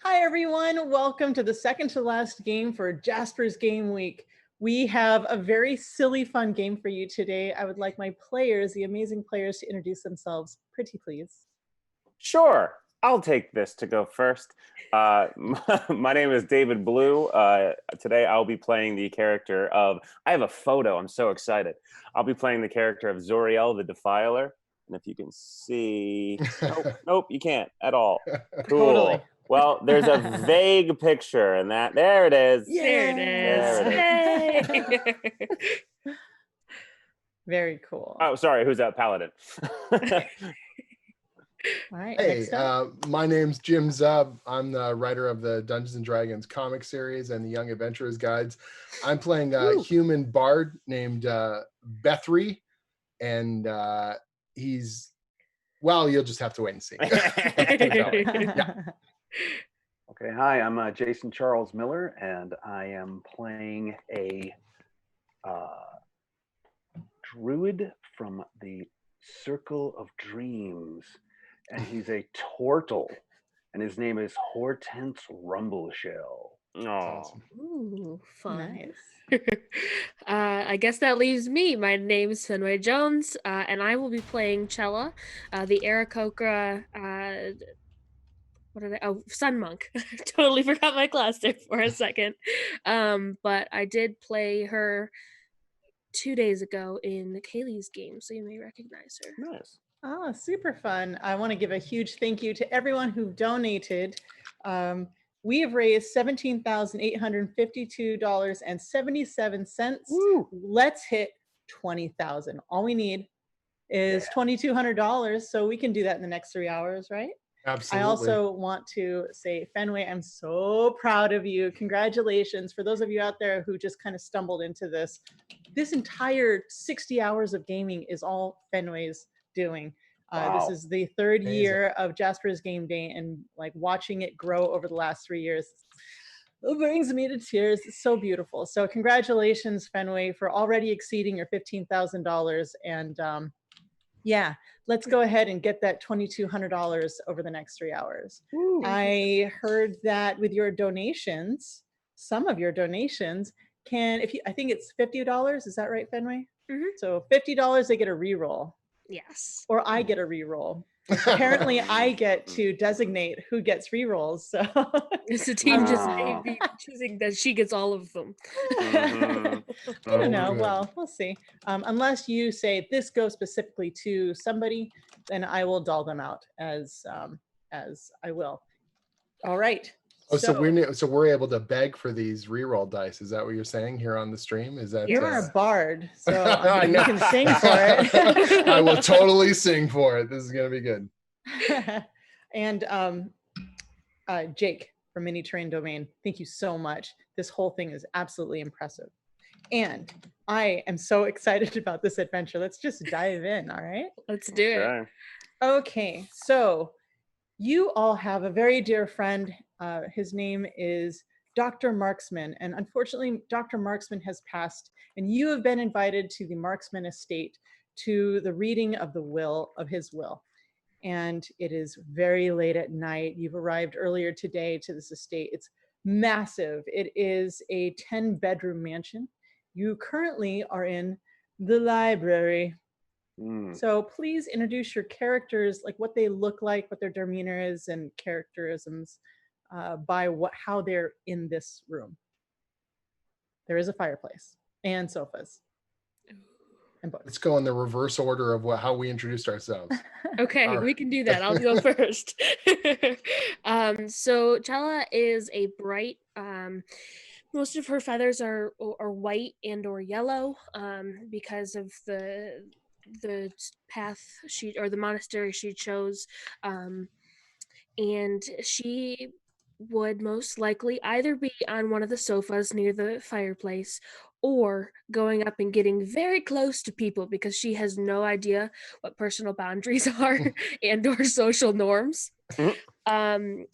Hi, everyone. Welcome to the second to last game for Jasper's Game Week. We have a very silly, fun game for you today. I would like my players, the amazing players, to introduce themselves. Pretty please. Sure, I'll take this to go first. My name is David Blue. Today I'll be playing the character of, I have a photo, I'm so excited. I'll be playing the character of Zoriel the Defiler. And if you can see, nope, you can't at all. Cool. Totally. Well, there's a vague picture and there it is. Yeah. There it is. Very cool. Oh, sorry, who's that? Paladin. All right. Hey, next up. my name's Jim Zub. I'm the writer of the Dungeons and Dragons comic series and the Young Adventurers guides. I'm playing a human bard named Bethry, and you'll just have to wait and see. Yeah. Okay, hi, I'm Jason Charles Miller, and I am playing a druid from the Circle of Dreams, and he's a turtle, and his name is Hortense Rumbleshell. Oh, Ooh, fun. Nice. I guess that leaves me. My name is Fenway Jones, and I will be playing Chella, the Aarakocra, Sun Monk. Totally forgot my class there for a second. But I did play her 2 days ago in Kaylee's game, so you may recognize her. nice. Oh, super fun. I want to give a huge thank you to everyone who donated. We have raised $17,852.77. Woo. Let's hit 20,000. All we need is $2,200, so we can do that in the next 3 hours, right? Absolutely. I also want to say, Fenway, I'm so proud of you. Congratulations. For those of you out there who just kind of stumbled into this entire 60 hours of gaming is all Fenway's doing. Wow. This is the third Amazing. year of Jasper's Game Day, and like watching it grow over the last 3 years, it brings me to tears. It's so beautiful. So congratulations, Fenway, for already exceeding your $15,000. And yeah, let's go ahead and get that $2,200 over the next 3 hours. Woo. I heard that with your donations, some of your donations I think it's $50. Is that right, Fenway? Mhm. So $50, they get a reroll, Yes. or I get a reroll. Apparently, I get to designate who gets rerolls. So Satine just Ah. may be choosing that she gets all of them. Mhm. I don't know. Good. Well, we'll see. Unless you say this goes specifically to somebody, then I will doll them out as I will. All right. So we're able to beg for these reroll dice. Is that what you're saying here on the stream? Is that You're a bard, so I you know. can sing for it. I will totally sing for it. This is gonna be good. And Jake from Mini Train Domain, thank you so much. This whole thing is absolutely impressive. And I am so excited about this adventure. Let's just dive in, all right? Let's do it. Okay. Okay, so you all have a very dear friend. His name is Dr. Marksman, and unfortunately, Dr. Marksman has passed, and you have been invited to the Marksman estate to the reading of the will of his will. And it is very late at night. You've arrived earlier today to this estate. It's massive. It is a 10-bedroom mansion. You currently are in the library. So please introduce your characters, like what they look like, what their demeanor is, and characterisms by how they're in this room. There is a fireplace and sofas and books. Let's go in the reverse order of how we introduced ourselves. Okay, All we right. can do that. I'll go first. So Chella is a bright. Most of her feathers are white and or yellow because of the path the monastery she chose, and she would most likely either be on one of the sofas near the fireplace or going up and getting very close to people because she has no idea what personal boundaries are and or social norms.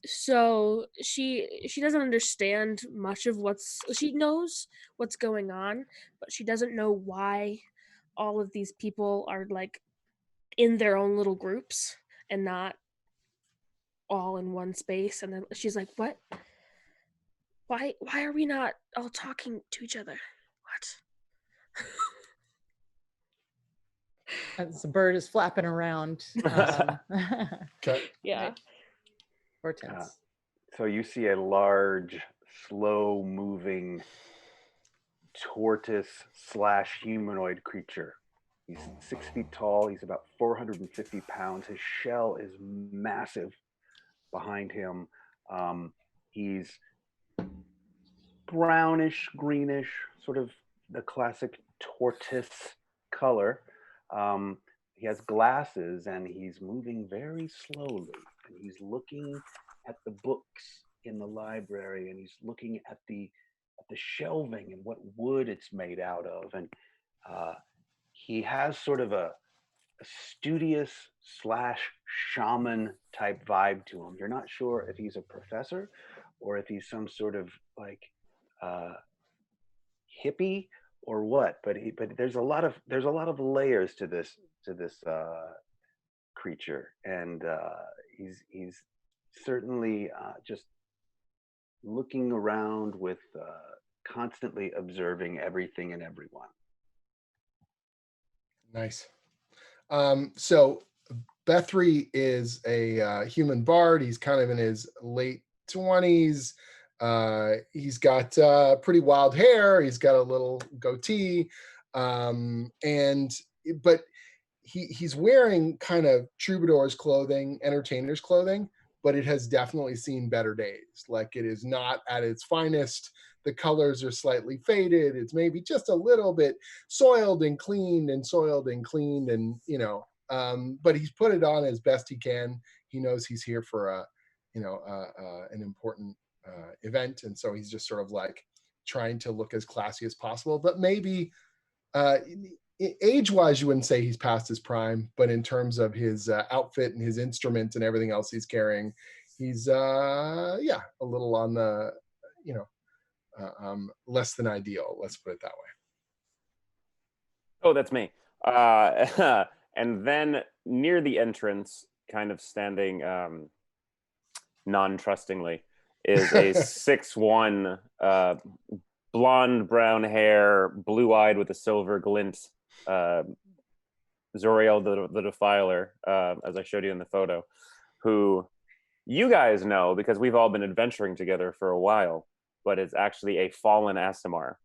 So she doesn't understand much of she knows what's going on, but she doesn't know why all of these people are like in their own little groups and not all in one space. And then she's like, what? Why are we not all talking to each other? What? As the bird is flapping around. Okay. Yeah. Right. Hortense. So you see a large, slow-moving tortoise/humanoid creature. He's 6 feet tall. He's about 450 pounds. His shell is massive behind him. He's brownish, greenish, sort of the classic tortoise color. He has glasses and he's moving very slowly. And he's looking at the books in the library, and he's looking at the shelving and what wood it's made out of. And he has sort of a studious / shaman type vibe to him. You're not sure if he's a professor or if he's some sort of like hippie or what, but there's a lot of layers to this creature, and he's certainly just looking around with constantly observing everything and everyone. Nice. So Bethry is a human bard. He's kind of in his late 20s. He's got pretty wild hair. He's got a little goatee, but he's wearing kind of troubadour's clothing, entertainer's clothing, but it has definitely seen better days. Like, it is not at its finest. The colors are slightly faded. It's maybe just a little bit soiled and cleaned, and but he's put it on as best he can. He knows he's here for an important event, and so he's just sort of like trying to look as classy as possible. But maybe age-wise, you wouldn't say he's past his prime, but in terms of his outfit and his instrument and everything else he's carrying, he's a little on the less than ideal. Let's put it that way. Oh, that's me. And then near the entrance, kind of standing non-trustingly, is a 6'1", blonde brown hair, blue-eyed with a silver glint, Zoriel the Defiler, as I showed you in the photo, who you guys know because we've all been adventuring together for a while, but it's actually a fallen Asimar.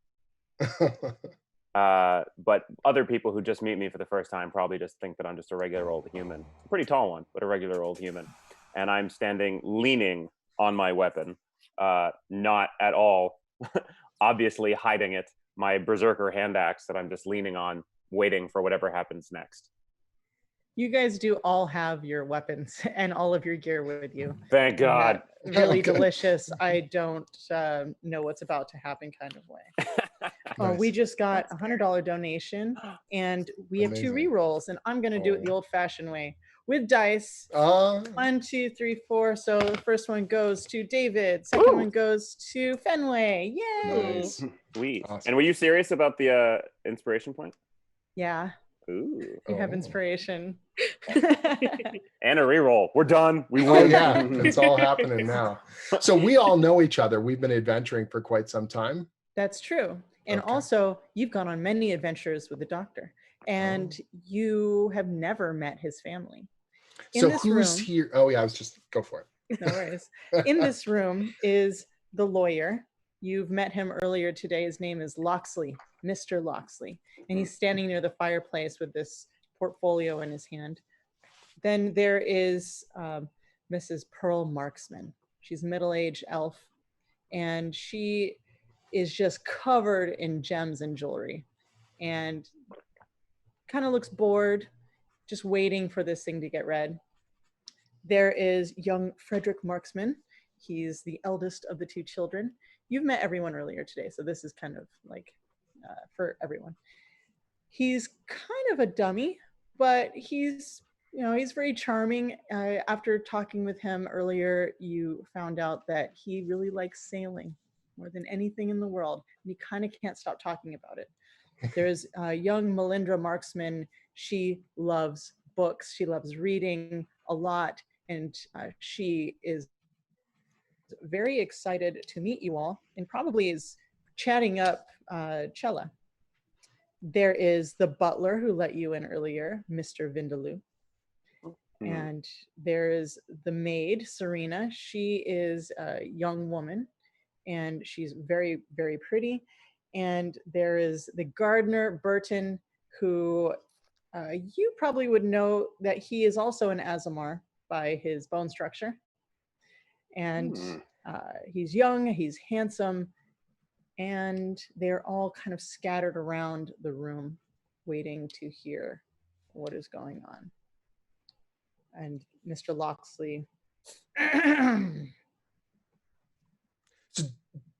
But other people who just meet me for the first time probably just think that I'm just a regular old human. A pretty tall one, but a regular old human. And I'm standing leaning on my weapon, not at all, obviously hiding it, my berserker hand axe that I'm just leaning on, waiting for whatever happens next. You guys do all have your weapons and all of your gear with you. Thank God. Really delicious. I don't know what's about to happen kind of way. Nice. We just got a $100 donation, and we have 2 re-rolls, and I'm going to do it the old-fashioned way with dice. 1, 2, 3, 4. So the first one goes to David. Second one goes to Fenway. Yay! Nice. Sweet. Awesome. And were you serious about the inspiration point? Yeah. Ooh. You have inspiration. And a reroll. We're done. We Oh win. yeah, it's all happening now. So we all know each other. We've been adventuring for quite some time. That's true. And also, you've gone on many adventures with the doctor, and you have never met his family. So who's here? Oh yeah, go for it. No worries. In this room is the lawyer. You've met him earlier today. His name is Loxley, Mr. Loxley. And he's standing near the fireplace with this portfolio in his hand. Then there is Mrs. Pearl Marksman. She's a middle-aged elf, and she is just covered in gems and jewelry, and kind of looks bored, just waiting for this thing to get read. There is young Frederick Marksman. He's the eldest of the 2 children. You've met everyone earlier today, so this is kind of like for everyone. He's kind of a dummy, but he's very charming. After talking with him earlier, you found out that he really likes sailing more than anything in the world, and he kind of can't stop talking about it. There's young Melindra Marksman. She loves books. She loves reading a lot, and she is very excited to meet you all, and probably is chatting up Chella. There is the butler who let you in earlier, Mr. Vindaloo. And there is the maid, Serena. She is a young woman, and she's very, very pretty. And there is the gardener, Burton, who you probably would know that he is also an Azamar by his bone structure. And he's young, he's handsome, and they're all kind of scattered around the room waiting to hear what is going on. And Mr. Loxley. So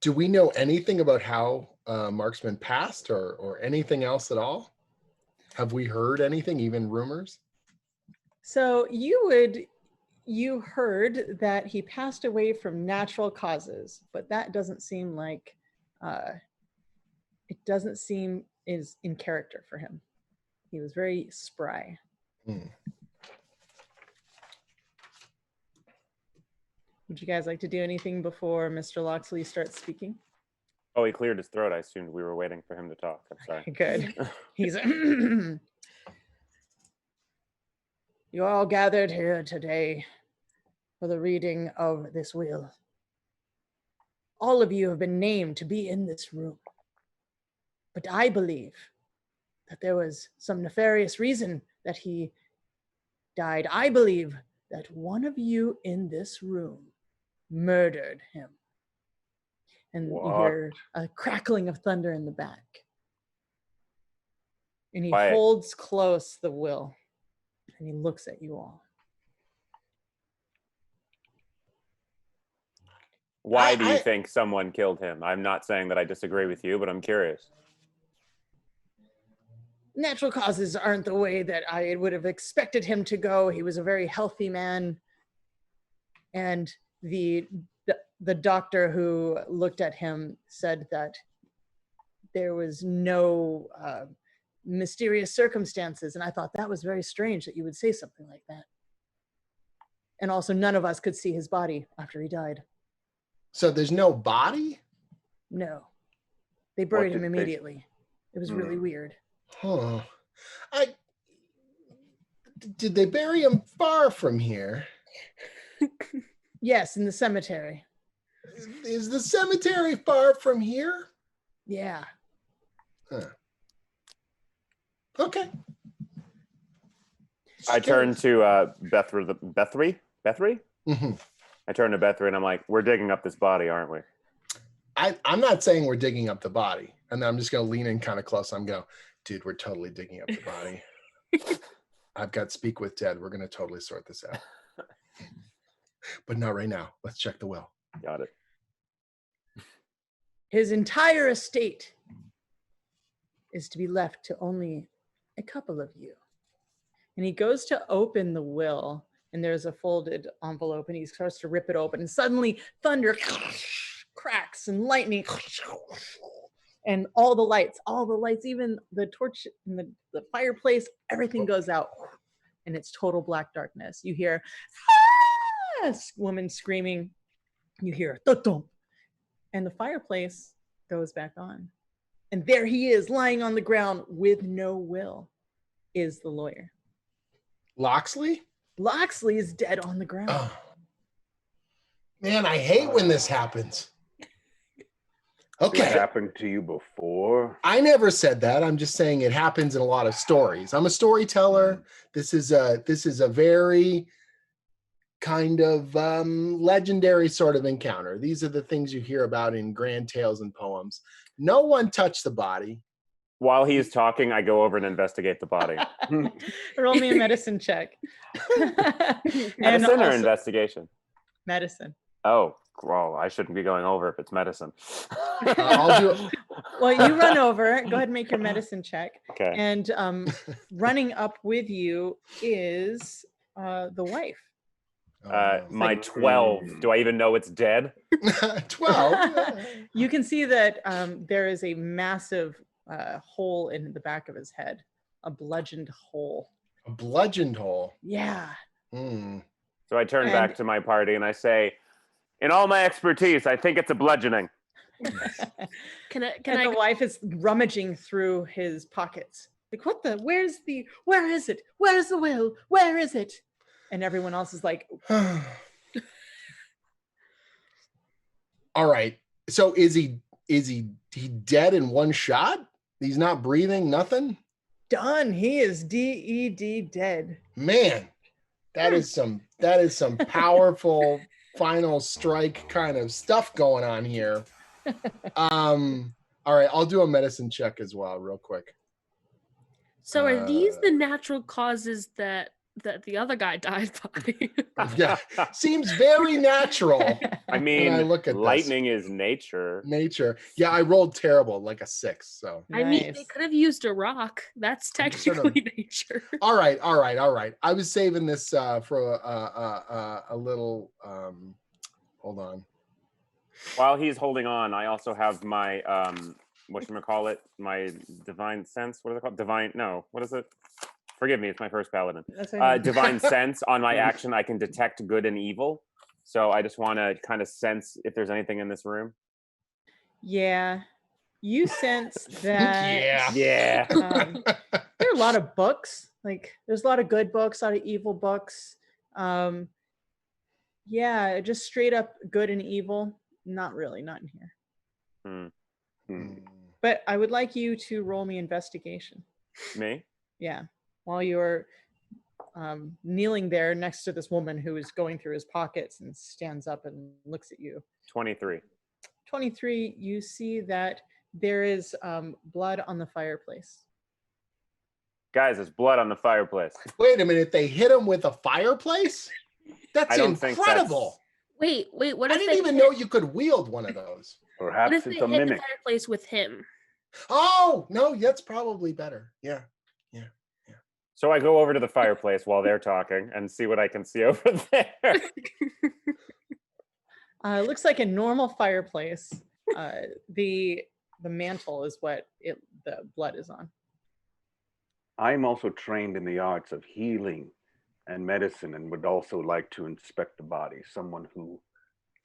do we know anything about how Marksman passed or anything else at all? Have we heard anything, even rumors? So you heard that he passed away from natural causes, but that doesn't seem like, it doesn't seem is in character for him. He was very spry. Would you guys like to do anything before Mr. Loxley starts speaking? Oh, he cleared his throat. I assumed we were waiting for him to talk. I'm sorry. Good. He's you all gathered here today for the reading of this will. All of you have been named to be in this room. But I believe that there was some nefarious reason that he died. I believe that one of you in this room murdered him. And you hear a crackling of thunder in the back. And he holds close the will, and he looks at you all. Why do you think someone killed him? I'm not saying that I disagree with you, but I'm curious. Natural causes aren't the way that I would have expected him to go. He was a very healthy man. And the doctor who looked at him said that there was no mysterious circumstances. And I thought that was very strange that you would say something like that. And also none of us could see his body after he died. So there's no body? No. They buried him immediately. It was really weird. Huh. Did they bury him far from here? Yes, in the cemetery. Is the cemetery far from here? Yeah. Huh. Okay. I turn to Bethry? Mm-hmm. I turn to Bethry and I'm like, we're digging up this body, aren't we? I'm not saying we're digging up the body. And I'm just going to lean in kind of close. I'm going, dude, we're totally digging up the body. I've got speak with Ted. We're going to totally sort this out. But not right now. Let's check the will. Got it. His entire estate is to be left to only a couple of you. And he goes to open the will, and there's a folded envelope, and he starts to rip it open, and suddenly thunder cracks and lightning and all the lights, even the torch in the fireplace, everything goes out, and it's total black darkness. You hear a woman screaming. You hear thump, and the fireplace goes back on. And there he is, lying on the ground with no will, is the lawyer. Loxley? Loxley is dead on the ground. Oh. Man, I hate when this happens. Okay. It happened to you before? I never said that. I'm just saying it happens in a lot of stories. I'm a storyteller. This is a very kind of legendary sort of encounter. These are the things you hear about in grand tales and poems. No one touched the body. While he is talking, I go over and investigate the body. Roll me a medicine check. Medicine or investigation? Medicine. Oh, well, I shouldn't be going over if it's medicine. I'll do it. Well, you run over. Go ahead and make your medicine check. Okay. And running up with you is the wife. My 12. Do I even know it's dead? 12. You can see that there is a massive hole in the back of his head, a bludgeoned hole. A bludgeoned hole. Yeah. Mm. So I turn back to my party and I say, in all my expertise, I think it's a bludgeoning. Can And the wife is rummaging through his pockets. Like, what the, where is it? Where's the will? Where is it? And everyone else is like, all right. So is he dead in one shot? He's not breathing, nothing? done. He is DED dead. Man, that is some powerful final strike kind of stuff going on here. All right, I'll do a medicine check as well, real quick. So are these the natural causes that the other guy died by? Yeah, seems very natural. I mean, when I look at lightning is nature. Yeah, I rolled terrible, like a 6. So I mean, they could have used a rock. That's technically nature. All right. I was saving this for a little. Hold on. While he's holding on, I also have my whatchamacallit, my divine sense. What is it called? What is it? Forgive me, it's my first paladin. Divine sense. On my action, I can detect good and evil. So I just want to kind of sense if there's anything in this room. Yeah. You sense that. Yeah. There are a lot of books. Like, there's a lot of good books, a lot of evil books. Yeah, just straight up good and evil. Not really, not in here. But I would like you to roll me investigation. Me? Yeah. While you're kneeling there next to this woman who is going through his pockets and stands up and looks at you. 23. 23, you see that there is blood on the fireplace. Guys, there's blood on the fireplace. Wait a minute, they hit him with a fireplace? That's incredible. Wait, what if I didn't even know you could wield one of those. Perhaps what if it's they a hit mimic. the fireplace with him? Oh, no, that's probably better. Yeah. So I go over to the fireplace while they're talking and see what I can see over there. It looks like a normal fireplace. The mantle is what the blood is on. I'm also trained in the arts of healing and medicine and would also like to inspect the body. Someone who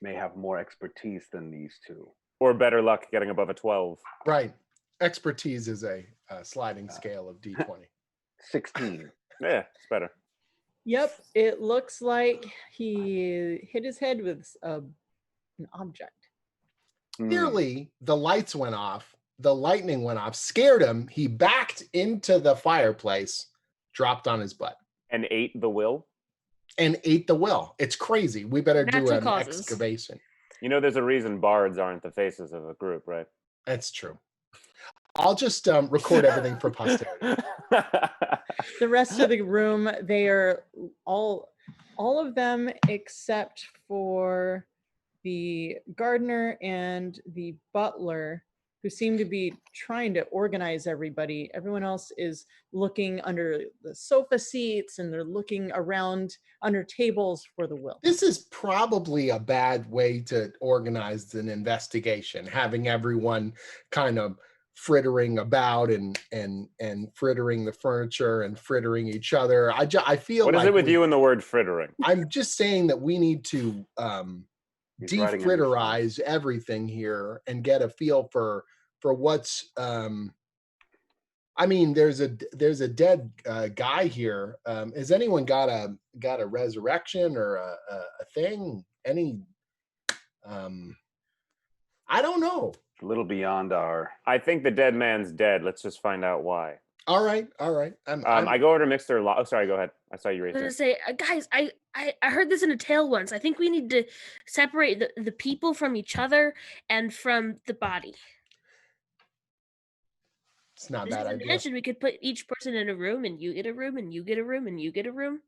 may have more expertise than these two. Or better luck getting above a 12. Right. Expertise is a sliding scale of D20. 16. Yeah, it's better. Yep, it looks like he hit his head with an object. Clearly, the lights went off, the lightning went off, scared him. He backed into the fireplace, dropped on his butt. And ate the will? And ate the will. It's crazy. We better do an causes. excavation. You know, there's a reason bards aren't the faces of a group, right? That's true. I'll just record everything for posterity. The rest of the room, they are all of them except for the gardener and the butler, who seem to be trying to organize everybody. Everyone else is looking under the sofa seats and they're looking around under tables for the will. This is probably a bad way to organize an investigation, having everyone kind of frittering about and frittering the furniture and frittering each other. I feel what is like it with you and the word frittering? I'm just saying that we need to defritterize everything here and get a feel for what's I mean, there's a dead guy here. Has anyone got a resurrection or a thing? Any I don't know. A little beyond our. I think the dead man's dead. Let's just find out why. All right. I go over to Mr. Oh, sorry. Go ahead. I saw you raise I your was gonna say, guys, I heard this in a tale once. I think we need to separate the people from each other and from the body. It's not a This bad is idea. mentioned. We could put each person in a room, and you get a room, and you get a room, and you get a room.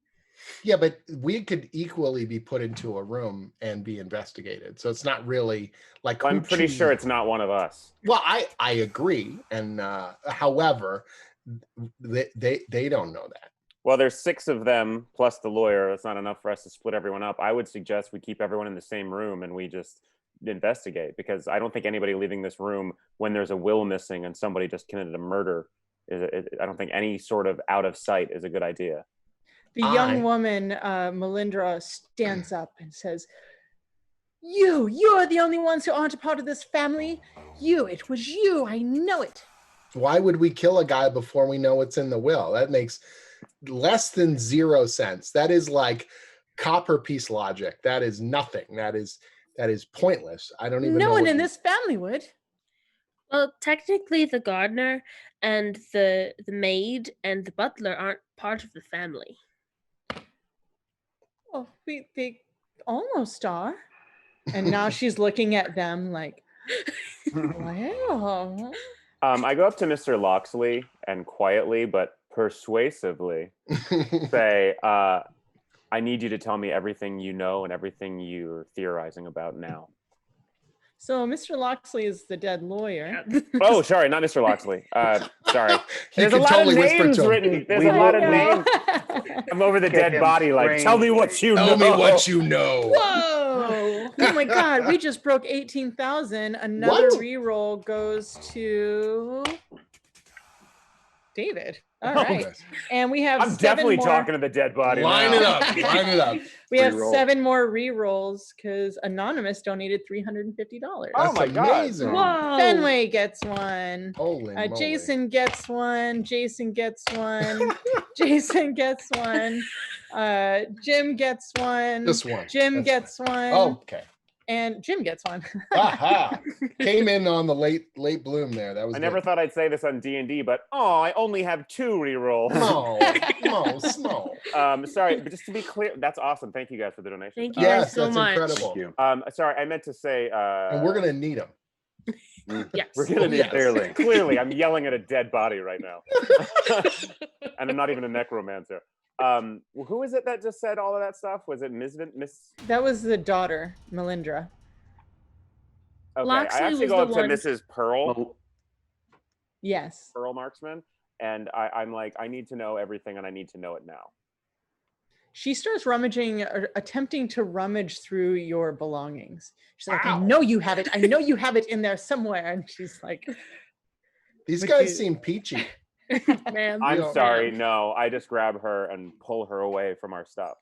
Yeah, but we could equally be put into a room and be investigated. So it's not really like. I'm pretty sure it's not one of us. Well, I agree, and however, they don't know that. Well, there's 6 of them plus the lawyer. That's not enough for us to split everyone up. I would suggest we keep everyone in the same room and we just investigate, because I don't think anybody leaving this room when there's a will missing and somebody just committed a murder I don't think any sort of out of sight is a good idea. The young woman, Melindra, stands up and says, you're the only ones who aren't a part of this family. It was you, I know it. Why would we kill a guy before we know what's in the will? That makes less than 0 sense. That is like copper piece logic. That is nothing. That is pointless. I don't even know. No one in this family would. Well, technically the gardener and the maid and the butler aren't part of the family. Well, they almost are. And now she's looking at them like, wow. I go up to Mr. Loxley and quietly but persuasively say, I need you to tell me everything you know and everything you're theorizing about now. So Mr. Loxley is the dead lawyer. Oh, sorry, not Mr. Loxley. Sorry. You There's a can lot totally of whisper names to him. written. There's We a lot of will- names. I'm over the Get dead him body like, brain tell me what you know. Tell me what you know. Whoa! Oh my God, we just broke 18,000. Another What? reroll goes to David. All Oh, right. And we have I'm 7 definitely more. talking to the dead body Line now. it up. Line it up. We have Reroll. 7 more rerolls because Anonymous donated $350. Oh That's my God. amazing. Whoa! Fenway gets 1. Holy moly. Jason gets 1. Jason gets 1. Jason gets 1. Jim gets 1. Just one. Jim That's gets 1. Oh, okay. And Jim gets 1. Aha. Came in on the late bloom there. That was I never thought I'd say this on D&D, but I only have 2 rerolls. Small. Sorry, but just to be clear, that's awesome. Thank you guys for the donation. Thank you Yes, guys so that's much. incredible. Thank you. Sorry, I meant to say. And we're gonna need them. Yes. We're gonna need Yes. clearly. Clearly, I'm yelling at a dead body right now, and I'm not even a necromancer. Who is it that just said all of that stuff? Was it Miss? That was the daughter, Melindra. Okay, Loxley I actually was go the up to one- Mrs. Pearl, Well, Yes. Pearl Marksman, and I'm like, I need to know everything, and I need to know it now. She starts rummaging or attempting to rummage through your belongings. She's like, I Wow. know you have it. I know you have it in there somewhere. And she's like, These Would guys you- seem peachy. Ma'am. I'm Yeah. sorry, no. I just grab her and pull her away from our stuff.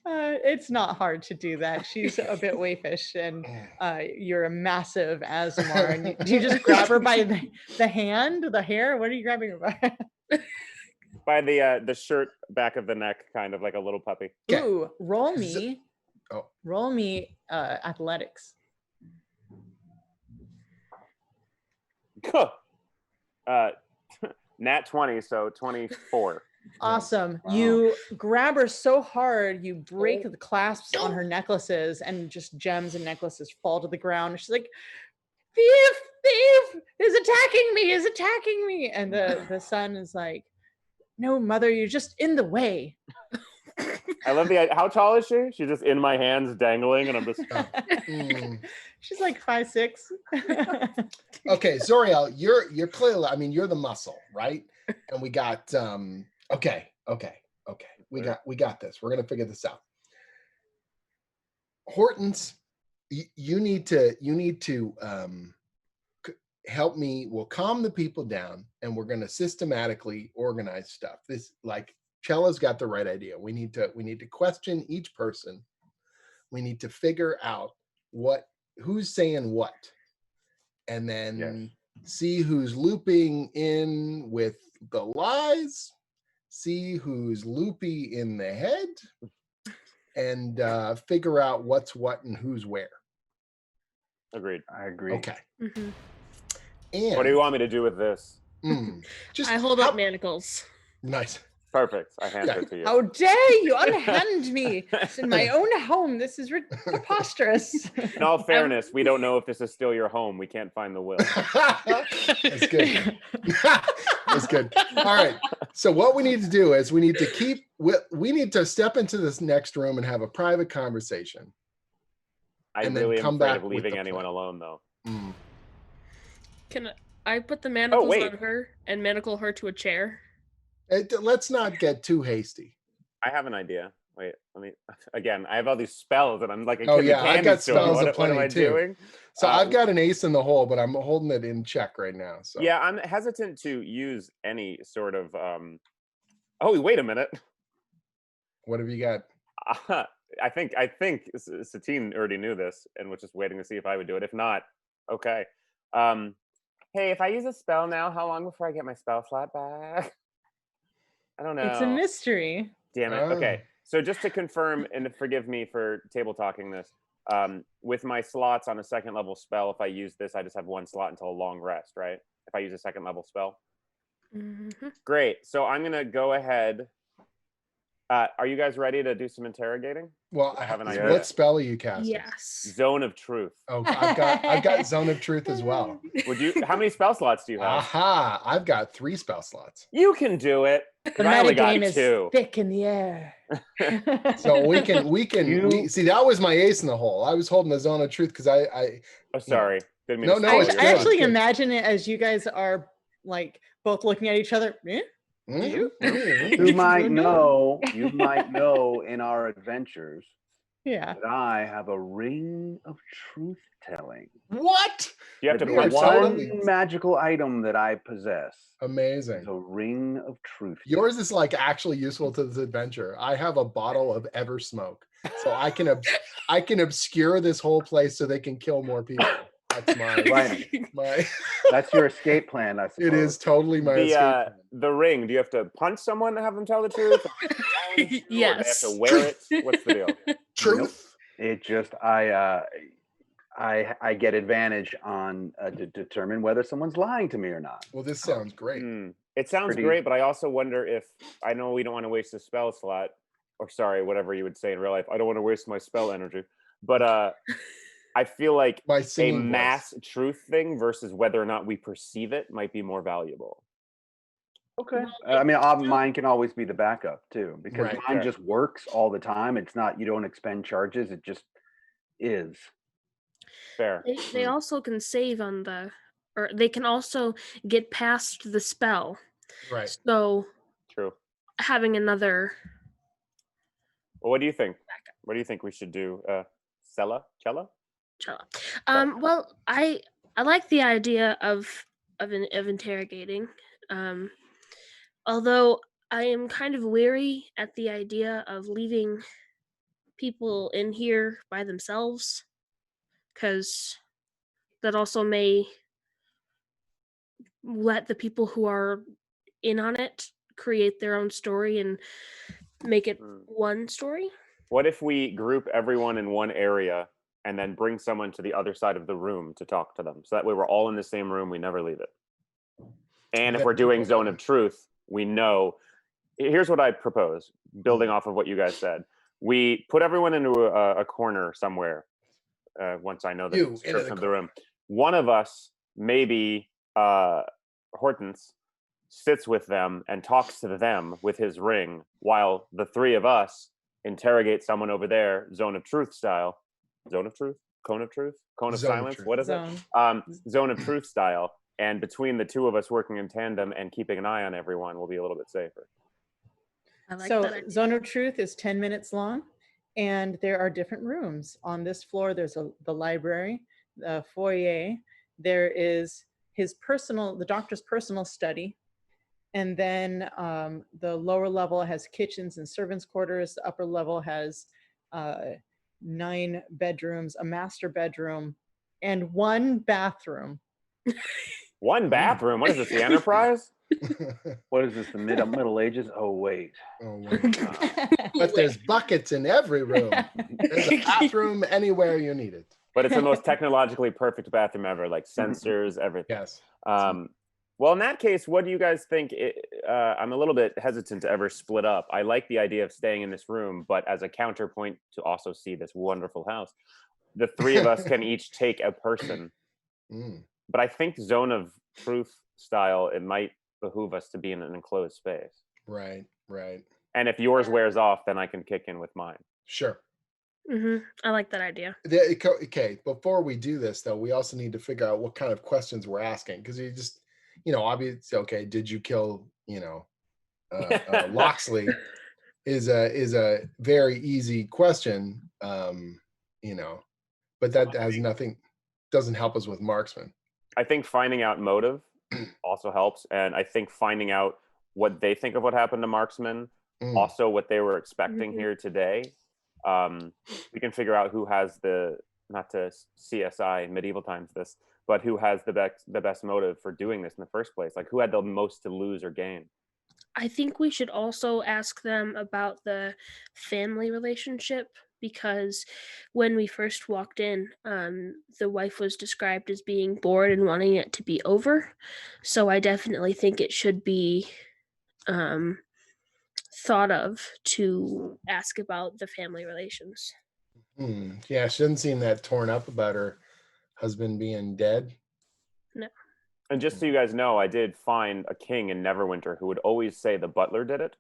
it's not hard to do that. She's a bit waifish and you're a massive Asmar. And do you just grab her by the hand, the hair? What are you grabbing her by? By the shirt back of the neck, kind of like a little puppy. Okay. Ooh, roll me. Oh. Roll me athletics. Nat 20, so 24. Awesome. Wow. You grab her so hard, you break the clasps on her necklaces, and just gems and necklaces fall to the ground. She's like, thief is attacking me. And the son is like, no, mother, you're just in the way. I love how tall is she? She's just in my hands dangling, and I'm just. She's like 5'6". Okay, Zoriel, you're clearly, I mean, you're the muscle, right? And we got okay. We got this. We're gonna figure this out. Hortense, you need to help me. We'll calm the people down, and we're gonna systematically organize stuff. This, like, Chella's got the right idea. We need to question each person. We need to figure out who's saying what, and then see who's looping in with the lies, see who's loopy in the head, and figure out what's what and who's where. Agreed. I agree. Okay. Mhm. And What do you want me to do with this? just I hold up manacles. nice. Perfect. I hand it to you. How dare you unhand me? It's in my own home. This is preposterous. In all fairness, we don't know if this is still your home. We can't find the will. That's good. That's good. All right. So what we need to do is we need to step into this next room and have a private conversation. I And then really am come afraid back of with leaving the anyone plan. alone, though. Can I put the manacles wait. on her and manacle her to a chair? Let's not get too hasty. I have an idea. Wait, let me. Again, I have all these spells, and I'm like a Oh, kid in yeah, a I candy got store. spells What am aplenty, I too. doing? So I've got an ace in the hole, but I'm holding it in check right now. So Yeah, I'm hesitant to use any sort of. Oh, wait a minute. What have you got? I think Satine already knew this and was just waiting to see if I would do it. If not, okay. Hey, if I use a spell now, how long before I get my spell slot back? I don't know. It's a mystery. Damn it. Okay. So just to confirm, and forgive me for table talking this, with my slots on a second level spell, if I use this, I just have one slot until a long rest, right? If I use a second level spell. Mm-hmm. Great. So I'm going to go ahead. Are you guys ready to do some interrogating? Well, I have an idea. what spell are you casting? Yes. Zone of Truth. Oh, I've got Zone of Truth as well. Would you? How many spell slots do you have? Aha! I've got 3 spell slots. You can do it. The I only got metagame is 2. thick in the air. So we see, that was my ace in the hole. I was holding the Zone of Truth because Oh, sorry. Didn't mean No, to no, spoil it's your I good. fun. actually imagine it as you guys are like both looking at each other. Eh? Mm, You might know in our adventures Yeah. that I have a ring of truth telling. What? You have to You are punch One someone? totally- magical item that I possess is Amazing. a ring of truth. Yours is like actually useful to this adventure. I have a bottle of Ever Smoke, so I can obscure this whole place so they can kill more people. That's my. That's your escape plan, I suppose. It is totally my escape plan. The ring. Do you have to punch someone to have them tell the truth? Or do they have Yes. to wear it? What's the deal? Truth. It just I get advantage on to determine whether someone's lying to me or not. Well, this sounds great. It sounds Pretty- great, but I also wonder if I know we don't want to waste a spell slot, or sorry, whatever you would say in real life. I don't want to waste my spell energy, but I feel like My a singing voice. mass truth thing versus whether or not we perceive it might be more valuable. Okay. I mean, mine can always be the backup too, because Right. mine Fair. just works all the time. It's not, you don't expend charges. It just is. Fair. They also can save on or they can also get past the spell. Right. So True. having another. Well, what do you think? What do you think we should do? Cella? Well, I like the idea of interrogating. Although I am kind of weary at the idea of leaving people in here by themselves, because that also may let the people who are in on it create their own story and make it one story. What if we group everyone in one area and then bring someone to the other side of the room to talk to them? So that way we're all in the same room, we never leave it. And if we're doing Zone of Truth, we know. Here's what I propose, building off of what you guys said. We put everyone into a corner somewhere, once I know the description of the room. One of us, maybe Hortense, sits with them and talks to them with his ring, while the 3 of us interrogate someone over there, Zone of Truth style. Zone of Truth? Cone of Truth? Cone of Zone of Silence? Truth. What is it? Zone of Truth style. And between the 2 of us working in tandem and keeping an eye on everyone, we'll be a little bit safer. I like So that idea. Zone of Truth is 10 minutes long, and there are different rooms. On this floor, there's the library, the foyer. There is the doctor's personal study. And then the lower level has kitchens and servants' quarters. The upper level has 9 bedrooms, a master bedroom, and 1 bathroom. 1 bathroom? What is this, the Enterprise? What is this, the Middle Ages? Oh, wait. Oh, wait. But there's buckets in every room. There's a bathroom anywhere you need it. But it's the most technologically perfect bathroom ever, like sensors, everything. Yes. Well, in that case, what do you guys think? I'm a little bit hesitant to ever split up. I like the idea of staying in this room, but as a counterpoint to also see this wonderful house, the 3 of us can each take a person. But I think Zone of Truth style, it might behoove us to be in an enclosed space. Right. And if yours wears off, then I can kick in with mine. Sure. I like that idea. Okay, before we do this, though, we also need to figure out what kind of questions we're asking, because you just, obviously, okay, did you kill, Loxley is a very easy question, but that has nothing, doesn't help us with marksman. I think finding out motive also helps, and I think finding out what they think of what happened to marksman also what they were expecting Mhm. here today, we can figure out who has not to CSI medieval times this, but who has the best motive for doing this in the first place. Like, who had the most to lose or gain? I think we should also ask them about the family relationship because when we first walked in, the wife was described as being bored and wanting it to be over. So I definitely think it should be thought of to ask about the family relations. Yeah, she doesn't seem that torn up about her husband being dead. No. And just so you guys know, I did find a king in Neverwinter who would always say the butler did it.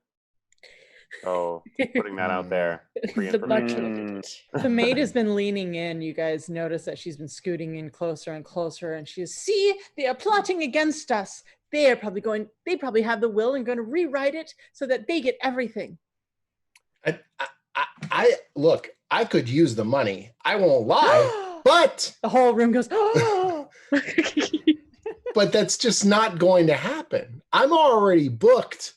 So putting that out there. For The butler information. did it. The maid has been leaning in. You guys notice that she's been scooting in closer and closer, and she's, see, they are plotting against us. They probably have the will and going to rewrite it so that they get everything. I look, I could use the money. I won't lie, but The whole room goes, oh! but that's just not going to happen. I'm already booked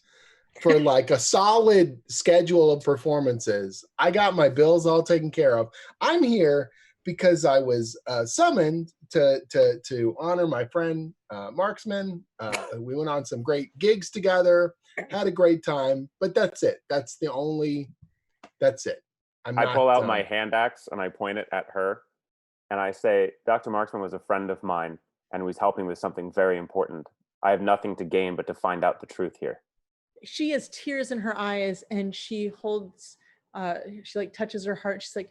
for like a solid schedule of performances. I got my bills all taken care of. I'm here because I was summoned to honor my friend Marksman. We went on some great gigs together, had a great time, but that's it. That's it. I pull out my hand axe and I point it at her and I say, Dr. Marksman was a friend of mine and was helping with something very important. I have nothing to gain but to find out the truth here. She has tears in her eyes and she holds, she like touches her heart. She's like,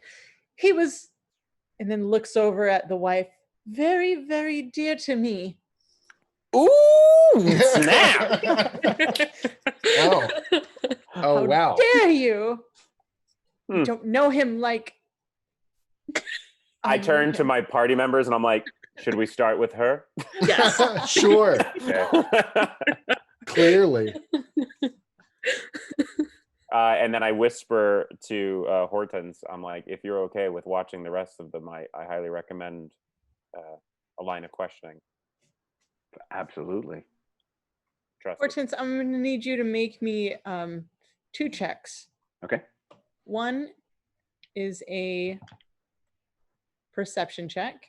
he was, and then looks over at the wife, very, very dear to me. Ooh, snap! Oh How wow. dare you? You don't know him like. I turn to my party members and I'm like, should we start with her? Yes. Sure. Okay. Clearly. And then I whisper to Hortense, I'm like, if you're okay with watching the rest of them, I highly recommend a line of questioning. Absolutely. Trust me. Hortense, I'm going to need you to make me 2 checks. Okay. One is a perception check.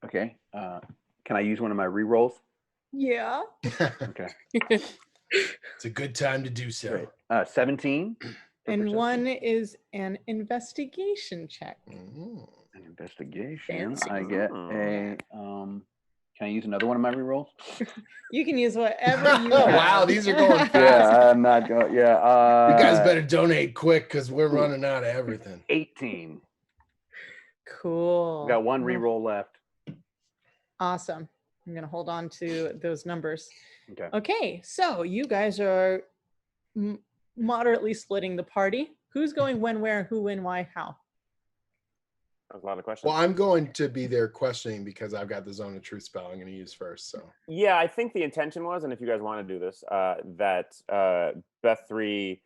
Okay. Can I use one of my rerolls? Yeah. Okay. It's a good time to do so. Great. 17. for And perception. one is an investigation check. Mm. An investigation. Fancy. I get a. Can I use another one of my rerolls? You can use whatever you Oh, have. wow, these are going fast. Yeah, I'm not going. Yeah. You guys better donate quick because we're running out of everything. 18. Cool. We got one reroll left. Awesome. I'm going to hold on to those numbers. Okay. Okay, so you guys are moderately splitting the party. Who's going when, where, who, when, why, how? That was a lot of questions. Well, I'm going to be there questioning because I've got the zone of truth spell I'm going to use first. So Yeah, I think the intention was, and if you guys want to do this, that Beth3,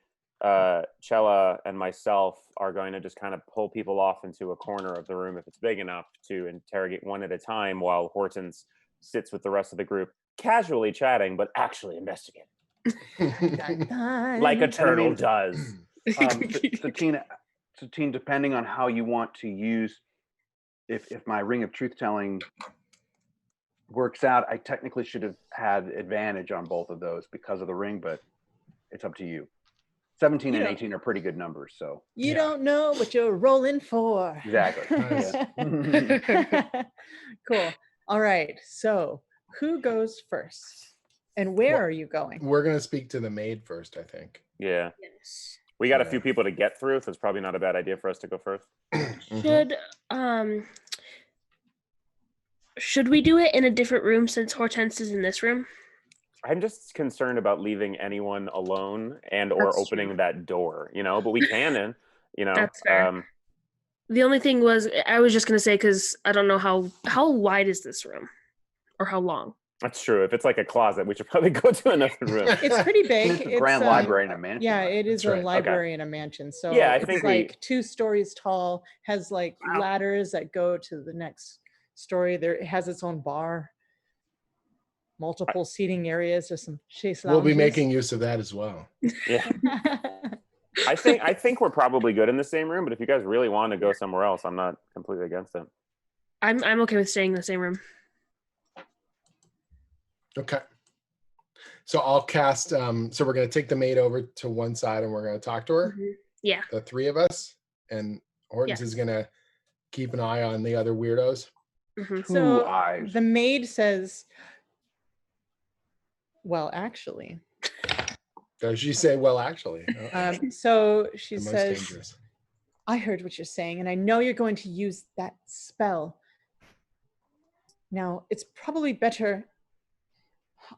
Chella, and myself are going to just kind of pull people off into a corner of the room if it's big enough to interrogate one at a time while Hortense sits with the rest of the group, casually chatting, but actually investigating. Like a turtle does. Satine, depending on how you want to use, if my ring of truth telling works out, I technically should have had advantage on both of those because of the ring, but it's up to you. 17 and 18 are pretty good numbers, so you don't know what you're rolling for. exactly. Cool. All right, so who goes first and where are you going? we're going to speak to the maid first, I think. Yeah. Yes. We got a few people to get through, so it's probably not a bad idea for us to go first. Should we do it in a different room since Hortense is in this room? I'm just concerned about leaving anyone alone and or That's opening true. that door, but we can, and That's fair. The only thing was, I was just gonna say, because I don't know how wide is this room, or how long. That's true. If it's like a closet, we should probably go to another room. It's pretty big. It's a grand library in a mansion. Yeah, right? it is That's a right. library in a mansion. So Yeah, I it's think like 2 stories tall, has like ladders that go to the next story. It has its own bar. multiple seating areas. There's some chaise We'll be lounges. making use of that as well. Yeah. I think we're probably good in the same room, but if you guys really want to go somewhere else, I'm not completely against it. I'm okay with staying in the same room. Okay. So I'll cast, so we're going to take the maid over to one side and we're going to talk to her. Yeah. The three of us. And Hortense is going to keep an eye on the other weirdos. So eyes. the maid says, well, actually. Does she say, well, actually? So she The most says, dangerous. I heard what you're saying, and I know you're going to use that spell. Now, it's probably better.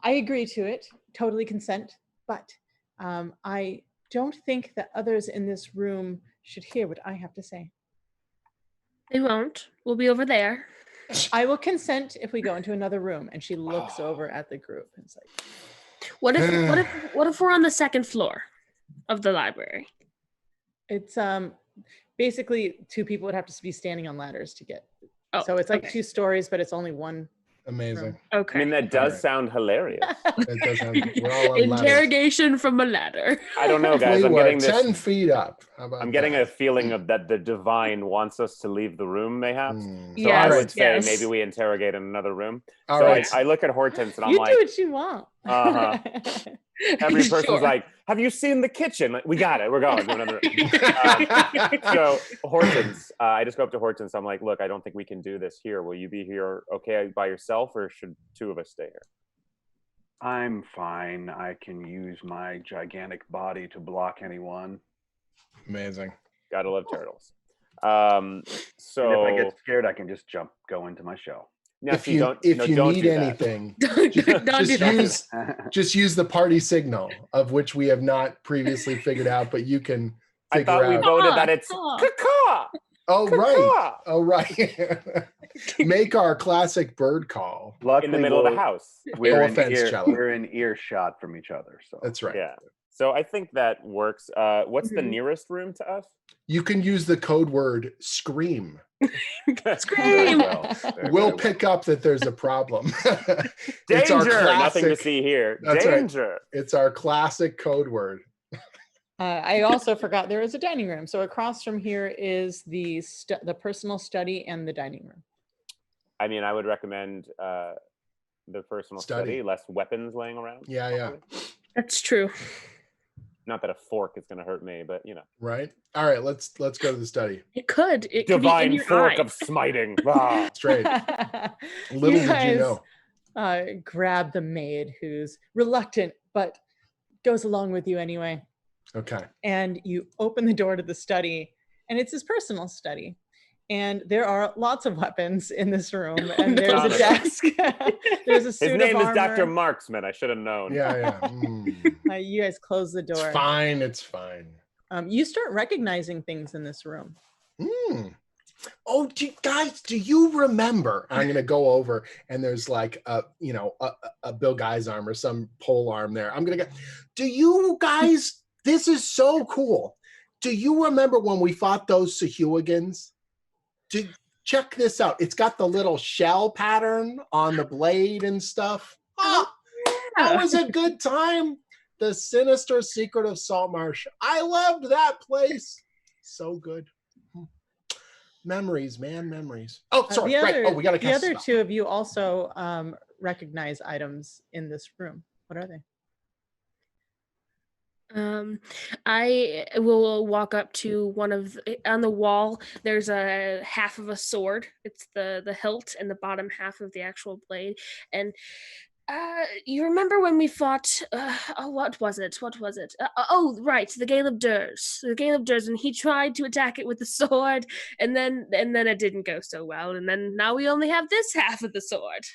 I agree to it, totally consent, but I don't think that others in this room should hear what I have to say. They won't. We'll be over there. I will consent if we go into another room. And she looks over at the group and is like, What if we're on the second floor of the library? it's basically two people would have to be standing on ladders to get. Oh, So it's like okay. 2 stories, but it's only one. Amazing. Okay. I mean, that does Alright. sound hilarious. It does have, we're all on ladders. Interrogation from a ladder. I don't know, guys. We I'm were getting this. 10 feet up. How about I'm getting that? a feeling of that the divine wants us to leave the room, mayhaps. Hmm. So I Yes, would say yes. maybe we interrogate in another room. All So right. I look at Hortense and I'm You like, do what you want. Uh-huh. every person's Sure. like, have you seen the kitchen? Like, we got it. We're going to another room. So Hortense, I just go up to Hortense. I'm like, look, I don't think we can do this here. Will you be here okay by yourself, or should 2 of us stay here? I'm fine. I can use my gigantic body to block anyone. Amazing. Gotta love turtles. And So if I get scared, I can just go into my shell. now, If you don't need do that. anything, Don't do just that. just use the party signal, of which we have not previously figured out, but you can I figure thought we out. voted that it's Caw. caw. Oh right. Caw. Oh right. Make our classic bird call. Luckily, In the middle of the house. We're, No in offense, Cello. we're in earshot from each other. So That's right. Yeah. So I think that works. What's the Mhm. nearest room to us? You can use the code word scream. Very Scream. well. Very, We'll very pick up that there's a problem. Danger! It's our Nothing to classic- see here. That's right. Danger. It's our classic code word. I also forgot there is a dining room. So across from here is the personal study and the dining room. I mean, I would recommend the personal study, less weapons laying around. Yeah, yeah. hopefully. That's true. Not that a fork is going to hurt me, but you know. Right. All right. Let's go to the study. It could. It could be in Divine your fork eye. of smiting. Ah. Straight. Little did guys, you know. grab the maid who's reluctant but goes along with you anyway. Okay. And you open the door to the study, and it's his personal study. And there are lots of weapons in this room, and there's a Honestly. desk. There's a suit His name of is armor. Dr. Marksman. I should have known. Yeah, yeah. Mm. You guys close the door. It's fine. It's fine. You start recognizing things in this room. Mm. Oh, guys, do you remember? I'm gonna go over, and there's like a Bill Guy's arm or some pole arm there. I'm gonna go. Do you guys? This is so cool. Do you remember when we fought those Sahuagins? Check this out. It's got the little shell pattern on the blade and stuff. Ah, that was a good time. The Sinister Secret of Saltmarsh. I loved that place. So good. Memories, man, memories. Oh, sorry. Right. Oh, we got to The cast a other spell. 2 of you also recognize items in this room. What are they? I will walk up to one of on the wall. There's a half of a sword. It's the hilt and the bottom half of the actual blade. And you remember when we fought? What was it? Oh, right, the Caleb Durs. And he tried to attack it with the sword, and then it didn't go so well. And then now we only have this half of the sword.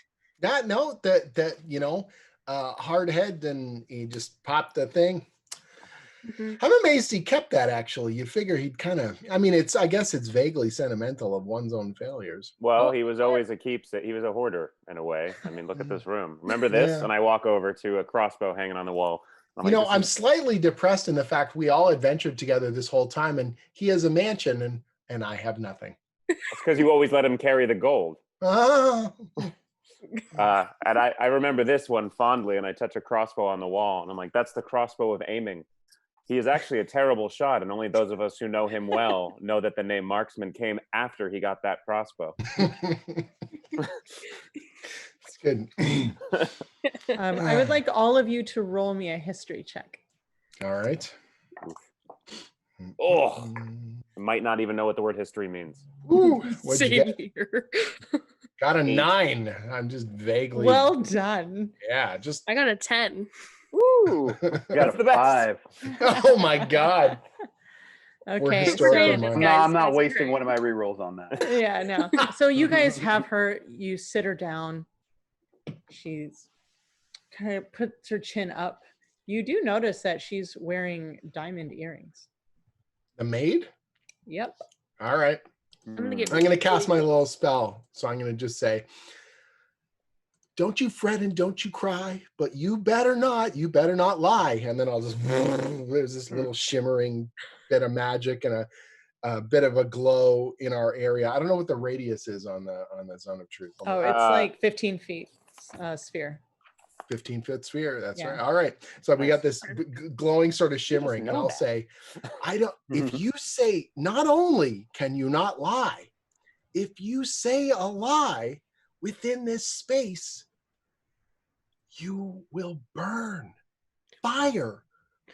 Hard head, and he just popped the thing. Mm-hmm. I'm amazed he kept that, actually. You figure he'd kind of, I guess it's vaguely sentimental of one's own failures. Well, he was always a keepsake. He was a hoarder in a way. I mean, look at this room. Remember this? Yeah. And I walk over to a crossbow hanging on the wall. I'm slightly depressed in the fact we all adventured together this whole time, and he has a mansion and I have nothing. It's because you always let him carry the gold. Ah. And I remember this one fondly, and I touch a crossbow on the wall, and I'm like, that's the crossbow of aiming. He is actually a terrible shot, and only those of us who know him well know that the name marksman came after he got that crossbow. It's good. I would like all of you to roll me a history check. All right. Oh, I might not even know what the word history means. Ooh, what'd you Same get? here. Got a 8. 9. I'm just vaguely. Well done. Yeah, just. I got a 10. Woo! I got That's a the best. 5. Oh my God. Okay. historical So, minds. No, guys, I'm not guys, wasting great. one of my rerolls on that. yeah, no. So you guys have her, you sit her down. She's kind of puts her chin up. You do notice that she's wearing diamond earrings. The maid? Yep. All right. I'm gonna get I'm going to cast my little spell. So I'm going to just say, don't you fret and don't you cry, but you better not lie. And then I'll just, there's this little shimmering bit of magic and a bit of a glow in our area. I don't know what the radius is on the zone of truth. Oh, it's like 15 feet sphere. 15-foot sphere. That's Yeah. right. All right. So we got this glowing sort of just shimmering, and know I'll that. say, if you say, not only can you not lie, if you say a lie within this space, you will burn. Fire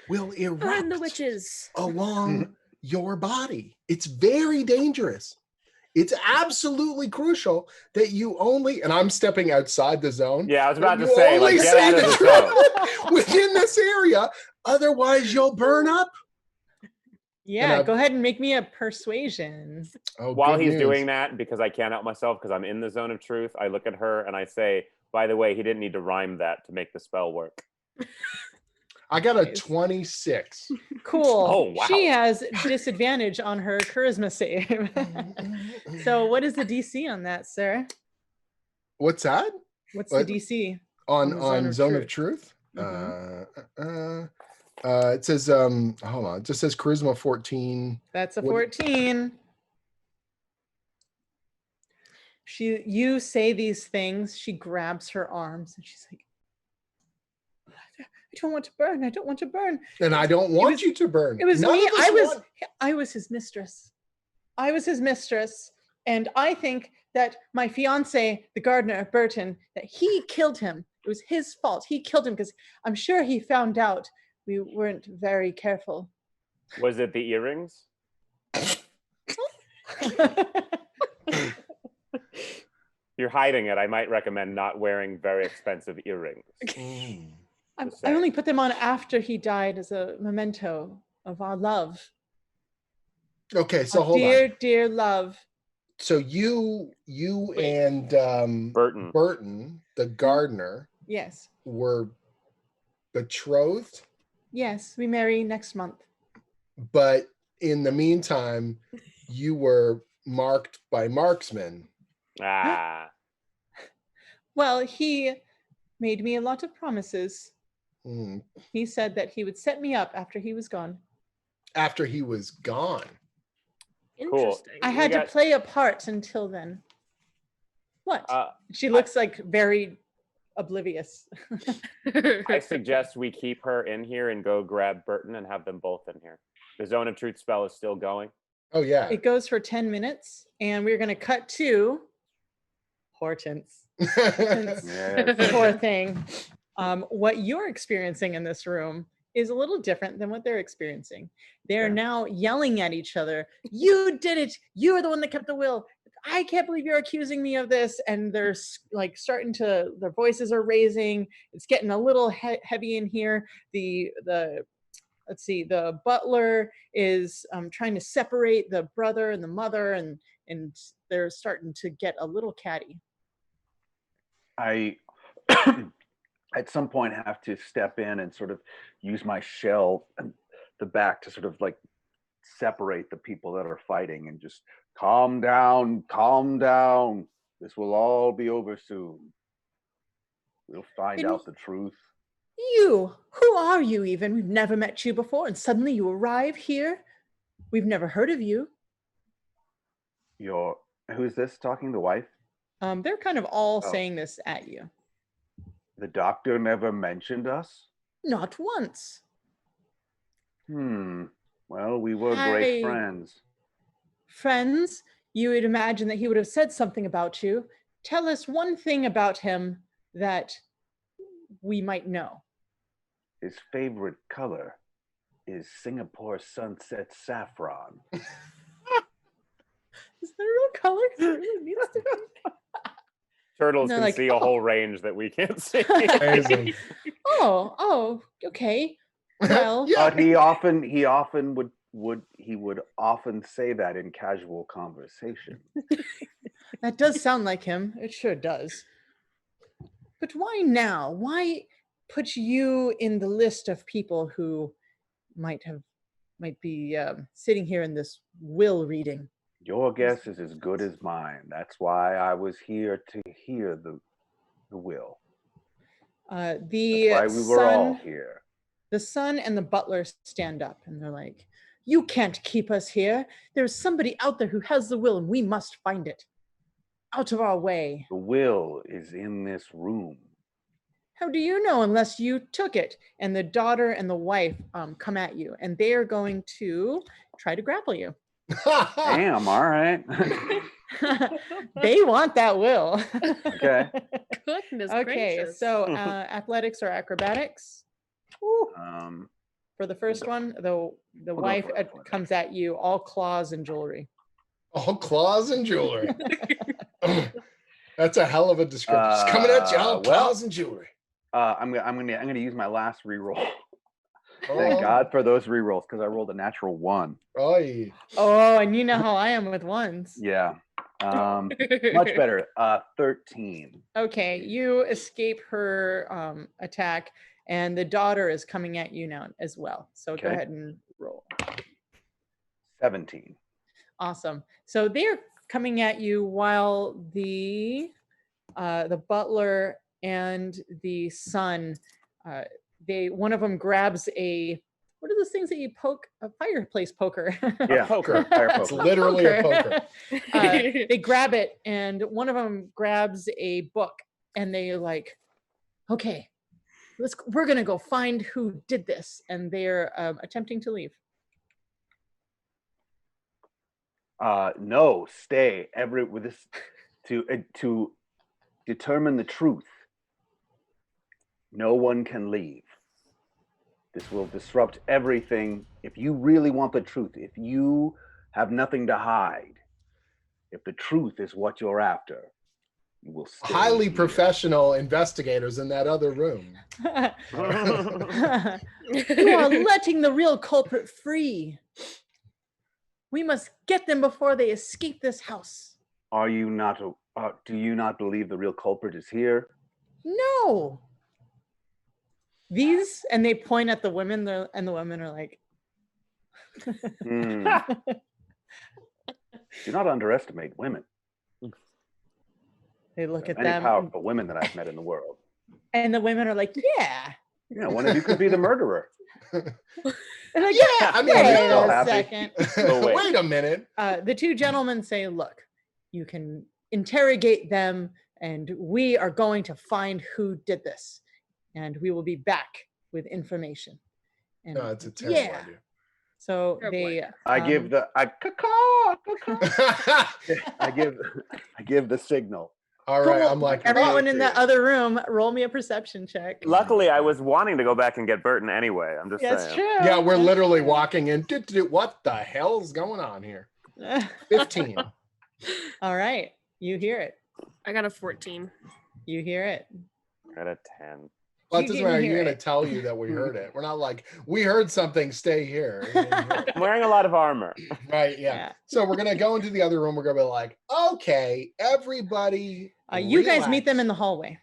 will erupt Burn the witches. along your body. It's very dangerous. It's absolutely crucial that you only, and I'm stepping outside the zone. Yeah, I was about to you say, only like, get say out of the the truth zone. within this area, otherwise you'll burn up. Yeah, And go ahead and make me a persuasion. Oh, While good he's news. doing that, because I can't help myself because I'm in the zone of truth, I look at her and I say, by the way, he didn't need to rhyme that to make the spell work. I got a Nice. 26. Cool. Oh, wow. She has disadvantage on her charisma save. So what is the DC on that, Sarah? What's that? What's What? the DC? On the Zone of Truth? It says, hold on, it just says charisma 14. That's a What- 14. You say these things, she grabs her arms and she's like, I don't want to burn. I don't want to burn. And I don't want was- you to burn. It was None me. of us want- I was his mistress. I was his mistress. And I think that my fiance, the gardener, Burton, that he killed him. It was his fault. He killed him because I'm sure he found out we weren't very careful. Was it the earrings? You're hiding it. I might recommend not wearing very expensive earrings. I Just saying. only put them on after he died as a memento of our love. Okay, so Our hold dear, on. dear love. So you Wait. and Burton, the gardener, Yes. were betrothed, Yes, we marry next month. but in the meantime, you were marked by marksmen. Ah, Well, he made me a lot of promises. Hmm. He said that he would set me up after he was gone. After he was gone. Interesting. I had to play a part until then. What? She looks like very oblivious. I suggest we keep her in here and go grab Burton and have them both in here. The Zone of Truth spell is still going. Oh yeah. It goes for 10 minutes, and we're going to cut to Hortense. Yes. Poor thing. What you're experiencing in this room is a little different than what they're experiencing. They're Yeah. now yelling at each other. You did it. You're the one that kept the will. I can't believe you're accusing me of this. And they're like starting to, their voices are raising. It's getting a little heavy in here. Let's see, the butler is trying to separate the brother and the mother, and they're starting to get a little catty. I at some point have to step in and sort of use my shell and the back to sort of like separate the people that are fighting and just calm down. This will all be over soon. We'll find And out the truth. You, who are you even? We've never met you before, and suddenly you arrive here. We've never heard of you. Who's this talking? The wife? They're kind of all Oh. saying this at you. The doctor never mentioned us? Not once. Well, we were Hi. great friends. Friends, you would imagine that he would have said something about you. Tell us one thing about him that we might know. His favorite color is Singapore sunset saffron. Is there a real color? It needs to be. Turtles No, can like, see a oh. whole range that we can't see. Amazing. Oh, okay. Well, Yeah. But he often would often say that in casual conversation. that does sound like him. It sure does. But why now? Why put you in the list of people who might be sitting here in this will reading? Your guess is as good as mine. That's why I was here to hear the will. The That's why we were all son, here. the son and the butler stand up and they're like, "You can't keep us here. There's somebody out there who has the will and we must find it. Out of our way." The will is in this room. "How do you know unless you took it?" And the daughter and the wife come at you and they are going to try to grapple you. Damn, all right. They want that will. Okay. Goodness Okay, gracious. so athletics or acrobatics? For the first one, the go wife for athletics. comes at you, all claws and jewelry. All claws and jewelry. That's a hell of a description. It's coming at you, all claws and jewelry. I'm gonna use my last reroll. Oh. Thank God for those rerolls because I rolled a natural 1. Oy. Oh, and you know how I am with ones. Yeah. Much better. 13. Okay, you escape her attack, and the daughter is coming at you now as well. So go Okay. ahead and roll. 17. Awesome. So they're coming at you while the butler and the son, one of them grabs what are those things that you poke? A fireplace poker. Yeah, Poker. fire It's poker. literally a poker. They grab it, and one of them grabs a book, and they're like, "Okay, we're gonna go find who did this," and they're attempting to leave. No, stay. With this to determine the truth. No one can leave. This will disrupt everything. If you really want the truth, if you have nothing to hide, if the truth is what you're after, you will stay Highly here. professional investigators in that other room. You are letting the real culprit free. We must get them before they escape this house. Are you not? Do you not believe the real culprit is here? No. These, and they point at the women, and the women are like, Do not underestimate women. they look at Many them, powerful women that I've met in the world. and the women are like, yeah. Yeah, one of you could be the murderer. They're like, Yeah, I mean, wait they're still a happy. second. Oh, wait. Wait a minute. The two gentlemen say, look, you can interrogate them, and we are going to find who did this, and we will be back with information. And No, it's a terrible yeah. idea. So Terrible they idea. I give the I give the signal. All right, Cool. I'm like, Everyone oh, in the other room, roll me a perception check. Luckily, I was wanting to go back and get Burton anyway. I'm just That's saying. true. yeah, we're That's literally true. walking in. What the hell's going on here? 15. All right, you hear it. I got a 14. You hear it. At a 10. Well, it You doesn't didn't matter. hear You're going to it. tell you that we heard it. We're not like, we heard something, stay here. You didn't hear it. I'm wearing a lot of armor. Right, yeah. So we're going to go into the other room. We're going to be like, okay, everybody. You guys meet them relax. in the hallway.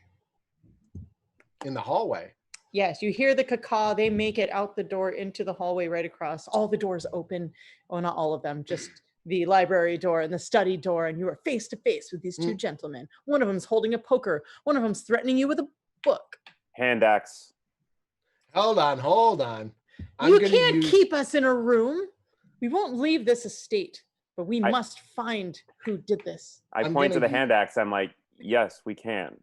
In the hallway. Yes, you hear the caw. They make it out the door into the hallway right across. All the doors open. Well, not all of them, just the library door and the study door. And you are face to face with these two gentlemen. One of them's holding a poker. One of them's threatening you with a book. Hand axe. Hold on. You can't keep us in a room. We won't leave this estate, but we must find who did this. I I'm point to gonna the hand axe. I'm like, Yes, we can.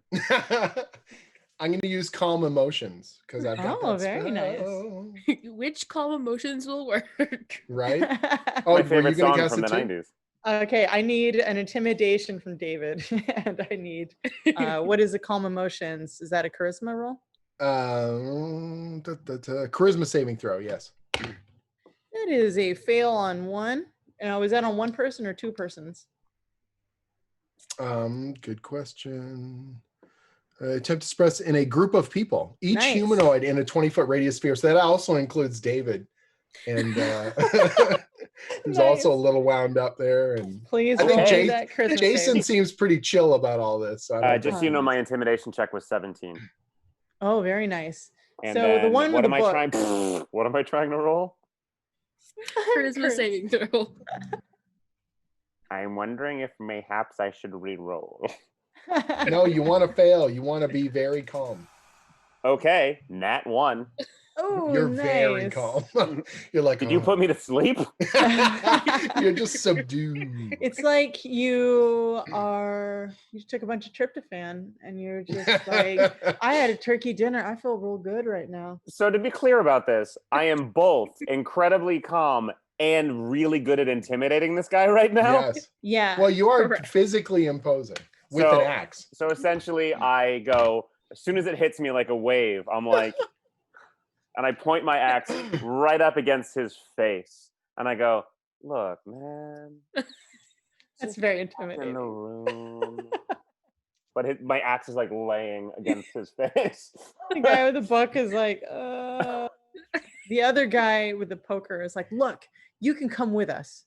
I'm going to use calm emotions because I've got Oh, that very nice. spell. Which calm emotions will work? Right? Oh, My were you favorite going to song cast from it the too? 90s. Okay, I need an intimidation from David, and I need what is a calm emotions? Is that a charisma roll? Charisma saving throw, yes. That is a fail on one. Was that on one person or two persons? Good question. Attempt to express in a group of people, each Nice. humanoid in a 20-foot radius sphere. So that also includes David, and who's also a Nice. little wound up there. And Please I think roll Okay. that charisma Jason save. seems pretty chill about all this. So I don't Just so you know, my intimidation check was 17. Oh, very nice. And So then the one what with am the I book. trying? What am I trying to roll? Charisma saving throw. I'm wondering if mayhaps I should re-roll. No, you want to fail. You want to be very calm. Okay, nat 1. Oh, You're nice. very calm. You're like, Did you put me to sleep? You're just subdued. It's like you took a bunch of tryptophan and you're just like, I had a turkey dinner. I feel real good right now. So to be clear about this, I am both incredibly calm and really good at intimidating this guy right now. Yes. Yeah. Well, you are Correct. physically imposing with an axe. So essentially I go, as soon as it hits me like a wave, I'm like, and I point my axe right up against his face. And I go, look, man. That's very in the intimidating. room. But my axe is like laying against his face. The guy with the book is like, the other guy with the poker is like, look, you can come with us.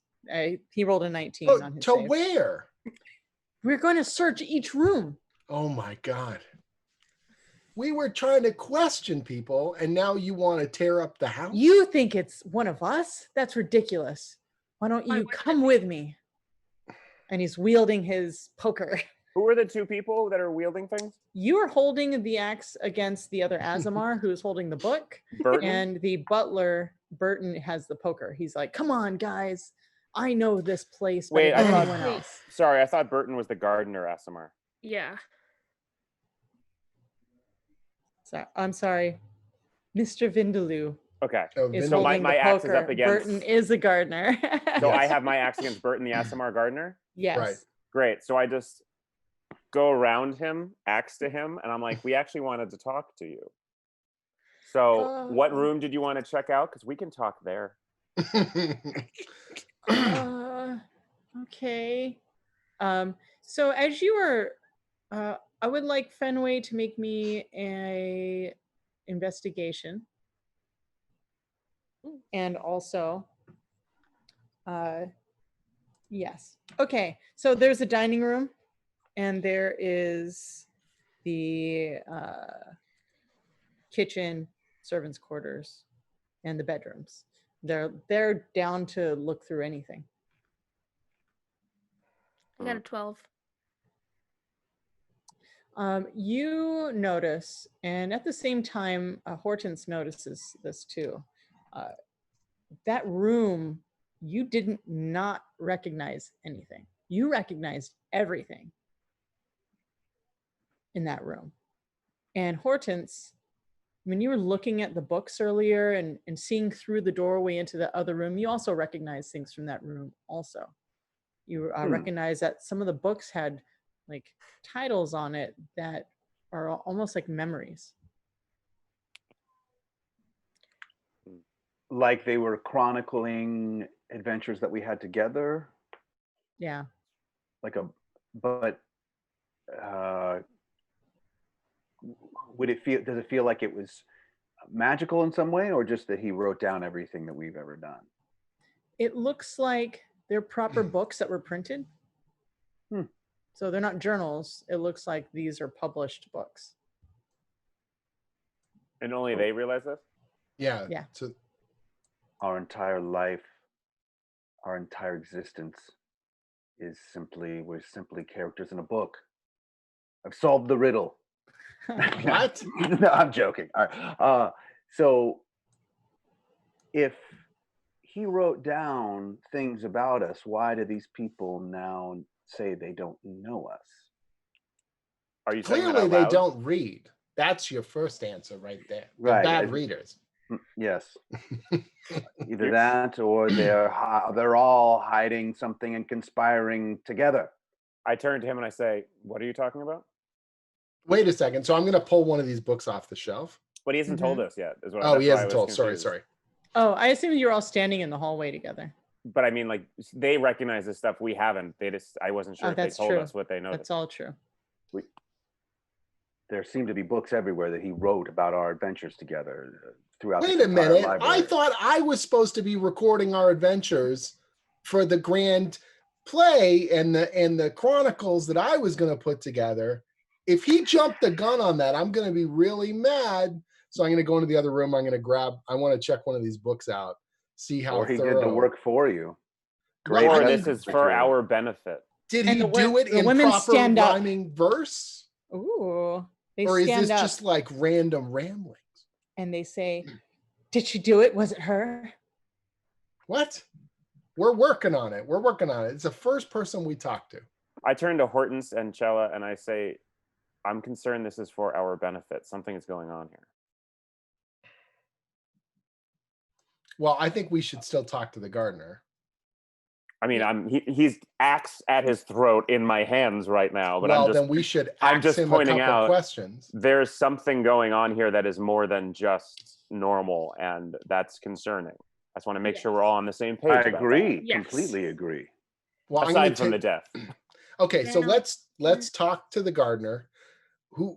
He rolled a 19 on his To save. where? We're going to search each room. Oh my God. We were trying to question people, and now you want to tear up the house? You think it's one of us? That's ridiculous. Why don't you come with me? And he's wielding his poker. Who are the two people that are wielding things? You are holding the axe against the other Azamar, who's holding the book. Burton? And the butler, Burton, has the poker. He's like, come on, guys. I know this place better Wait, than I anyone thought, else. sorry, I thought Burton was the gardener, Asimar. Yeah. So, I'm sorry. Mr. Vindaloo Okay. is So holding my the axe poker. is up against... Burton is a gardener. So I Yes. have my axe against Burton, the Asimar gardener? Yes. Right. Great. So I just go around him, axe to him, and I'm like, we actually wanted to talk to you. So what room did you want to check out? Because we can talk there. Okay. So as you were, I would like Fenway to make me a investigation. And also, yes. Okay. So there's a dining room and there is the kitchen, servants' quarters, and the bedrooms. They're down to look through anything. I got a 12. You notice, and at the same time, Hortense notices this too. That room, you didn't not recognize anything. You recognized everything in that room. And Hortense, when you were looking at the books earlier and seeing through the doorway into the other room, you also recognized things from that room also. You recognize that some of the books had like titles on it that are almost like memories. Like they were chronicling adventures that we had together. Yeah. But does it feel like it was magical in some way, or just that he wrote down everything that we've ever done? It looks like they're proper books that were printed. So they're not journals. It looks like these are published books. And only they realize this? Yeah. Yeah. So Our entire life, our entire existence we're simply characters in a book. I've solved the riddle. what? No, I'm joking. All right. So if he wrote down things about us, why do these people now say they don't know us? Are you saying that Clearly, out they loud? don't read. That's your first answer right there. They're Right. bad readers. Yes. Either that or they're all hiding something and conspiring together. I turn to him and I say, "What are you talking about?" Wait a second. So I'm going to pull one of these books off the shelf. But he hasn't told us yet. Is what Oh, that's he why hasn't I was told. Sorry, confused. sorry. Oh, I assume you're all standing in the hallway together. But I mean, like, they recognize the stuff we haven't. I wasn't sure if they That's told true. us what they know. That's all true. There seem to be books everywhere that he wrote about our adventures together throughout. Wait the a minute. library. I thought I was supposed to be recording our adventures for the grand play and the chronicles that I was going to put together. If he jumped the gun on that, I'm going to be really mad. So I'm going to go into the other room. I want to check one of these books out, see how Or he thorough. did the work for you. Well, Or I this mean, is for our benefit. did And he the do it the in women proper stand up. rhyming verse? Ooh. They Or is stand this up just like random ramblings? and they say, "Did she do it? Was it her?" What? We're working on it. We're working on it. It's the first person we talked to. I turn to Hortense and Chella and I say, "I'm concerned this is for our benefit. Something is going on here." Well, I think we should still talk to the gardener. I mean, he's axe at his throat in my hands right now. But Well, then we should ask him a couple questions. There's something going on here that is more than just normal, and that's concerning. I just want to make sure we're all on the same page. I about agree. that. Yes. Completely agree. Well, Aside from the death. Okay, so Now- let's talk to the gardener.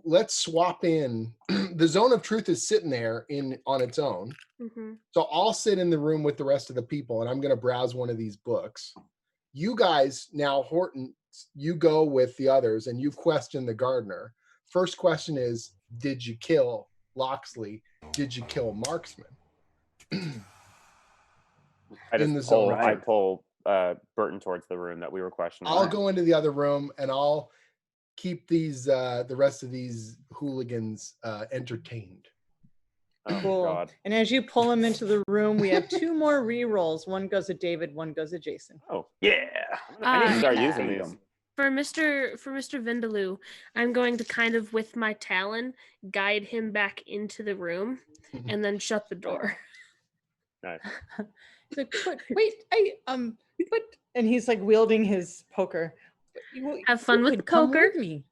Let's swap in. The zone of truth is sitting there on its own. Mhm. So I'll sit in the room with the rest of the people, and I'm going to browse one of these books. You guys now, Horton, you go with the others, and you question the gardener. First question is: did you kill Loxley? Did you kill Marksman? I pull Burton towards the room that we were questioning. I'll go into the other room, and I'll keep the rest of these hooligans entertained. Oh, Cool. God. And as you pull him into the room, we have 2 more re-rolls. One goes to David, one goes to Jason. Oh, yeah. I need to start Yeah. using these. For Mr. Vindaloo, I'm going to kind of, with my talon, guide him back into the room and then shut the door. Nice. He's like, and he's like wielding his poker. Have fun with the come poker. with me.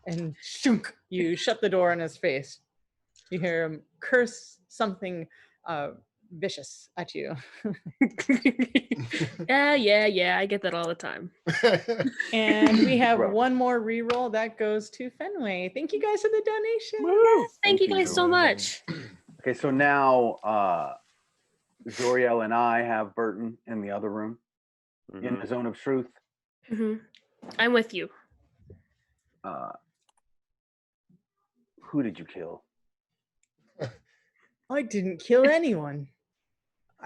And shunk, you shut the door in his face. You hear him curse something vicious at you. Yeah, I get that all the time. And we have Gross. one more re-roll that goes to Fenway. Thank you guys for the donation. Yes, thank you you, guys so much. Okay, so now Zoriel and I have Burton in the other room in the zone of truth. Mhm. I'm with you. Who did you kill? I didn't kill anyone.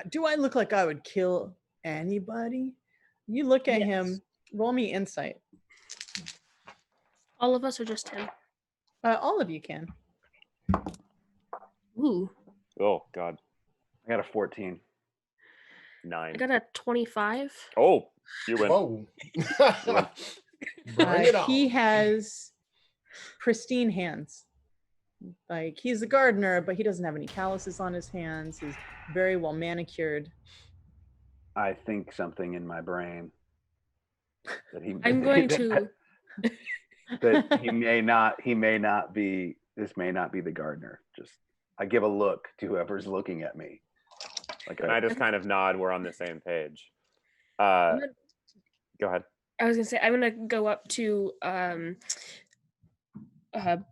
Do I look like I would kill anybody? You look at him. Roll me insight. All of us, or just him? All of you can. Ooh, Oh, God. I got a 14. 9. I got a 25. Oh, you win. Whoa. Bring it on. He has pristine hands. Like, he's a gardener, but he doesn't have any calluses on his hands. He's very well manicured. I think something in my brain that he. I'm going to. that he may not be. This may not be the gardener. Just I give a look to whoever's looking at me. Like And I just kind of nod. We're on the same page. Go ahead. I was gonna say I'm gonna go up to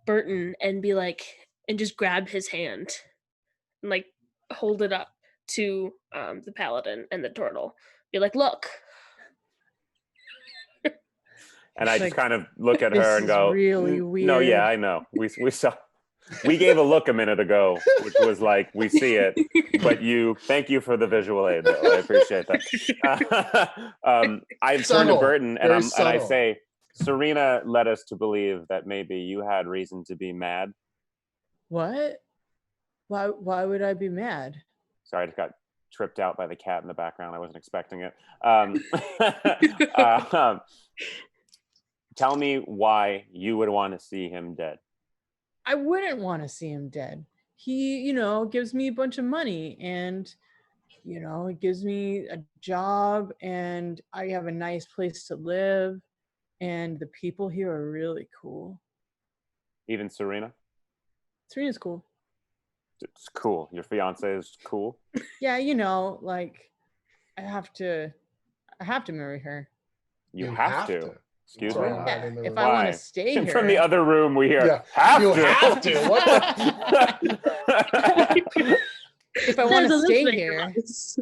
Burton and be like, and just grab his hand and like hold it up to the paladin and the turtle. Be like, look. And I Like, just kind of look at this her and is go, really No, weird." yeah, I know. We saw. We gave a look a minute ago, which was like, we see it, but thank you for the visual aid, though. I appreciate that. I turn to Subtle, Burton and very I subtle. say, Serena led us to believe that maybe you had reason to be mad. What? Why would I be mad? Sorry, I just got tripped out by the cat in the background. I wasn't expecting it. tell me why you would want to see him dead. I wouldn't want to see him dead. He, gives me a bunch of money and, it gives me a job and I have a nice place to live and the people here are really cool. Even Serena? Serena's cool. It's cool. Your fiance is cool? Yeah, I have to marry her. You have to. Excuse me? Yeah, if Why? I want to stay here. From the other room we hear, Yeah, have you to. have to. What the? If I want to There's a stay listening here. device.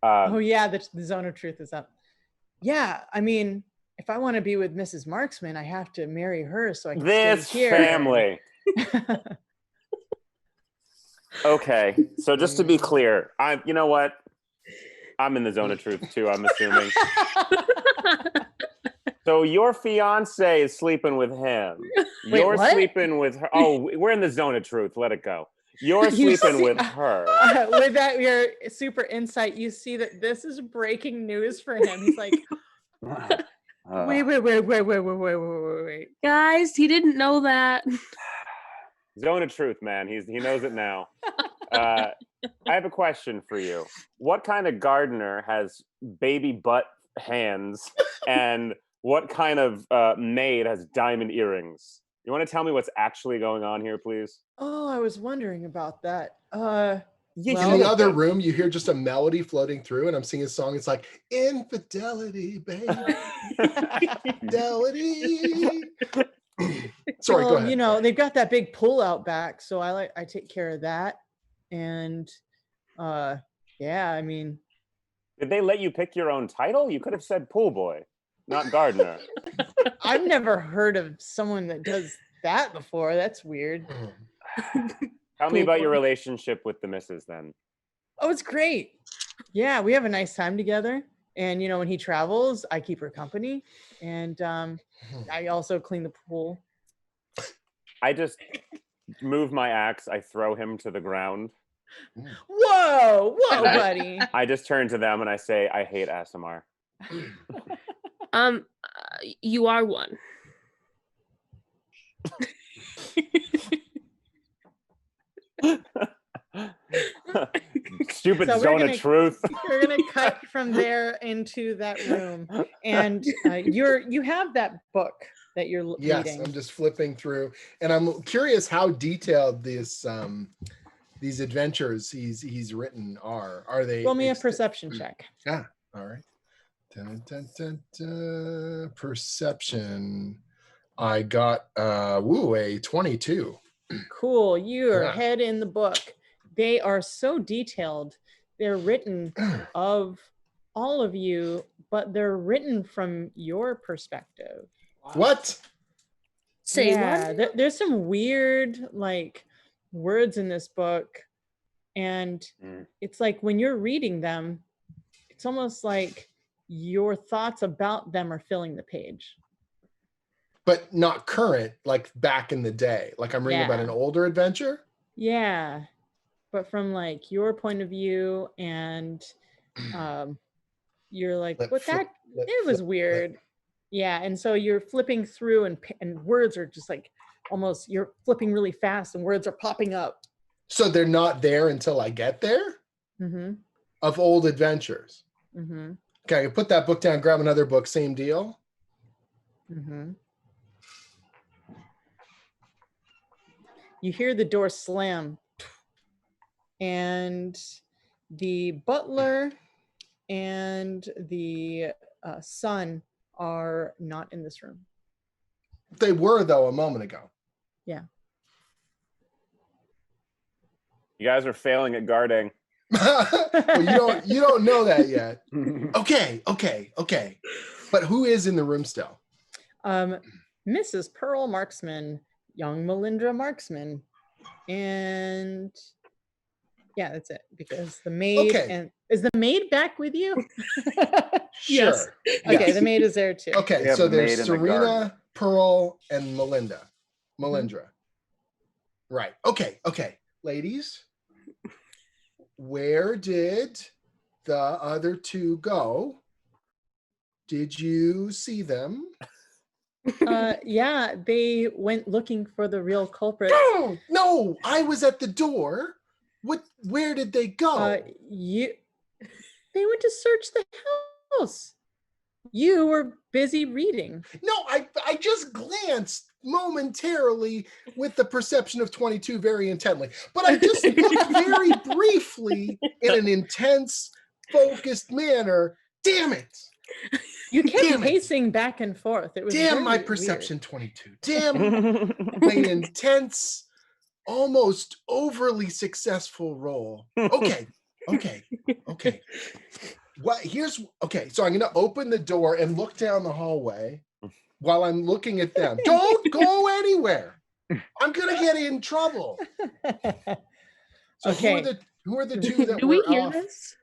Oh yeah, the zone of truth is up. Yeah, I mean, if I want to be with Mrs. Marksman, I have to marry her so I can This stay here. family. Okay, so just to be clear, you know what? I'm in the zone of truth too, I'm assuming. So your fiance is sleeping with him. Wait, You're what? sleeping with her. Oh, we're in the zone of truth. Let it go. You're You sleeping see- with her. With that, your super insight, you see that this is breaking news for him. He's like, wait. Guys, he didn't know that. Zone of truth, man. He knows it now. I have a question for you. What kind of gardener has baby butt hands, and what kind of maid has diamond earrings? You want to tell me what's actually going on here, please? Oh, I was wondering about that. You In the other room, you hear just a melody floating through, and I'm singing a song. It's like infidelity, baby, infidelity. Sorry, go ahead. They've got that big pull out back, so I take care of that. And yeah, I mean, Did they let you pick your own title? You could have said pool boy, not gardener. I've never heard of someone that does that before. That's weird. Tell me about your relationship with the missus then. Oh, it's great. Yeah, we have a nice time together. And when he travels, I keep her company. And I also clean the pool. I just move my axe. I throw him to the ground. Whoa, buddy. I just turn to them and I say, I hate ASMR. You are one. Stupid So zone of truth. We're gonna cut from there into that room, and you have that book that you're Yes, reading. I'm just flipping through, and I'm curious how detailed these adventures he's written are. Are they? Roll me a perception check. Yeah. All right. Dun, dun, dun, dun. Perception. I got a 22. Cool. You're Yeah. ahead in the book. They are so detailed. They're written of all of you, but they're written from your perspective. What? Say what? There's some weird words in this book, and it's like when you're reading them, it's almost like your thoughts about them are filling the page. But not current, like back in the day. Like I'm reading about an older adventure? Yeah. But from your point of view, and you're like, it was weird. Yeah, and so you're flipping through and words are just almost, you're flipping really fast and words are popping up. So they're not there until I get there? Mm-hmm. Of old adventures? Mm-hmm. Okay, I put that book down, grab another book, same deal? Mm-hmm. You hear the door slam, and the butler and the son are not in this room. They were, though, a moment ago. Yeah. You guys are failing at guarding. Well, you don't know that yet. Okay. But who is in the room still? Mrs. Pearl Marksman, young Melindra Marksman, and yeah, that's it. Because the maid and is the maid back with you? Sure. Okay, Yes. the maid is there too. Okay, so there's Serena, Pearl, and Melindra. Right. Okay. Ladies, where did the other two go? Did you see them? Yeah, they went looking for the real culprit. No, I was at the door. Where did they go? They went to search the house. You were busy reading. No, I just glanced momentarily with the perception of 22 very intently, but I just looked very briefly in an intense, focused manner. Damn it! You kept Damn it. pacing back and forth. It was Damn very my weird. perception, 22. Damn my intense, almost overly successful role. Okay. Okay, so I'm gonna open the door and look down the hallway while I'm looking at them. Don't go anywhere. I'm gonna get in trouble. So Okay. who are the two that Do were we hear off? this?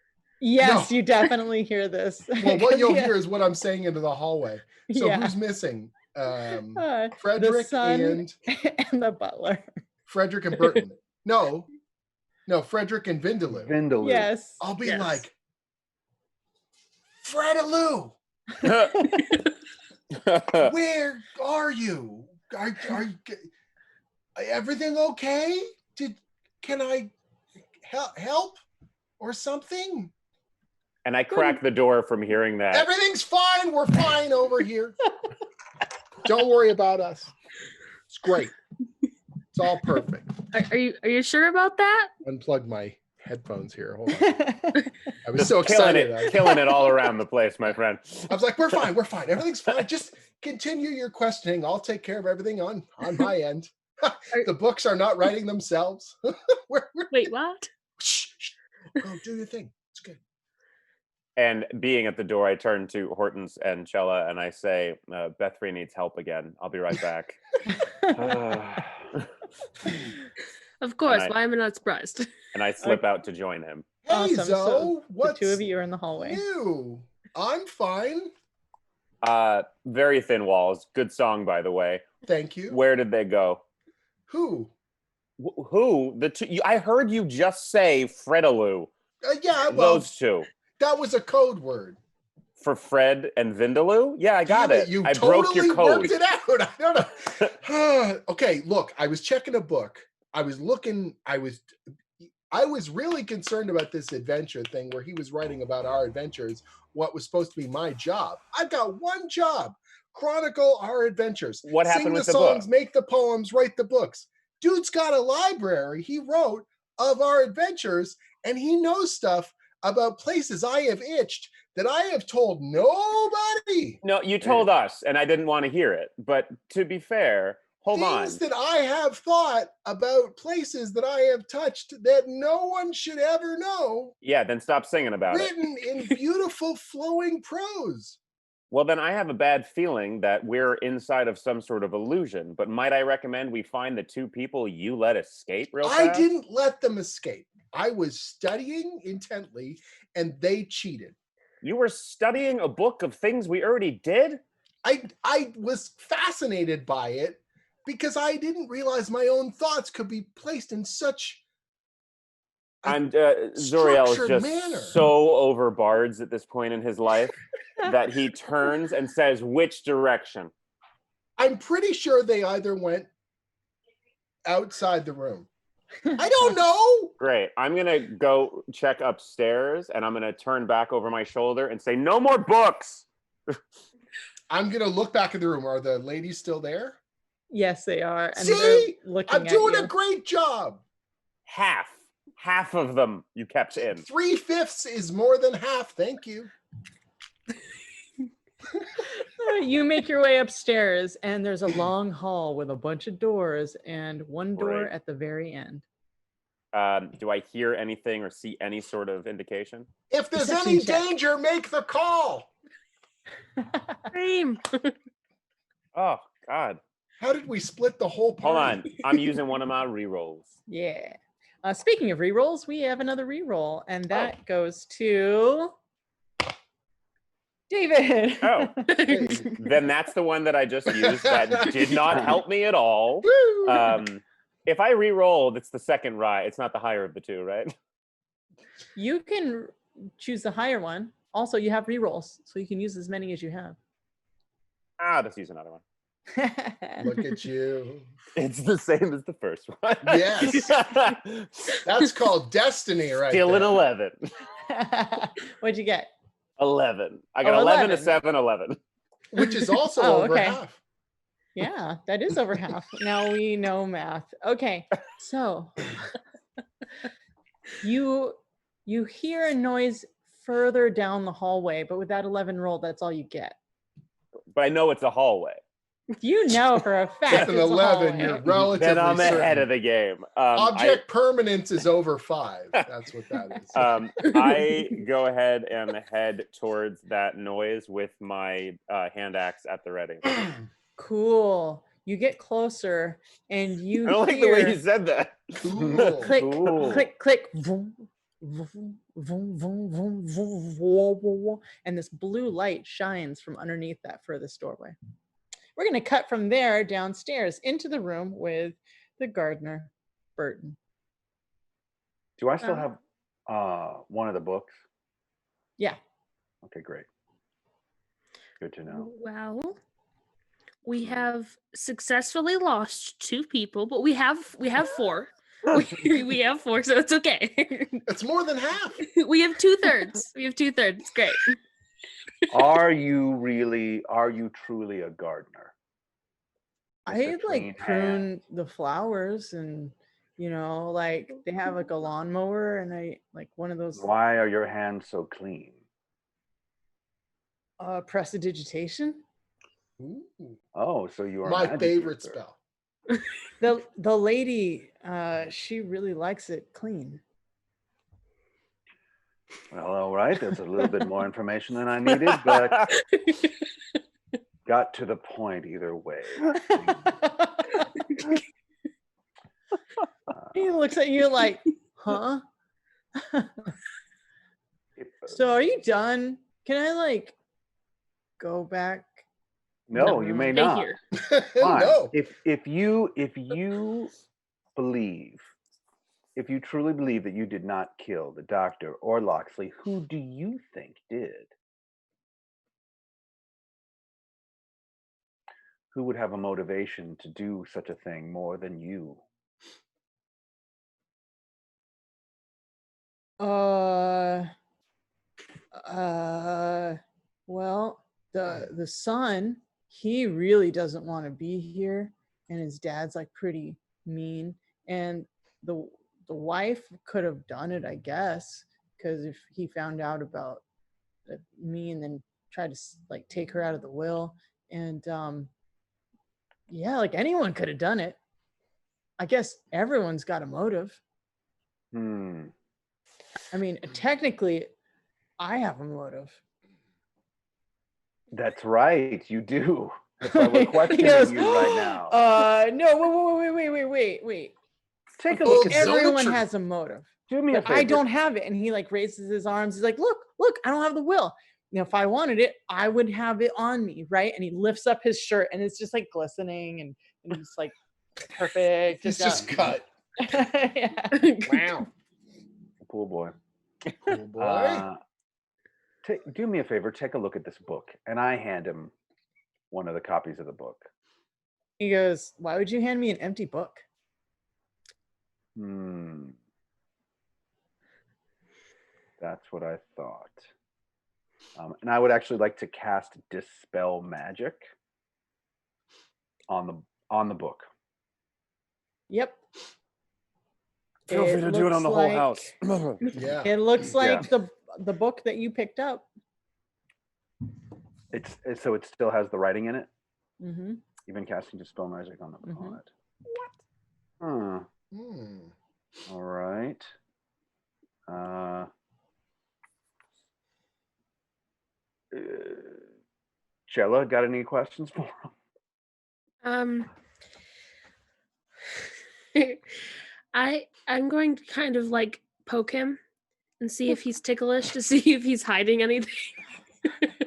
Yes, No. you definitely hear this. Well, what you'll hear is what I'm saying into the hallway. So Yeah. who's missing? The Frederick son and the butler. Frederick and Burton. No, Frederick and Vindaloo. Vindaloo. Yes. I'll be Yes. like, Fredaloo, where are you? Are everything okay? Can I help or something? And I crack the door from hearing that. Everything's fine. We're fine over here. Don't worry about us. It's great. It's all perfect. Are you sure about that? Unplug my headphones here. Hold on. I was Just so excited. killing it all around the place, my friend. I was like, we're fine. Everything's fine. Just continue your questioning. I'll take care of everything on my end. The books are not writing themselves. Wait, what? Shh. Go do your thing. It's good. And being at the door, I turn to Hortense and Chella and I say, Bethry needs help again. I'll be right back. Of course. Why am I not surprised? And I slip out to join him. Hey, Awesome. Zoe, So what's the two of you are in the hallway. new? I'm fine. Very Thin Walls. Good song, by the way. Thank you. Where did they go? Who? Who? The two? I heard you just say Fredaloo. Yeah, well, Those two. that was a code word. For Fred and Vindaloo? Yeah, I got Damn it. You I totally broke your code. worked it out. I don't know. Okay, look, I was checking a book. I was looking. I was really concerned about this adventure thing where he was writing about our adventures, what was supposed to be my job. I've got one job: chronicle our adventures. What happened Sing with the the songs, book? make the poems, write the books. Dude's got a library he wrote of our adventures, and he knows stuff about places I have itched that I have told nobody. No, you told us, and I didn't want to hear it. But to be fair, hold on. Things that I have thought about places that I have touched that no one should ever know. Yeah, then stop singing about it. Written in beautiful flowing prose. Well, then I have a bad feeling that we're inside of some sort of illusion. But might I recommend we find the two people you let escape real fast? I didn't let them escape. I was studying intently, and they cheated. You were studying a book of things we already did? I was fascinated by it because I didn't realize my own thoughts could be placed in such And Zoriel is structured just manner. so over Bards at this point in his life that he turns and says, which direction? I'm pretty sure they either went outside the room. I don't know. Great. I'm going to go check upstairs and I'm going to turn back over my shoulder and say, no more books. I'm going to look back at the room. Are the ladies still there? Yes, they are. And See? they're looking I'm doing at a great job. Half of them you kept in. 3/5 is more than half. Thank you. You make your way upstairs, and there's a long hall with a bunch of doors and one door Right. at the very end. Do I hear anything or see any sort of indication? If there's Deception any check. danger, make the call. Same. Oh, God. How did we split the whole Hold party? on. I'm using one of my rerolls. Yeah. Speaking of rerolls, we have another reroll, and that goes to David. Oh. Then that's the one that I just used that did not help me at all. Woo! If I re-roll, it's the second rye. It's not the higher of the two, right? You can choose the higher one. Also, you have rerolls, so you can use as many as you have. Let's use another one. Look at you. It's the same as the first one. Yes. That's called destiny right Still an there. 11. What'd you get? 11. I got Oh, 11 to 11. 7, 11. Which is also Oh, over okay. half. Yeah, that is over half. Now we know math. Okay, so you hear a noise further down the hallway, but with that 11 roll, that's all you get. But I know it's a hallway. You know for a fact With an it's a 11, hallway. you're relatively Then I'm certain. ahead of the game. Object permanence is over 5. That's what that is. I go ahead and head towards that noise with my hand axe at the ready. Cool. You get closer and you I don't like the hear way you said that. Cool. click, Cool. click, click, vroom, vroom, vroom, vroom, vroom, vroom, whoa, whoa, whoa, and this blue light shines from underneath that furthest doorway. We're going to cut from there downstairs into the room with the gardener, Burton. Do I still have one of the books? Yeah. Okay, great. Good to know. Well, we have successfully lost 2 people, but we have 4. We have 4, so it's okay. That's more than half. We have 2/3. We have 2/3. It's great. Are you truly a gardener? I Mr. like Clean prune Hand. the flowers and, like they have like a lawnmower and I like one of those Why are your hands so clean? prestidigitation. Ooh. Oh, so you are a My magic favorite user. spell. The lady, she really likes it clean. Well, all right. That's a little bit more information than I needed, but got to the point either way. He looks at you like, huh? So are you done? Can I like go back? No, you may Stay not. here. Fine. No. If you believe, if you truly believe that you did not kill the doctor or Loxley, who do you think did? Who would have a motivation to do such a thing more than you? Well, the son, he really doesn't want to be here, and his dad's like pretty mean, and the wife could have done it, I guess, because if he found out about me and then tried to like take her out of the will, and yeah, like anyone could have done it. I guess everyone's got a motive. I mean, technically, I have a motive. That's right, you do. That's why we're questioning you right now. No, wait. Take a look at Everyone Zilcher. has a motive. Do me a But favor. I don't have it. And he like raises his arms. He's like, look, I don't have the will. If I wanted it, I would have it on me, right? And he lifts up his shirt and it's just like glistening and it's like perfect. He's just cut. Yeah. Wow. Cool boy. Cool boy. Do me a favor, take a look at this book. And I hand him one of the copies of the book. He goes, why would you hand me an empty book? That's what I thought. And I would actually like to cast Dispel Magic on the book. Yep. Feel free to do it on the whole house. Yeah. It looks like the book that you picked up. So it still has the writing in it? Mm-hmm. Even casting Dispel Magic on it. Mm-hmm. What? All right. Jella, got any questions for him? I'm going to kind of like poke him and see if he's ticklish, to see if he's hiding anything.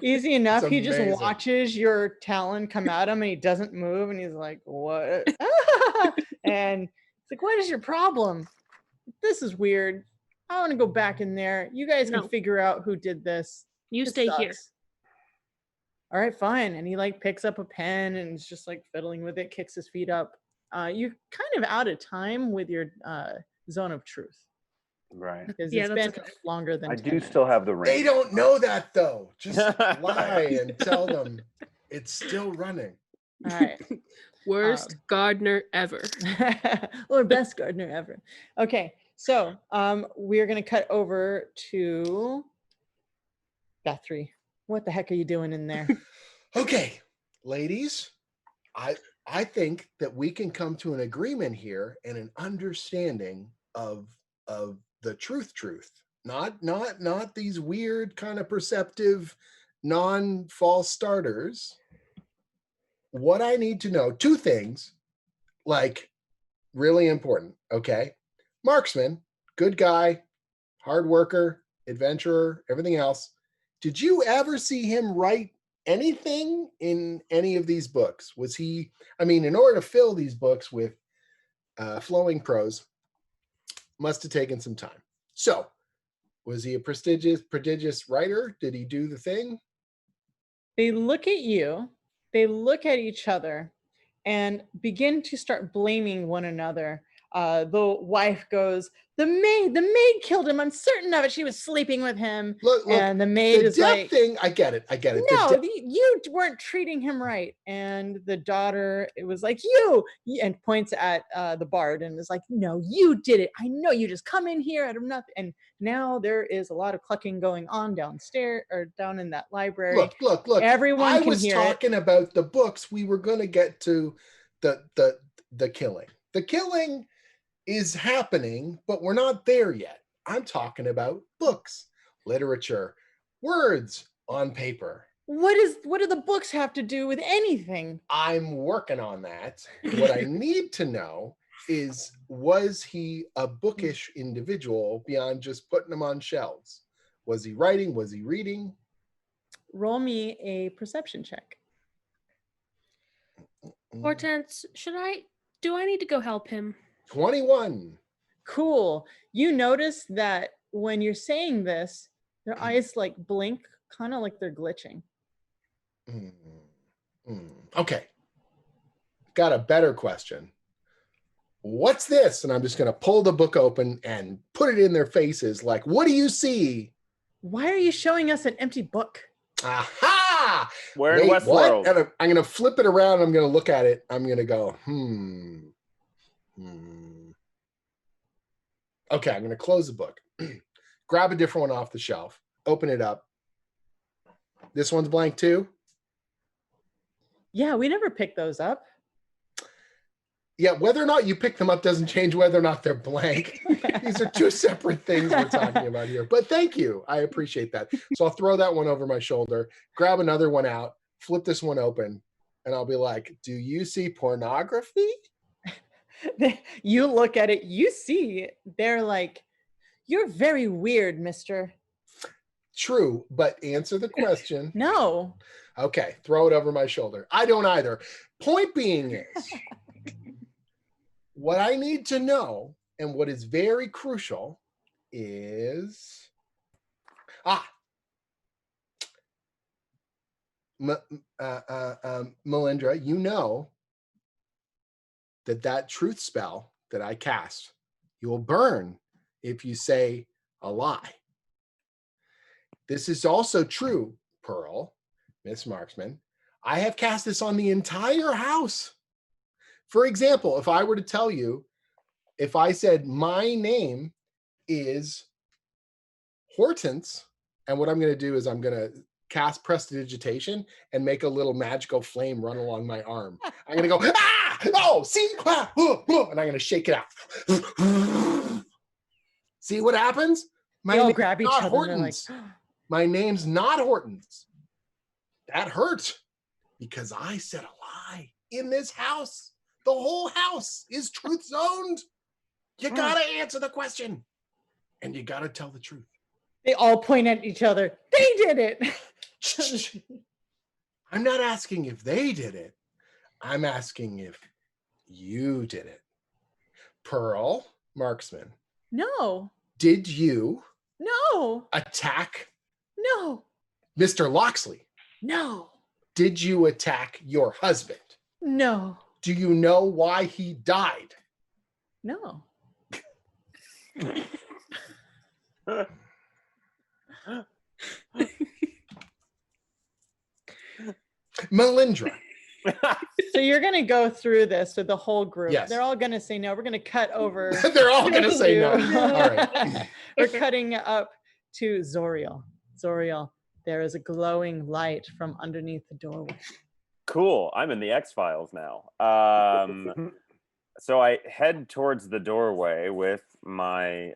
Easy enough. It's He just amazing. watches your talon come at him and he doesn't move and he's like, what? And it's like, what is your problem? This is weird. I want to go back in there. You guys No. can figure out who did this. You It stay here. sucks. all right, fine. And he like picks up a pen and is just like fiddling with it, kicks his feet up. You're kind of out of time with your zone of truth Right. because Yeah, it's that's been okay. longer than I 10 do minutes. still have the ring. They don't know that though. Just lie and tell them it's still running. All right. Worst gardener ever. Or best gardener ever. Okay, so we're gonna cut over to Guthrie. What the heck are you doing in there? Okay, ladies, I think that we can come to an agreement here and an understanding of the truth. Not these weird kind of perceptive non-false starters. What I need to know, two things, like really important, okay? Marksman, good guy, hard worker, adventurer, everything else. Did you ever see him write anything in any of these books? Was he, I mean, in order to fill these books with flowing prose, must have taken some time. So, was he a prodigious writer? Did he do the thing? They look at you, they look at each other, and begin to start blaming one another. The wife goes, the maid killed him. I'm certain of it. She was sleeping with him. Look, and the maid the is death like, thing, I get it. no, you weren't treating him right. And the daughter, it was like, you, and points at the bard and is like, no, you did it. I know you just come in here out of nothing. And now there is a lot of clucking going on downstairs or down in that library. Look. Everyone can hear it. I was talking about the books. We were going to get to the killing. The killing is happening, but we're not there yet. I'm talking about books, literature, words on paper. What do the books have to do with anything? I'm working on that. What I need to know is, was he a bookish individual beyond just putting them on shelves? Was he writing? Was he reading? Roll me a perception check. Hortense, do I need to go help him? 21. Cool. You notice that when you're saying this, their eyes like blink, kind of like they're glitching. Okay. Got a better question. What's this? And I'm just going to pull the book open and put it in their faces. Like, what do you see? Why are you showing us an empty book? Aha! We're in Westworld. And I'm going to flip it around. I'm going to look at it. I'm going to go, Okay, I'm going to close the book. Grab a different one off the shelf. Open it up. This one's blank too? Yeah, we never picked those up. Yeah, whether or not you pick them up doesn't change whether or not they're blank. These are two separate things we're talking about here. But thank you. I appreciate that. So I'll throw that one over my shoulder, grab another one out, flip this one open, and I'll be like, do you see pornography? You look at it, you see, they're like, you're very weird, mister. True, but answer the question. No. Okay, throw it over my shoulder. I don't either. Point being is, what I need to know, and what is very crucial, is Melindra, you know that truth spell that I cast, you will burn if you say a lie. This is also true, Pearl, Miss Marksman. I have cast this on the entire house. For example, if I were to tell you, if I said my name is Hortense, and what I'm going to do is I'm going to cast prestidigitation and make a little magical flame run along my arm. I'm going to go, oh, see, and I'm going to shake it out. See what happens? They all grab each other and they're like, my name's not Hortense. That hurt because I said a lie in this house. The whole house is truth zoned. You got to answer the question and you got to tell the truth. They all point at each other. They did it. I'm not asking if they did it. I'm asking if you did it. Pearl, Marksman. No. Did you No. attack No. Mr. Loxley? No. Did you attack your husband? No. Do you know why he died? No. Melindra. So you're going to go through this with the whole group. Yes. They're all going to say no. We're going to cut over. They're all going to say no. to- All right. We're cutting up to Zoriel. Zoriel, there is a glowing light from underneath the doorway. Cool. I'm in the X-Files now. So I head towards the doorway with my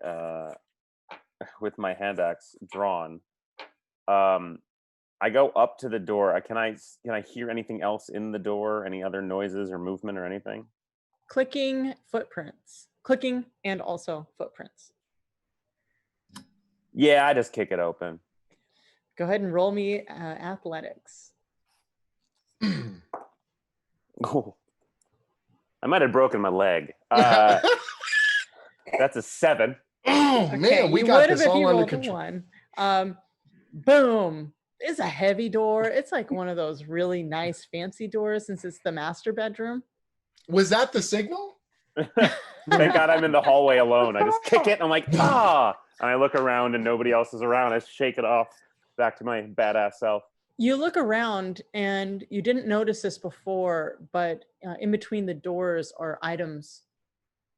hand axe drawn. I go up to the door. Can I hear anything else in the door? Any other noises or movement or anything? Clicking footprints. Clicking and also footprints. Yeah, I just kick it open. Go ahead and roll me athletics. Oh, I might have broken my leg. That's a 7. Oh, Okay, man, we you got would have this if all you under rolled a control. 1. Boom. It's a heavy door. It's like one of those really nice fancy doors since it's the master bedroom. Was that the signal? Thank God I'm in the hallway alone. I just kick it and I'm like, ah! And I look around and nobody else is around. I shake it off back to my badass self. You look around and you didn't notice this before, but in between the doors are items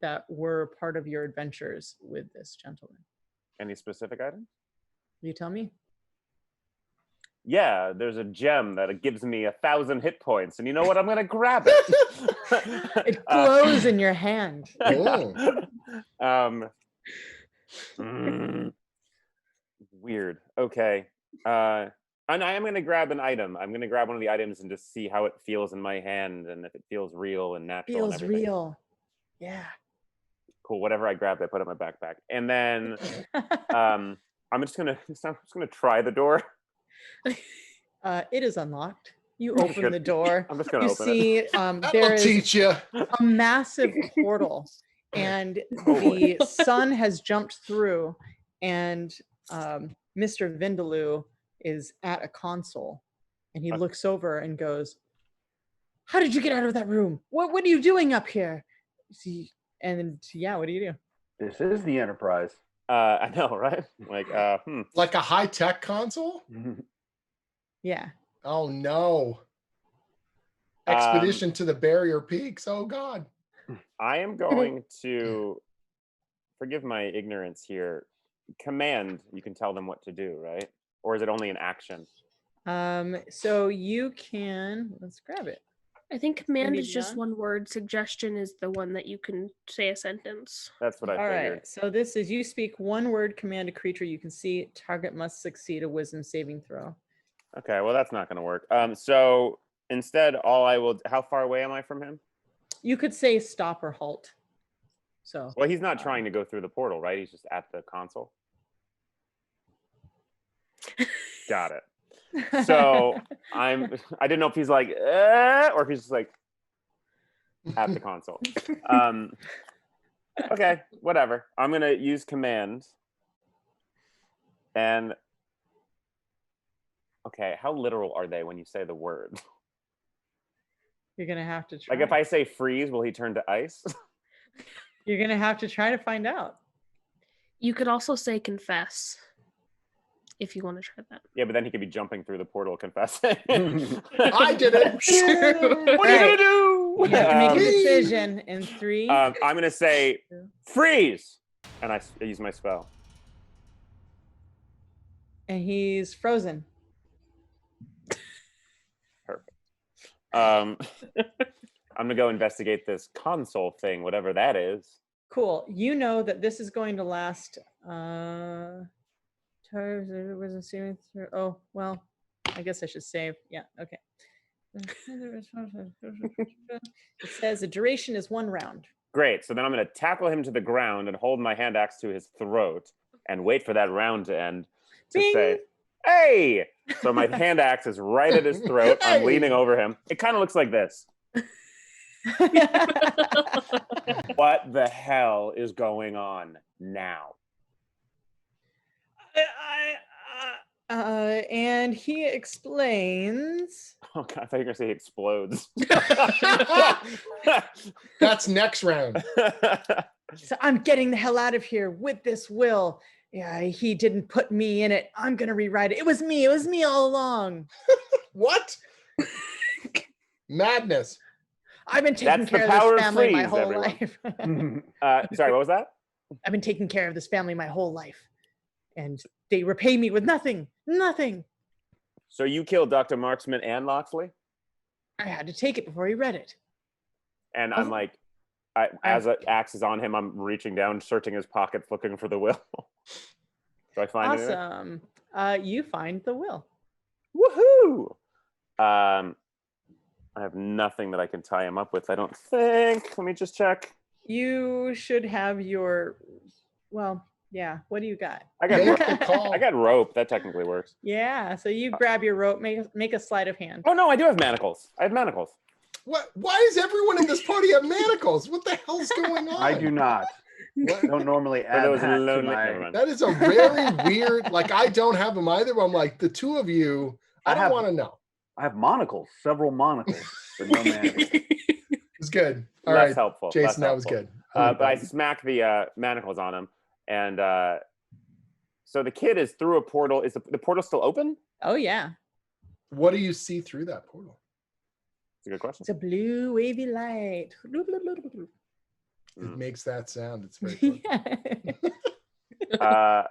that were part of your adventures with this gentleman. Any specific items? You tell me. Yeah, there's a gem that gives me 1,000 hit points, and you know what? I'm gonna grab it. It glows in your hand. Oh. Weird. Okay. And I am gonna grab an item. I'm gonna grab one of the items and just see how it feels in my hand, and if it feels real and natural. Feels and everything. real. Yeah. Cool. Whatever I grabbed, I put it in my backpack, and then I'm just gonna try the door. It is unlocked. You open the door. I'm just gonna You open see it. there I'll is teach you. a massive portal, and the sun has jumped through, and Mr. Vindaloo is at a console, and he looks over and goes, "How did you get out of that room? What are you doing up here?" See, and yeah, what do you do? This is the Enterprise. I know, right? Like, Like a high-tech console? Yeah. Oh, no. Expedition to the Barrier Peaks. Oh, God. I am going to, forgive my ignorance here, command, you can tell them what to do, right? Or is it only an action? So you can, let's grab it. I think command Maybe is just not. one word. Suggestion is the one that you can say a sentence. That's what I All figured. right. So this is you speak one word, command a creature you can see. Target must succeed a wisdom saving throw. Okay, well, that's not going to work. So instead, how far away am I from him? You could say stop or halt. So. Well, he's not trying to go through the portal, right? He's just at the console. Got it. So I didn't know if he's like, or if he's just like at the console. Okay, whatever. I'm gonna use command. And okay, how literal are they when you say the word? You're gonna have to try. Like if I say freeze, will he turn to ice? You're gonna have to try to find out. You could also say confess if you want to try that. Yeah, but then he could be jumping through the portal confessing. I did it. What are you gonna do? You have to make a decision in 3. I'm gonna say freeze, and I use my spell. And he's frozen. Perfect. I'm gonna go investigate this console thing, whatever that is. Cool. You know that this is going to last. Oh, well, I guess I should save. Yeah, okay. It says the duration is 1 round. Great. So then I'm gonna tackle him to the ground and hold my hand axe to his throat and wait for that round to end to Bing! say, "Hey!" So my hand axe is right at his throat. I'm Hey! leaning over him. It kind of looks like this. What the hell is going on now? And he explains. Oh God, I thought you were gonna say he explodes. That's next round. So I'm getting the hell out of here with this will. Yeah, he didn't put me in it. I'm gonna rewrite it. It was me all along. What? Madness. I've been taking That's the care of power this of family my freeze, whole everyone. life. Sorry, what was that? I've been taking care of this family my whole life. And they repay me with nothing. Nothing. So you killed Dr. Marksman and Loxley? I had to take it before he read it. And I'm like, as an axe is on him, I'm reaching down, searching his pockets, looking for the will. Do I find anything? Awesome. You find the will. Woohoo! I have nothing that I can tie him up with, I don't think. Let me just check. You should have your, well, yeah. What do you got? I got Make rope. the call. I got rope. That technically works. Yeah. So you grab your rope, make a sleight of hand. Oh no, I do have manacles. I have manacles. What? Why does everyone in this party have manacles? What the hell's going on? I do not. What? Don't normally For add those that to lonely. my. Never mind. That is a very weird. Like I don't have them either. But I'm like the two of you. I don't want to know. I have monocles, several monocles, but no manacles. It was good. All Less right, helpful. Jason, less that was helpful. good. I like But I that. smack the manacles on him, and so the kid is through a portal. Is the portal still open? Oh yeah. What do you see through that portal? It's a good question. It's a blue wavy light. It makes that sound. It's very fun. Yeah.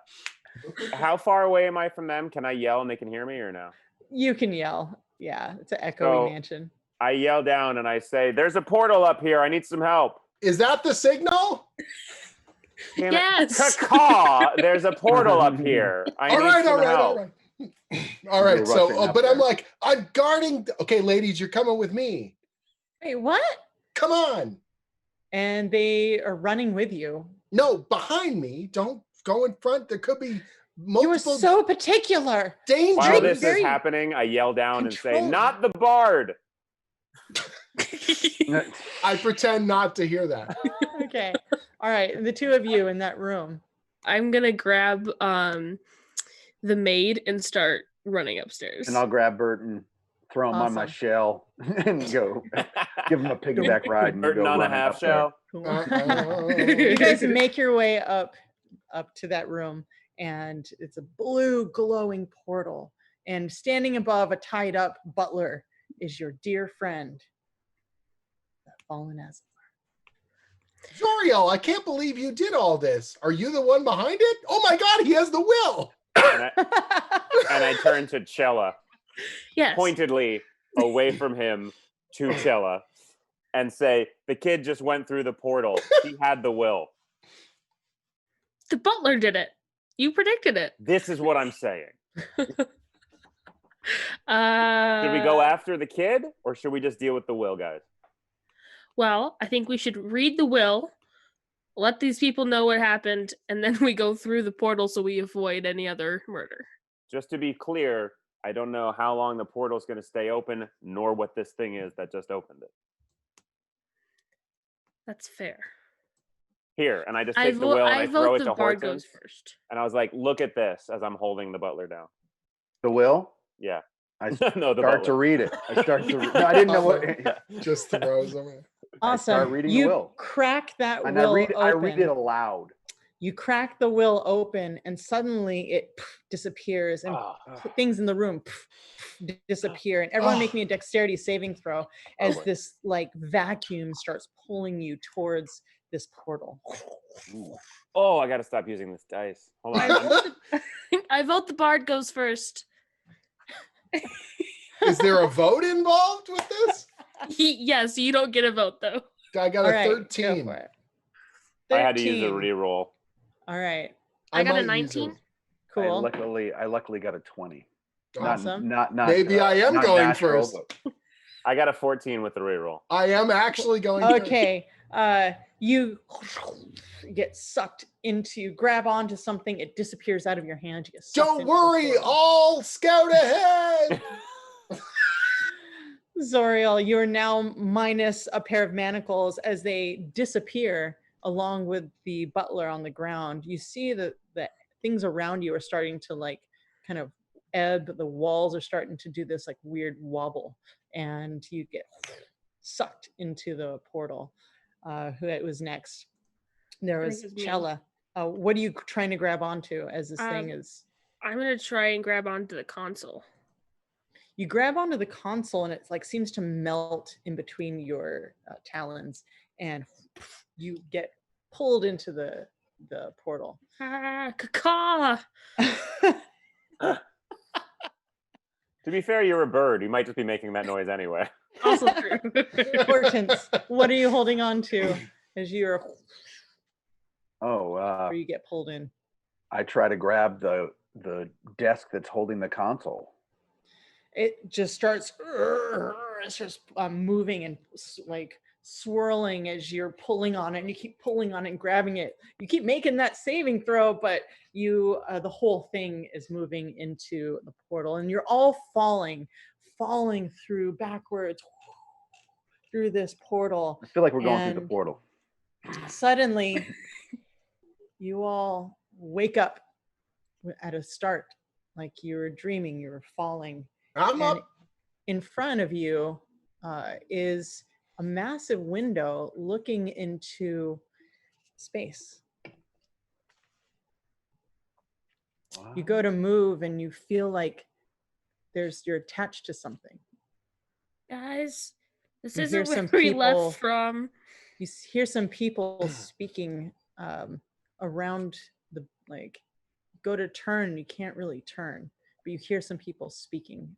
How far away am I from them? Can I yell and they can hear me, or no? You can yell. Yeah, it's an echoey So- mansion. I yell down and I say, "There's a portal up here. I need some help." Is that the signal? Damn it. Yes. Caw, there's a portal up here. I All need right, some all right, help. all right. All right. You're So, rushing up but I'm there. like, I'm guarding. Okay, ladies, you're coming with me. Wait, what? Come on. And they are running with you. No, behind me. Don't go in front. There could be You were multiple so particular. dangers. While this is Very happening, I yell down and say, controlling. "Not the bard." I pretend not to hear that. Okay. All right. The two of you in that room. I'm gonna grab the maid and start running upstairs. And I'll grab Bert and throw him on my Awesome. shell and go give him a piggyback ride and Burton go on a running half up there. shell. You guys make your way up to that room, and it's a blue glowing portal. And standing above a tied up butler is your dear friend, that fallen as. Zoriel, I can't believe you did all this. Are you the one behind it? Oh my God, he has the will. And I turn to Chella, Yes. pointedly away from him to Chella, and say, "The kid just went through the portal. He had the will." The butler did it. You predicted it. This is what I'm saying. Should we Should go after the kid, or should we just deal with the will, guys? Well, I think we should read the will, let these people know what happened, and then we go through the portal so we avoid any other murder. Just to be clear, I don't know how long the portal's going to stay open, nor what this thing is that just opened it. That's fair. Here, and I just take the will and I throw vote it the to bard Horton, goes first. and I was like, "Look at this!" As I'm holding the butler down. The will? Yeah. I No, the start to butler. read it. I start to no, I didn't know what Just throws them in. I start Awesome. reading the You will. crack that and will I open. read it aloud. You crack the will open, and suddenly it disappears, and Ah, things in the room disappear, and everyone make Oh. me a dexterity saving throw as boy. this like vacuum starts pulling you towards this portal. oh, I got to stop using this dice. Hold on. I vote the bard goes first. Is there a vote involved with this? Yes, you don't get a vote though. I got All a right, go 13. for it. I had to use a 13. reroll. All right, I got a might use 19. cool. I luckily got a 20. Awesome. Not Maybe I am not going natural, first. but- I got a 14 with the reroll. I am actually going Okay, you get sucked into, grab onto something, it disappears out of your hand. You get sucked Don't into the worry, portal. all scout ahead. Zoriel, you are now minus a pair of manacles as they disappear along with the butler on the ground. You see that the things around you are starting to like kind of ebb. The walls are starting to do this like weird wobble, and you get sucked into the portal. Who was next? There was Chella. What are you trying to grab onto as this thing is? I'm gonna try and grab onto the console. You grab onto the console, and it like seems to melt in between your talons, and you get pulled into the portal. Ah, caca! To be fair, you're a bird. You might just be making that noise anyway. Also true. Hortense, what are you holding on to as you're where you get pulled in? I try to grab the desk that's holding the console. It just starts moving and like swirling as you're pulling on it, and you keep pulling on it and grabbing it. You keep making that saving throw, but you the whole thing is moving into the portal, and you're all falling through backwards through this portal. I feel like we're going through the portal. Suddenly, you all wake up at a start, like you were dreaming, you were falling. I'm up. In front of you is a massive window looking into space. Wow. You go to move and you feel like you're attached to something. Guys, this You isn't hear where some we people- left from. You hear some people speaking around the go to turn, you can't really turn, but you hear some people speaking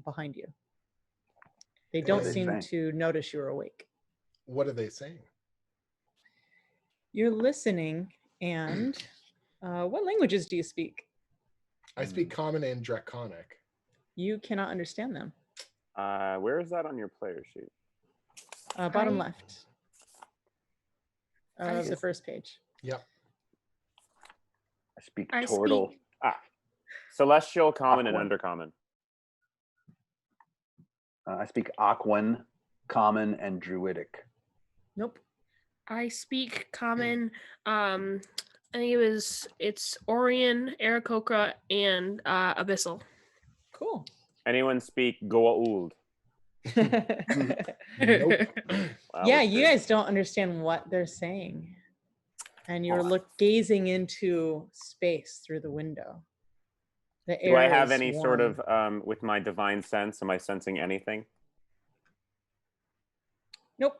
behind you. They don't seem to notice you're awake. What are they saying? You're listening, and what languages do you speak? I speak Common and Draconic. You cannot understand them. Where is that on your player sheet? Bottom left of the first page. Yep. I speak Turtle. Celestial, Common, Aquan. and Undercommon. I speak Aquan, Common, and Druidic. Nope. I speak Common. I think it's Orion, Aarakocra, and Abyssal. Cool. Anyone speak Goa'uld? Nope. Wow, Yeah, you guys don't understand what they're saying. And you're gazing into space through the window. The air Do I have is any warm. sort of, with my divine sense, am I sensing anything? Nope.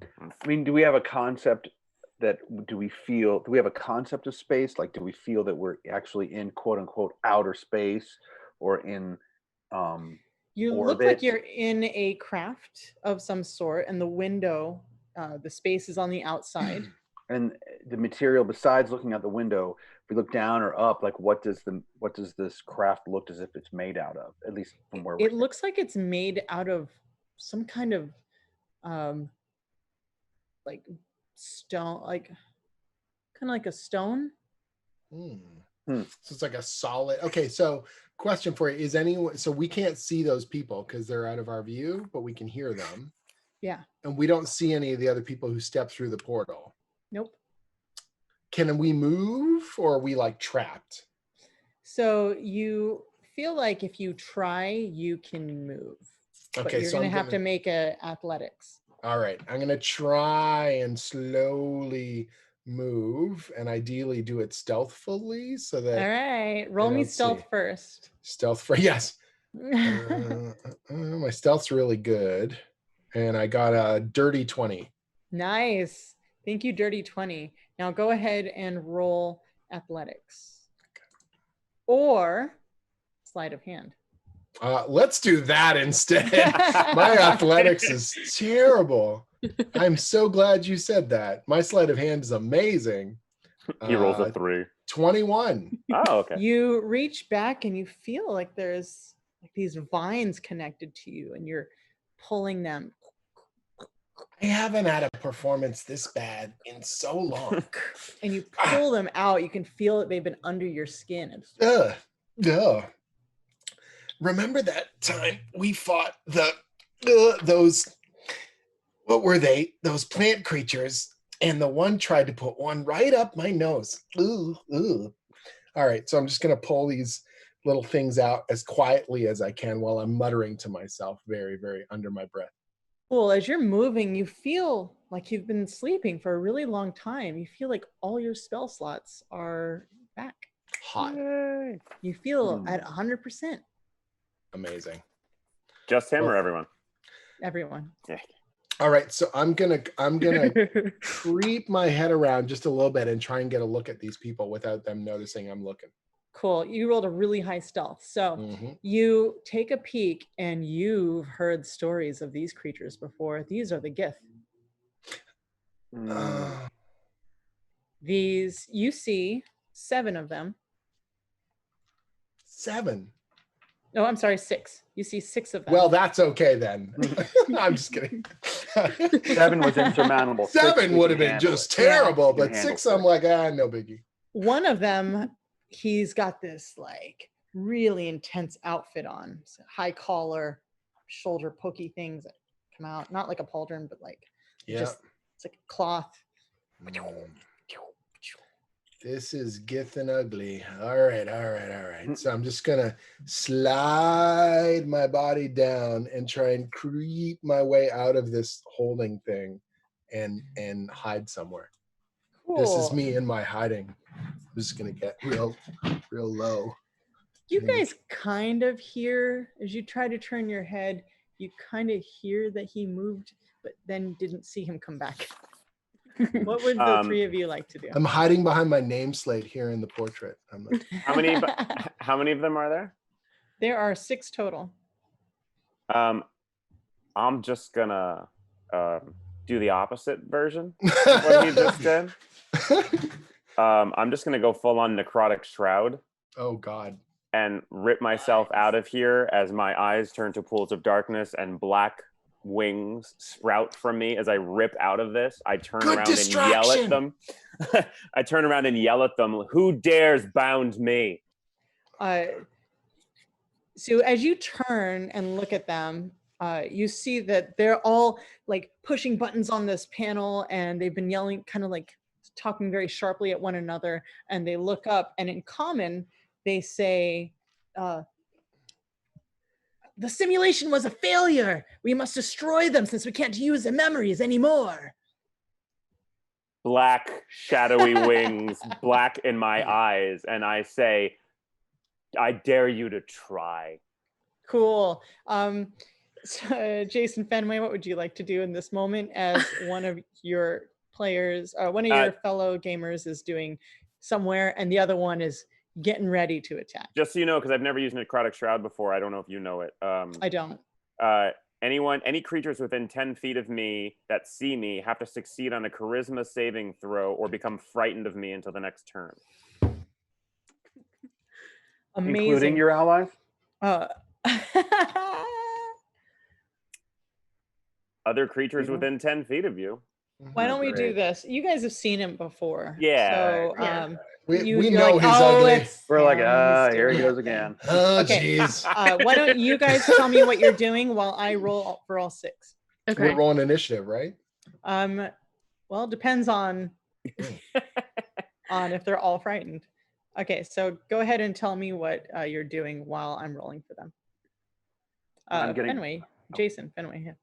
I mean, do we have a concept do we have a concept of space? Like, do we feel that we're actually in quote unquote outer space or in You look like you're in a craft of some sort, and the window, the space is on the outside. And the material, besides looking out the window, if we look down or up, like what does this craft look as if it's made out of? At least from where It looks like it's made out of some kind of like stone, like kind of like a stone. So it's like a solid. Okay, so question for you: is anyone? So we can't see those people because they're out of our view, but we can hear them. Yeah. And we don't see any of the other people who step through the portal. Nope. Can we move, or are we like trapped? So you feel like if you try, you can move. But Okay, you're so gonna have to make a athletics. All right, I'm gonna try and slowly move, and ideally do it stealthily, so that. All right, roll me don't stealth see. first. Stealth for yes. My stealth's really good, and I got a dirty 20. Nice. Thank you, dirty 20. Now go ahead and roll athletics. Or sleight of hand. Let's do that instead. My athletics is terrible. I'm so glad you said that. My sleight of hand is amazing. He rolls a 3. 21. Oh, okay. You reach back and you feel like there's like these vines connected to you, and you're pulling them. I haven't had a performance this bad in so long. And you pull them out. You can feel that they've been under your skin. Ugh. Remember that time we fought those, what were they? Those plant creatures, and the one tried to put one right up my nose. Ooh. All right, so I'm just gonna pull these little things out as quietly as I can while I'm muttering to myself very, very under my breath. Cool. As you're moving, you feel like you've been sleeping for a really long time. You feel like all your spell slots are back. Hot. Yay. You feel at 100%. Amazing. Just him Well, or everyone? Everyone. Yeah. All right, so I'm gonna creep my head around just a little bit and try and get a look at these people without them noticing I'm looking. Cool. You rolled a really high stealth. So you take a peek and you've heard stories of these creatures before. These are the Gith. These, you see 7 of them. 7. No, I'm sorry, 6. You see 6 of them. Well, that's okay then. I'm just kidding. 7 was insurmountable. 7 would have been just terrible, but 6, I'm like, no biggie. One of them, he's got this like really intense outfit on, so high collar, shoulder pokey things that come out, not like a pauldron, but like just it's like cloth. This is Gith and ugly. All right. So I'm just gonna slide my body down and try and creep my way out of this holding thing and hide somewhere. Cool. This is me in my hiding. I'm just gonna get real low. You guys kind of hear, as you try to turn your head, you kind of hear that he moved, but then didn't see him come back. What would the 3 of you like to do? I'm hiding behind my name slate here in the portrait. I'm like, How many of them are there? There are 6 total. I'm just gonna do the opposite version of what he just did. I'm just gonna go full on necrotic shroud. Oh God. And rip myself out of here as my eyes turn to pools of darkness and black wings sprout from me as I rip out of this. I turn around and yell at them. I turn around and yell at them, "Who dares bound me?" So as you turn and look at them, you see that they're all like pushing buttons on this panel, and they've been yelling, kind of like talking very sharply at one another, and they look up, and in common, they say, the simulation was a failure. We must destroy them since we can't use their memories anymore. Black, shadowy wings, black in my eyes, and I say, I dare you to try. Cool. So, Jason Fenway, what would you like to do in this moment as one of your players, one of your fellow gamers is doing somewhere, and the other one is getting ready to attack? Just so you know, because I've never used Necrotic Shroud before, I don't know if you know it. I don't. Any creatures within 10 feet of me that see me have to succeed on a charisma saving throw or become frightened of me until the next turn. Amazing. Including your allies? Other creatures within 10 feet of you. Why don't we do this? You guys have seen him before. Yeah. So, we know like, he's ugly. We're like, here he goes again. Oh, jeez. Okay. Why don't you guys tell me what you're doing while I roll for all 6? Okay. We're rolling initiative, right? Well, it depends on if they're all frightened. Okay, so go ahead and tell me what you're doing while I'm rolling for them. Fenway, Jason, Fenway. Yeah.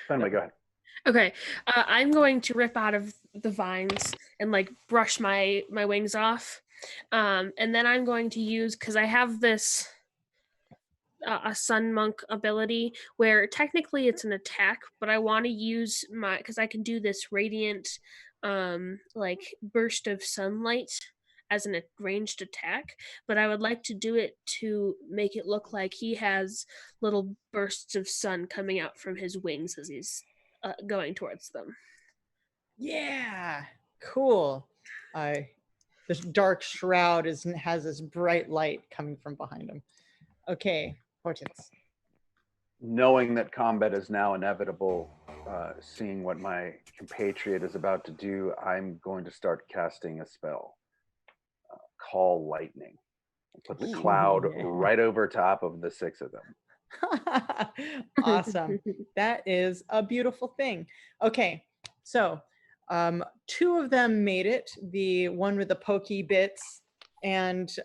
Fenway, go ahead. Okay, I'm going to rip out of the vines and like brush my wings off, and then I'm going to use, because I have this a sun monk ability where technically it's an attack, but I want to use because I can do this radiant like burst of sunlight as a ranged attack, but I would like to do it to make it look like he has little bursts of sun coming out from his wings as he's going towards them. Yeah, cool. This dark shroud has this bright light coming from behind him. Okay, Hortense. Knowing that combat is now inevitable, seeing what my compatriot is about to do, I'm going to start casting a spell. Call lightning. Put the cloud right over top of the 6 of them. Awesome. That is a beautiful thing. Okay, so 2 of them made it, the one with the pokey bits, and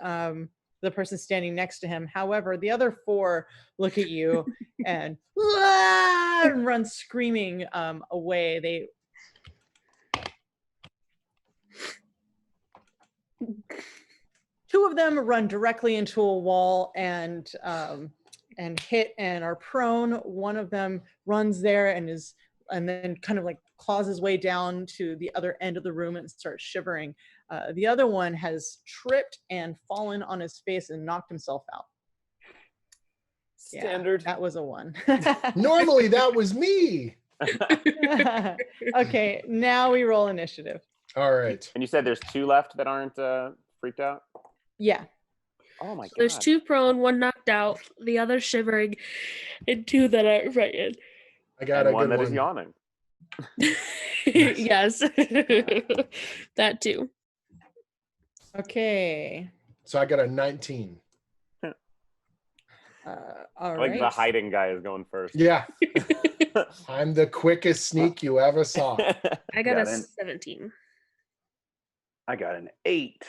the person standing next to him. However, the other 4 look at you and run screaming away. They two of them run directly into a wall and hit and are prone. One of them runs there and then kind of like claws his way down to the other end of the room and starts shivering. The other one has tripped and fallen on his face and knocked himself out. Standard. Yeah, that was a 1. Normally that was me. Okay, now we roll initiative. All right. And you said there's 2 left that aren't freaked out? Yeah. Oh my god. There's 2 prone, 1 knocked out, the other shivering, and 2 that are frightened. I got and a one good that is one. yawning. Yes. That too. Okay. So I got a 19. All Like right. the hiding guy is going first. Yeah. I'm the quickest sneak you ever saw. I got a Got it. 17. I got an 8.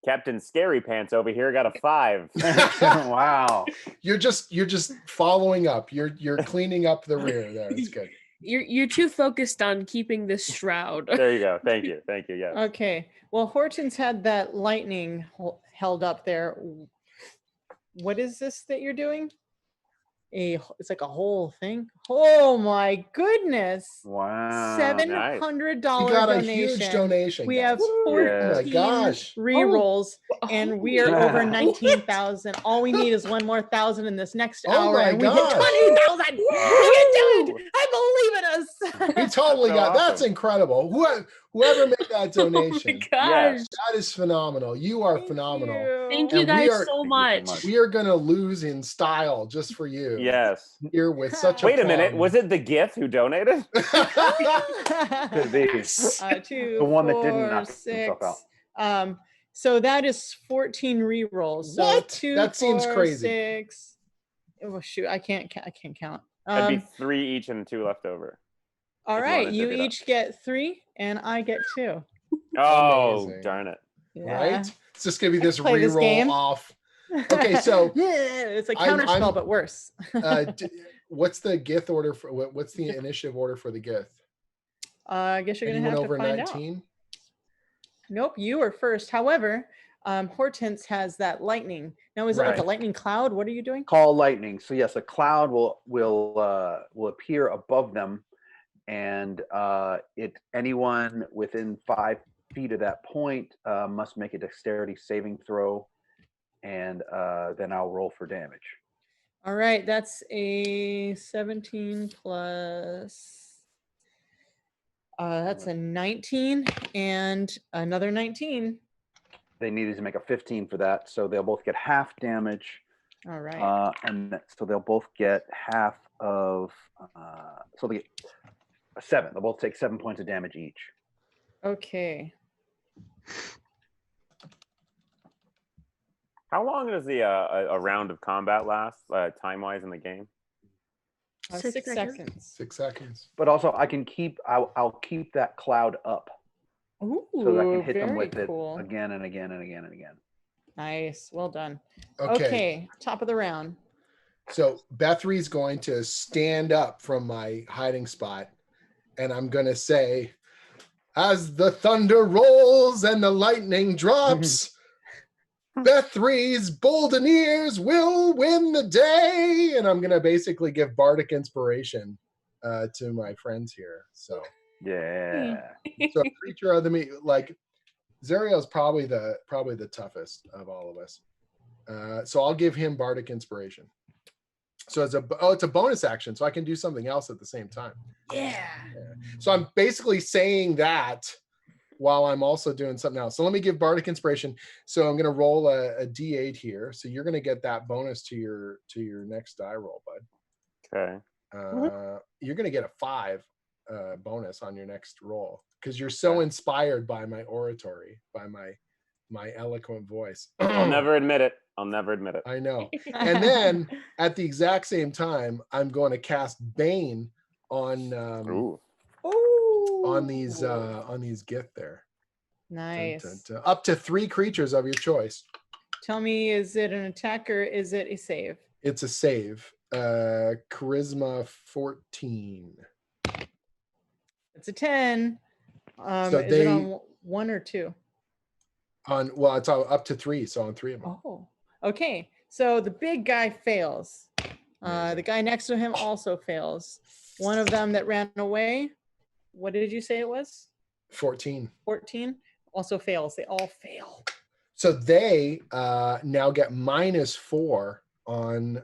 Captain Scary Pants over here got a 5. Wow. You're just following up. You're cleaning up the rear there. It's good. You're too focused on keeping this shroud. There you go. Thank you. Thank you. Yes. Okay. Well, Horton's had that lightning held up there. What is this that you're doing? It's like a whole thing. Oh my goodness. Wow. $700 You got a donation. huge donation. We guys. have Woo! 14 Oh my gosh. re-rolls, and we are over What? 19,000. All we need is 1 more thousand in this next Oh hour, my and we hit gosh. 20,000. We can do it. I believe in us. We totally So got that's awesome. incredible. Whoever made that donation, Gosh. that is phenomenal. You are Thank phenomenal. you. Thank And you we guys are- so Thank you so much. much. We are gonna lose in style just for you. Yes. Here with such a Wait a minute. plum. Was it the Gith who donated? Could be. 2, The one that didn't 4, knock himself 6. So that is 14 re-rolls. So What? 2, That seems 4, crazy. 6. Oh shoot, I can't count. That'd be 3 each and 2 left over. All if you right, wanted to you divvy it up. each get 3, and I get 2. Oh, Amazing. darn it. Yeah. Right? It's just gonna be I can this play this re-roll game. off. Okay, so yeah, it's like I'm- counterspell, but worse. What's the Gith order for what's the initiative order for the Gith? I guess you're gonna Anyone have to over find 19? out. Nope, you are first. However, Hortense has that lightning. Now, is it like a Right. lightning cloud? What are you doing? Call lightning. So yes, a cloud will appear above them, and anyone within 5 feet of that point must make a dexterity saving throw, and then I'll roll for damage. All right, that's a 17 plus. That's a 19 and another 19. They needed to make a 15 for that, so they'll both get half damage, All right. so they'll both get half of. So they get 7. They'll both take 7 points of damage each. Okay. How long does a round of combat last, time-wise in the game? 6 6 seconds. seconds. 6 seconds. But also, I'll keep that cloud up, Ooh, so that I can hit them very with cool. it again and again and again and again. Nice. Well done. Okay. Okay. Top of the round. So Bethrie's going to stand up from my hiding spot, and I'm going to say, as the thunder rolls and the lightning drops, Bethrie's Boldeneers will win the day. And I'm going to basically give bardic inspiration to my friends here. So Yeah. a creature of the like Zariel's probably the toughest of all of us. So I'll give him bardic inspiration. So it's a bonus action, so I can do something else at the same time. Yeah. So I'm basically saying that while I'm also doing something else. So let me give bardic inspiration. So I'm going to roll a d8 here. So you're going to get that bonus to your next die roll, bud. Okay. You're going to get a 5 bonus on your next roll because you're so inspired by my oratory, by my eloquent voice. I'll never admit it. I know. And then at the exact same time, I'm going to cast Bane on Ooh. on these Gith there. Nice. Dun, dun, dun. Up to 3 creatures of your choice. Tell me, is it an attack or is it a save? It's a save. Charisma 14. It's a 10. So Is it on 1 or 2? Well, it's up to 3, so on 3 of them. Oh, okay. So the big guy fails. The guy next to him also fails. One of them that ran away, what did you say it was? 14. 14 also fails. They all fail. So they now get -4 on,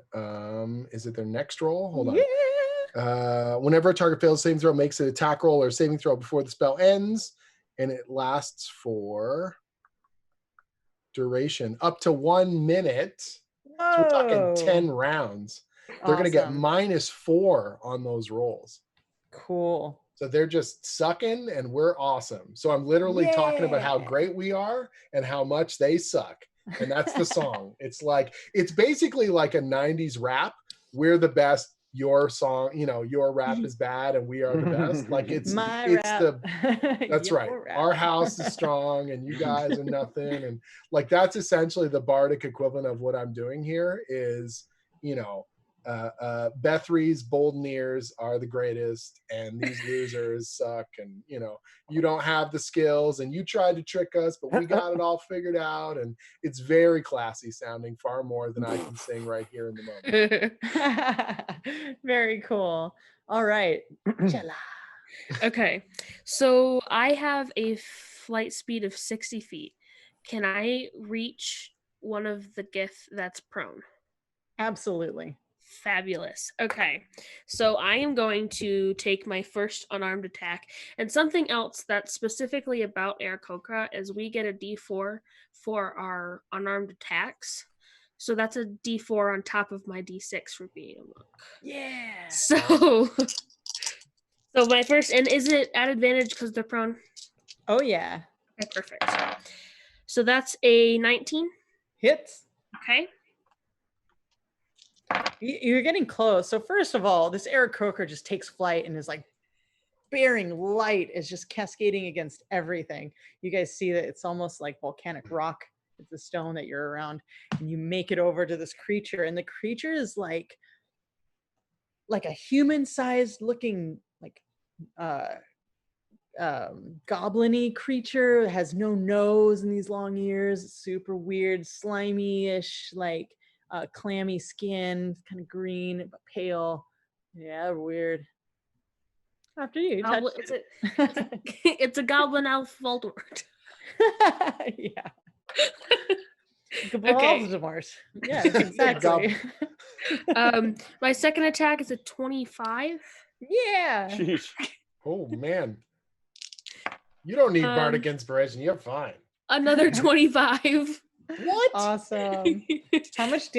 is it their next roll? Hold on. Yeah. Whenever a target fails a saving throw, makes an attack roll or saving throw before the spell ends, and it lasts for duration up to 1 minute. So we're talking 10 rounds. They're going to get -4 on those rolls. Cool. So they're just sucking and we're awesome. So I'm literally talking about how great we are and how much they suck. And that's the song. It's basically like a 90s rap. We're the best. Your song, your rap is bad and we are the best. Like it's rap. That's right. Rap. Our house is strong and you guys are nothing. And like, that's essentially the bardic equivalent of what I'm doing here is, Bethry's Bolden Ears are the greatest and these losers suck. And, you don't have the skills and you tried to trick us, but we got it all figured out. And it's very classy sounding, far more than I can sing right here in the moment. Very cool. All right. Okay. So I have a flight speed of 60 feet. Can I reach one of the Gith that's prone? Absolutely. Fabulous. Okay. So I am going to take my first unarmed attack. And something else that's specifically about Aarakocra is we get a D4 for our unarmed attacks. So that's a D4 on top of my D6 for being a monk. Yeah. So my first, and is it at advantage because they're prone? Oh, yeah. Okay, perfect. So that's a 19. Hits. Okay. You're getting close. So first of all, this Aarakocra just takes flight and is like bearing light is just cascading against everything. You guys see that it's almost like volcanic rock. It's the stone that you're around, and you make it over to this creature, and the creature is like a human-sized looking, like goblin-y creature. It has no nose and these long ears. It's super weird, slimy-ish, like clammy skin, kind of green but pale. Yeah, weird. After you touch it's a goblin elf Voldemort. Yeah. Okay. Yeah, exactly. My second attack is a 25. Yeah. Sheesh. Oh man. You don't need bardic inspiration. You're fine. Another 25. What? Awesome. How much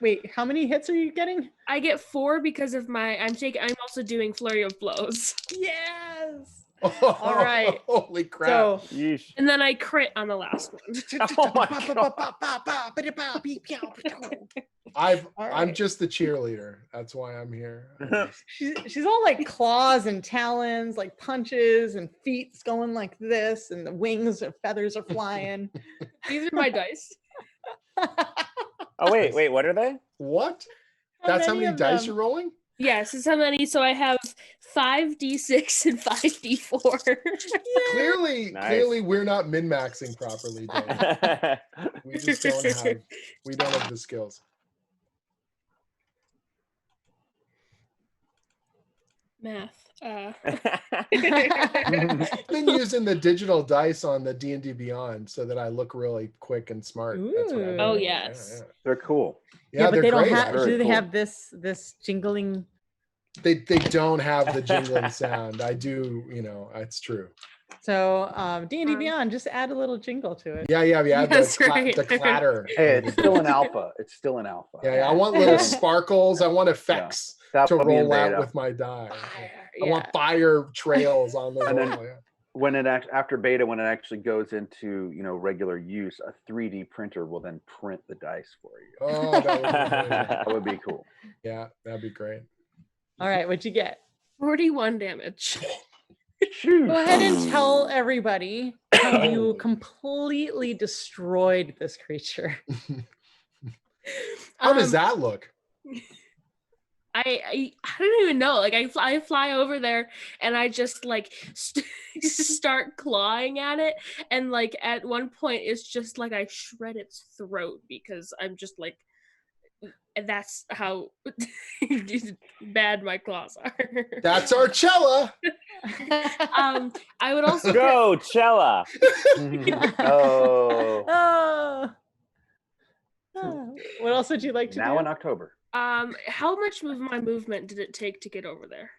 wait, how many hits are you getting? I get 4 because of I'm also doing flurry of blows. Yes. Oh, all right. Holy crap. So, Yeesh. and then I crit on the last one. Oh my God. I'm just the cheerleader. That's why I'm here. she's all like claws and talons, like punches, and feet's going like this, and the wings and feathers are flying. These are my dice. Oh wait, what are they? What? That's how many dice you're rolling? Yes, it's how many. So I have 5d6 and 5d4. Yeah. Clearly we're not min-maxing properly, Dave. We just don't have the skills. Math. I've been using the digital dice on the D&D Beyond so that I look really quick and smart. That's what I'm doing. Yes. Yeah. They're cool. Yeah, but they're they don't great. have. Very Do they cool. have this jingling? They don't have the jingling sound. I do, it's true. So D&D Beyond, just add a little jingle to it. Yeah. That's The right. clatter. Hey, it's still an alpha. Yeah, I want little sparkles. I want effects That to will be in roll out beta. with my die. Yeah. I want fire trails on the And roll. then- When after beta, when it actually goes into regular use, a 3D printer will then print the dice for you. Oh, that would be amazing. That would be cool. Yeah, that'd be great. All right, what'd you get? 41 damage. Go ahead and tell everybody You completely destroyed this creature. How does that look? I don't even know. Like I fly over there and I just like start clawing at it, and like at one point it's just like I shred its throat because I'm just like, and that's how bad my claws are. That's our Cella. I would also Go, Cella. Oh, Oh. What else would you like to now do? in October. how much of my movement did it take to get over there?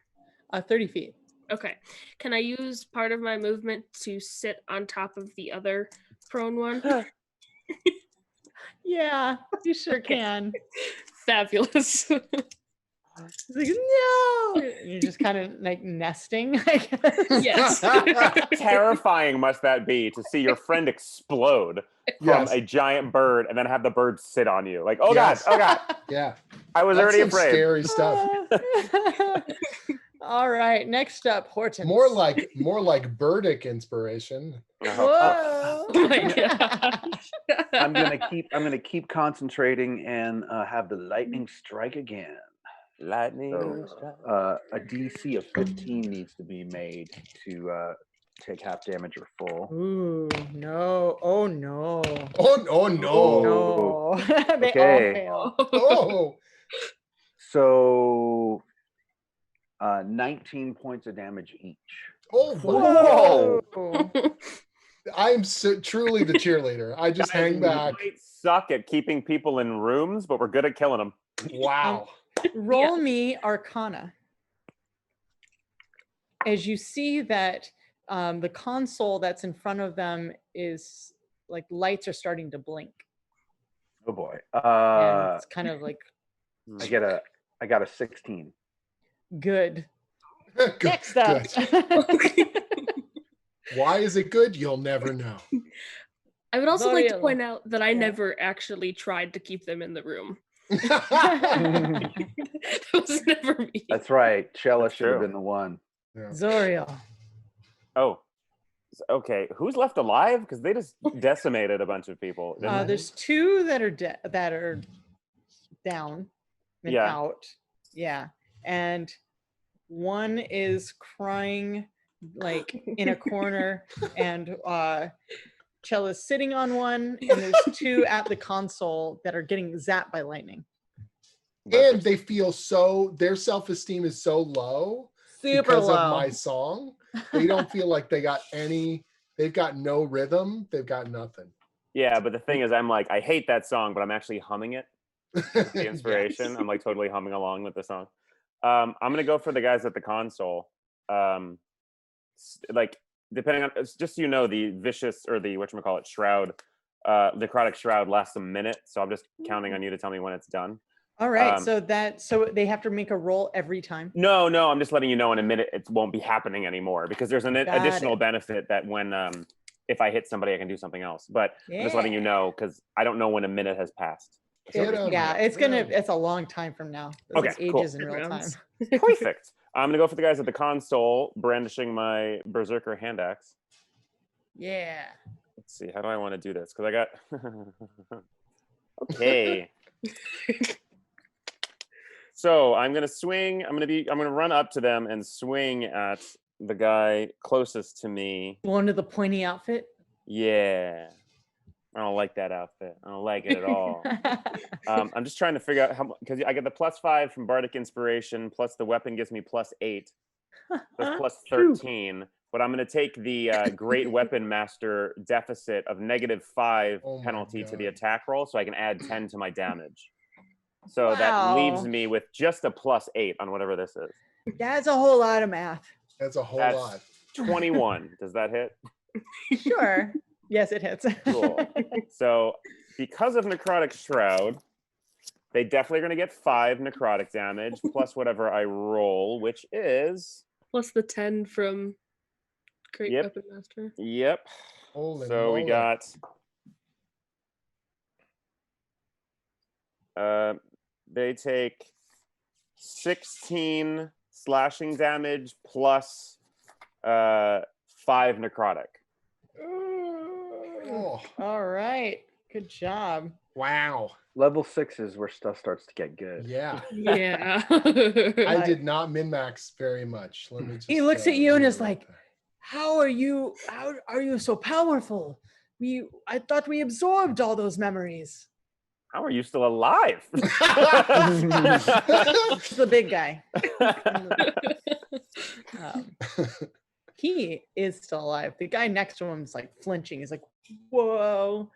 30 feet. Okay. Can I use part of my movement to sit on top of the other prone one? Yeah, you sure can. Fabulous. It's like, no! And you're just kind of like nesting, I guess. Yes. Terrifying must that be to see your friend explode from Yes. a giant bird and then have the bird sit on you. Like, oh Yes. God, oh God. Yeah. I was That's already some afraid. scary stuff. All right, next up, Hortense. More like Burdick inspiration. Whoa! Oh my gosh. I'm gonna keep concentrating and have the lightning strike again. Lightning. So a DC of 15 needs to be made to take half damage or full. Ooh, no. Oh, no. Oh no. No. They Okay. all fail. Oh. So 19 points of damage each. Oh Whoa. Whoa. I'm so truly the cheerleader. I just Guys, hang back. We might suck at keeping people in rooms, but we're good at killing them. Wow. Roll me Arcana. As you see that the console that's in front of them is like lights are starting to blink. Oh boy. And it's kind of like I got a 16. good. Good, Next up. good. Why is it good? You'll never know. I would also like to Zoriel. point out that I Yeah. never actually tried to keep them in the room. That was never me. That's right. Chella That's should have true. been the one. Zoriel. Oh, okay. Who's left alive? Because they just decimated a bunch of people. didn't they? There's two that are that are down and Yeah. out. Yeah. And one is crying like in a corner, and Chella's sitting on one, and there's two at the console that are getting zapped by lightning. And they feel their self-esteem is so low Super because low. of my song. They don't feel like they've got no rhythm. They've got nothing. Yeah, but the thing is, I'm like, I hate that song, but I'm actually humming it. The inspiration. Yes. I'm like totally humming along with the song. I'm gonna go for the guys at the console. Like depending on, just so you know, the vicious or the whatchamacallit shroud, necrotic shroud lasts a minute. So I'm just counting on you to tell me when it's done. All right. So they have to make a roll every time. No, I'm just letting you know in a minute it won't be happening anymore because there's an additional benefit that when if I hit somebody, I can do something else. But I'm just letting you know because I don't know when a minute has passed. It's a long time from now. Okay, it's ages in real time. Perfect. I'm gonna go for the guys at the console, brandishing my berserker hand axe. Yeah. Let's see, how do I want to do this? Because I got okay. So I'm gonna swing. I'm gonna run up to them and swing at the guy closest to me. One to the pointy outfit. Yeah. I don't like that outfit. I don't like it at all. I'm just trying to figure out how, because I get the +5 from Bardic Inspiration, plus the weapon gives me +8. That's +13. But I'm going to take the Great Weapon Master deficit of -5 penalty to the attack roll, so I can add 10 to my damage. So that leaves me with just a +8 on whatever this is. That's a whole lot of math. That's a whole lot. 21. Does that hit? Sure. Yes, it hits. Cool. So because of Necrotic Shroud, they definitely are going to get 5 necrotic damage plus whatever I roll, which is plus the 10 from Great Weapon Master. Yep. Holy so moly. we got they take 16 slashing damage plus 5 necrotic. Oh, All right. Good job. wow. Level 6 is where stuff starts to get good. Yeah. Yeah. I did not min-max very much. Let me just. He looks at you and is reiterate like, that. how are you so powerful? I thought we absorbed all those memories. How are you still alive? It's the big guy. He is still alive. The guy next to him is like flinching. He's like, whoa.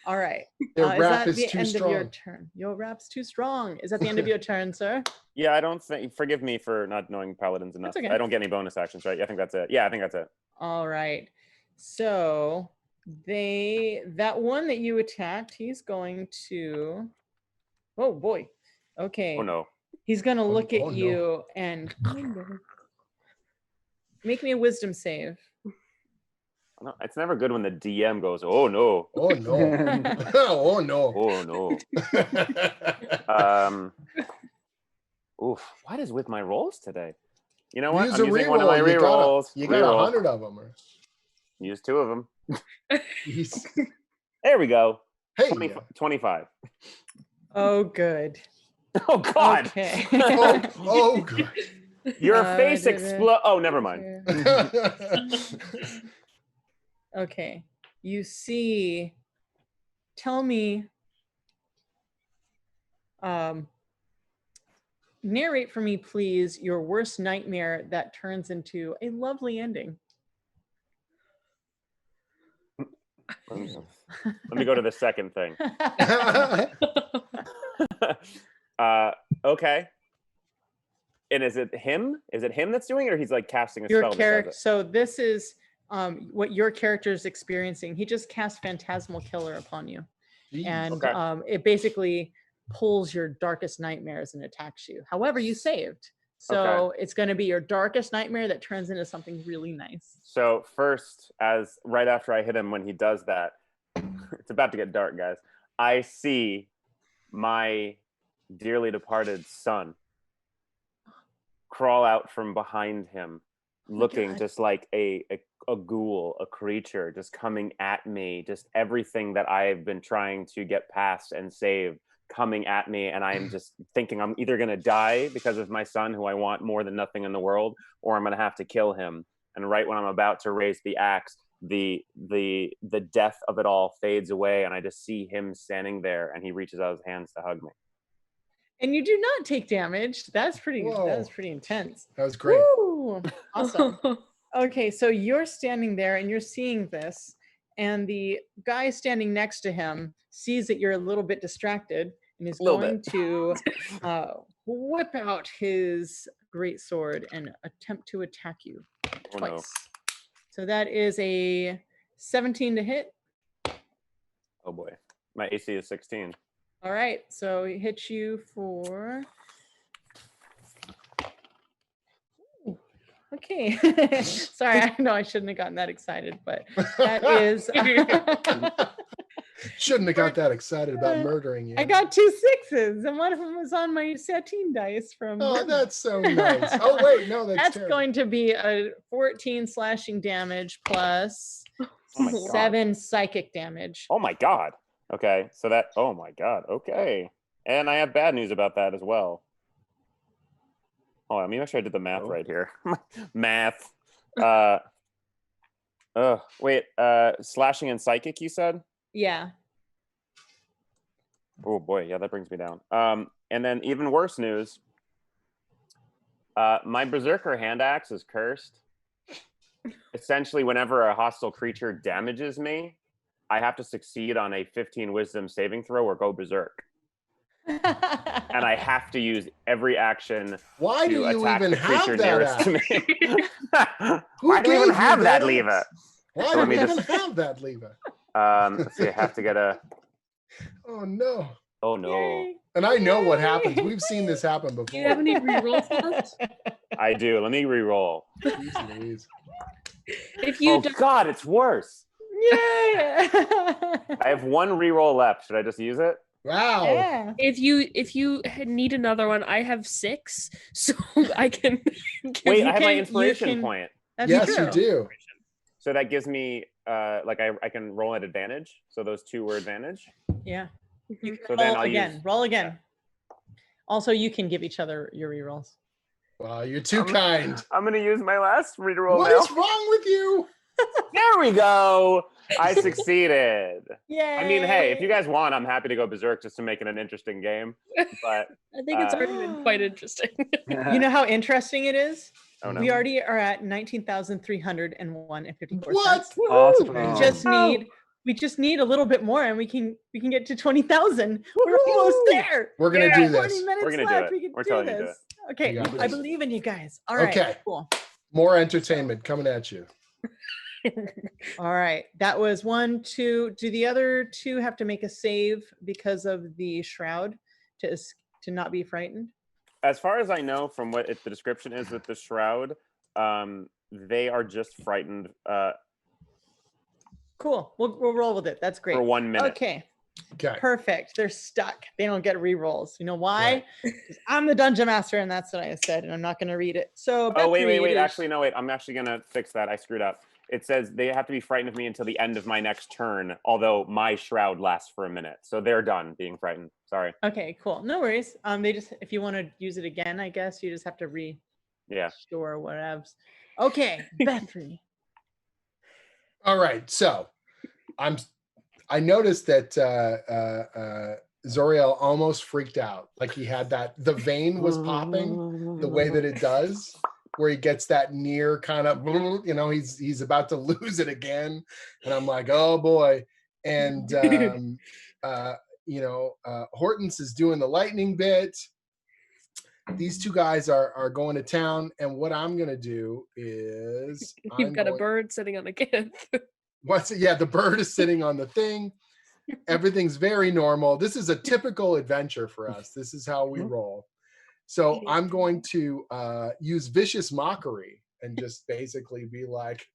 All right. Their Is rap that is the too end of your strong. turn? Your rap's too strong. Is that the end of your turn, sir? Yeah, I don't think. Forgive me for not knowing paladins enough. That's okay. I don't get any bonus actions, right? I think that's it. Yeah, I think that's it. All right. So that one that you attacked, he's going to. Oh boy. Okay. Oh no. He's going to look oh, at no. you and make me a wisdom save. No, it's never good when the DM goes, "Oh no." Oh no. Oh no. Oh no. Oof. What is with my rolls today? You know what? Use I'm a using one of my reroll. rerolls. You got 100 of them. Use 2 of them. Jeez. There we go. Hey. 25. Oh, good. Oh God. Okay. Oh good. Your face explode. Oh, never mind. Okay. You see, tell me, narrate for me, please, your worst nightmare that turns into a lovely ending. Let me go to the second thing. Okay. And is it him? Is it him that's doing it, or he's like casting a Your spell? that character. does it? So this is what your character is experiencing. He just cast Phantasmal Killer upon you, and Okay. it basically pulls your darkest nightmares and attacks you. However, you saved, so it's going to be your darkest nightmare that turns into something really nice. So first, as right after I hit him, when he does that, it's about to get dark, guys. I see my dearly departed son crawl out from behind him, looking God. just like a ghoul, a creature, just coming at me, just everything that I've been trying to get past and save coming at me, and I'm just thinking I'm either going to die because of my son, who I want more than nothing in the world, or I'm going to have to kill him. And right when I'm about to raise the axe, the death of it all fades away, and I just see him standing there, and he reaches out his hands to hug me. And you do not take damage. That's pretty. Whoa. That was pretty intense. That was great. Woo! Awesome. Okay, so you're standing there and you're seeing this, and the guy standing next to him sees that you're a little bit distracted and is going to whip out his great sword and attempt to attack you twice. No. So that is a 17 to hit. Oh boy. My AC is 16. All right, so he hits you for. Ooh, okay. Sorry, I know I shouldn't have gotten that excited, but that is. Shouldn't have got that excited about murdering you. I got 2 6s, and one of them was on my Satine dice from. Oh, that's so nice. Oh wait, no, that's terrible. going to be a 14 slashing damage plus Oh my God. 7 psychic damage. Oh my God. Okay, so that. Oh my God. Okay, and I have bad news about that as well. Oh, I mean, make sure I did the math right here. Math. Wait. Slashing and psychic, you said? Yeah. Oh boy, yeah, that brings me down. And then even worse news. My Berserker hand axe is cursed. Essentially, whenever a hostile creature damages me, I have to succeed on a 15 Wisdom saving throw or go berserk. And I have to use every action Why do to you attack even the creature have that nearest to axe? me. Why do you even have that lever? Why So do let me you even just- have that lever? Let's see, I have to get a. Oh no. Oh no. Yay. And I know what happens. We've seen this happen before. Do you have any rerolls left? I do. Let me re-roll. Jeez Louise. If you Oh don't, God, it's worse. Yay! I have 1 re-roll left. Should I just use it? Wow. Yeah. if you need another one, I have 6, so I can. Wait, you I have my can- you inspiration can- point. That's Yes, true. you do. So that gives me like I can roll at advantage. So those 2 were advantage. Yeah. You can So then roll I'll again. use- Roll again. Also, you can give each other your rerolls. Wow, you're too kind. I'm gonna use my last reroll What now. is wrong with you? There we go. I succeeded. Yay! I mean, hey, if you guys want, I'm happy to go berserk just to make it an interesting game. But I think it's already been quite interesting. You know how interesting it is? oh no. We already are at 19,301 and 54 What? cents. Awesome. We just need a little bit more and we can get to 20,000. We're almost there. We're gonna do 20 this. minutes We're gonna do left. it. We can We're do totally gonna do this. Okay, We got I this. believe in you guys. All right, Okay. cool. More entertainment coming at you. All right, that was 1, 2. Do the other 2 have to make a save because of the shroud to not be frightened? As far as I know, from what the description is with the shroud, they are just frightened Cool. We'll roll with it. That's great. for 1 minute. Okay. Okay. Perfect. They're stuck. They don't get re-rolls. You know why? 'Cause I'm the dungeon master, and that's what I said, and I'm not going to read it. So, Oh, wait. Beth, Actually, no, wait. I'm actually going to fix that. I screwed up. It says they have to be frightened of me until the end of my next turn, although my shroud lasts for a minute. So they're done being frightened. Sorry. Okay, cool. No worries. They just, if you want to use it again, I guess you just have to Yeah. restore whatevs. Okay, Bethany. All right. So I noticed that Zoriel almost freaked out. Like he had the vein was popping the way that it does, where he gets that near kind of, he's about to lose it again. And I'm like, oh boy. And, Hortense is doing the lightning bit. These 2 guys are going to town. And what I'm going to do is You've got a bird sitting on a gift. the bird is sitting on the thing. Everything's very normal. This is a typical adventure for us. This is how we roll. So I'm going to use vicious mockery and just basically be like,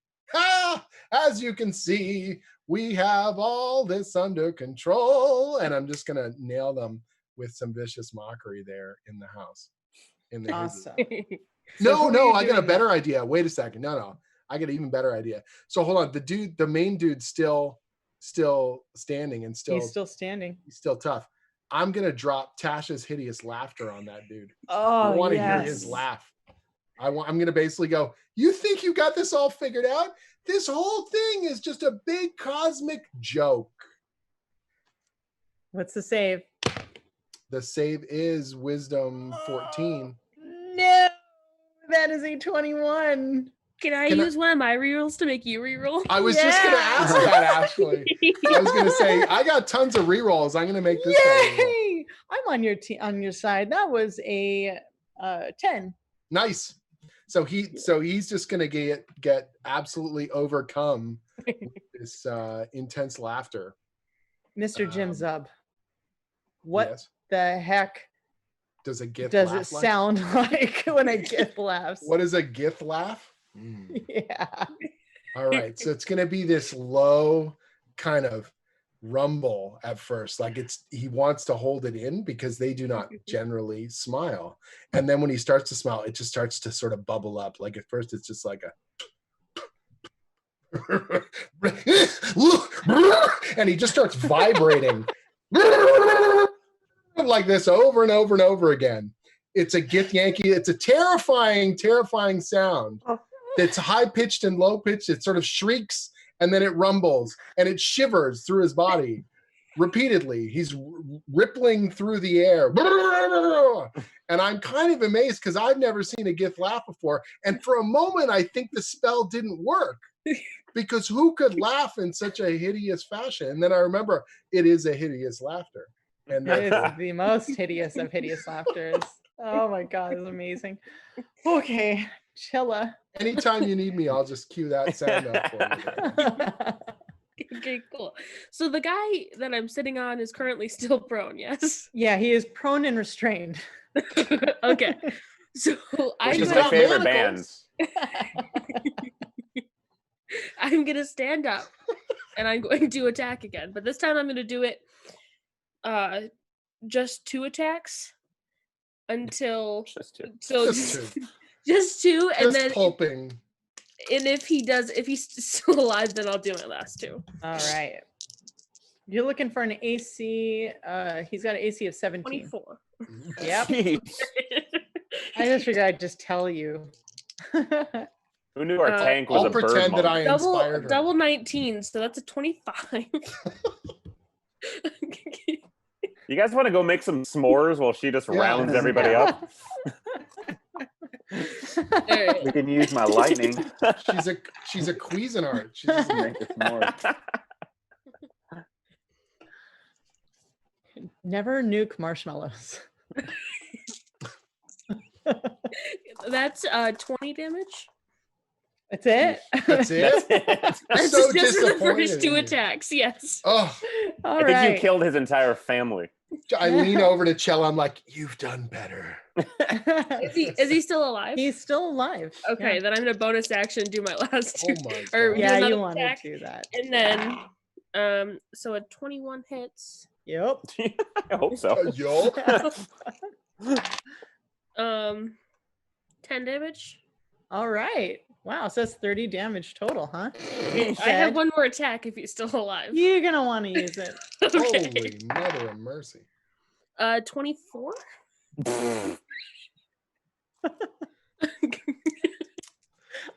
as you can see, we have all this under control. And I'm just going to nail them with some vicious mockery there in the house. Awesome. No, I got a better idea. Wait a second. No. I got an even better idea. So hold on. The main dude's still standing and He's still standing. He's still tough. I'm gonna drop Tasha's hideous laughter on that dude. Oh, I want to hear his laugh. I'm gonna basically go, you think you got this all figured out? This whole thing is just a big cosmic joke. What's the save? The save is wisdom 14. No, that is a 21. Can I use one of my rerolls to make you reroll? I was just gonna ask that actually. I was gonna say I got tons of rerolls. I'm gonna make this guy reroll. Yay! I'm on your side. That was a 10. Nice. So he's just gonna get absolutely overcome with this intense laughter. Mr. Jim Zub, what Yes. the heck Does a gith does laugh it like? sound like when a gith laughs? What is a gith laugh? Yeah. All right. So it's gonna be this low kind of rumble at first. Like he wants to hold it in because they do not generally smile. And then when he starts to smile, it just starts to sort of bubble up. Like at first it's just like and he just starts vibrating like this over and over and over again. It's a gith Yankee. It's a terrifying, terrifying sound. That's high-pitched and low-pitched. It sort of shrieks and then it rumbles and it shivers through his body repeatedly. He's rippling through the air. And I'm kind of amazed because I've never seen a gith laugh before. And for a moment, I think the spell didn't work because who could laugh in such a hideous fashion? And then I remember it is a hideous laughter. And It is the most hideous of hideous laughters. Oh my God, it's amazing. Okay, Chilla. Anytime you need me, I'll just cue that sound up for you. Okay, cool. So the guy that I'm sitting on is currently still prone, yes? Yeah, he is prone and restrained. Okay. So Which is gonna- my favorite manacles. band. I'm gonna stand up and I'm going to attack again, but this time I'm gonna do it just 2 attacks until Just two. so Just two. just 2 and Just then pulping. if he's still alive, then I'll do my last two. All right. You're looking for an AC. He's got an AC of 17. 24. Yep. Jeez. I just figured I'd just tell you. Who knew our tank was I'll a bird pretend that monkey? I inspired her. Double 19, so that's a 25. You guys want to go make some s'mores while she just rounds everybody up? Alright. We can use my lightning. She's a Cuisinart. She's just Make it more. Never nuke marshmallows. That's 20 damage. That's it? That's it. That's So just for the disappointed first in 2 you. attacks, yes. Oh, All I think right. you killed his entire family. I lean over to Chella. I'm like, you've done better. Is he still alive? He's still alive. Okay, Yeah, then I'm gonna bonus action do my last two. Oh my Or God. do yeah, another you want to attack, do that. and then so a 21 hits. Yep. I hope so. Yo. 10 damage. All right. Wow, so that's 30 damage total, huh? Being I have said, one more attack if he's still alive. You're gonna want to use it. Okay. Holy mother of mercy. 24.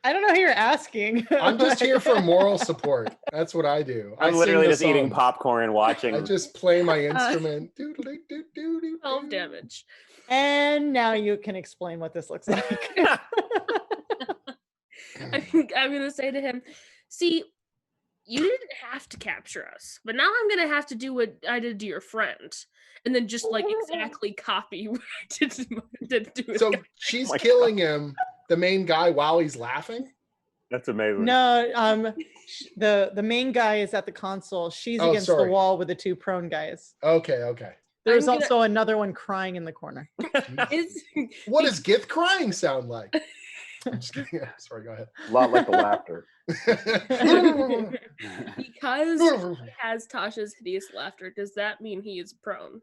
I don't know who you're asking. I'm just here for moral support. That's what I do. I I'm sing literally the just eating songs. popcorn and watching. I just play my instrument. Doodly doo doo doo 12 doo. damage. And now you can explain what this looks like. I'm gonna say to him, see, you didn't have to capture us, but now I'm gonna have to do what I did to your friend, and then just like exactly copy what I did to his So guy. she's my killing him, the main guy, while he's laughing. That's amazing. No, the main guy is at the console. She's Oh, against sorry. the wall with the 2 prone guys. Okay. There's I'm gonna- also another one crying in the corner. Is What does Gith crying sound like? I'm just kidding. Sorry, go ahead. A lot like the laughter. because he has Tasha's hideous laughter, does that mean he is prone?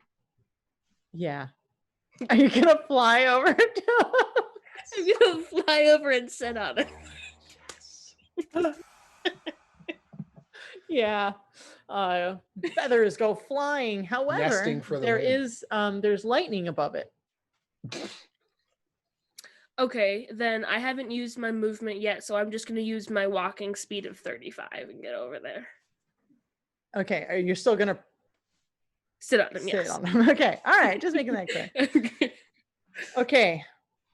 Yeah. Are you gonna fly over? I'm gonna fly over and sit on it. Yeah. Feathers go flying. However, Nesting for the there wind. is there's lightning above it. Okay, then I haven't used my movement yet, so I'm just gonna use my walking speed of 35 and get over there. Okay, you're still gonna Sit on him, sit yes. on them. Okay, all right, just making that clear. Okay,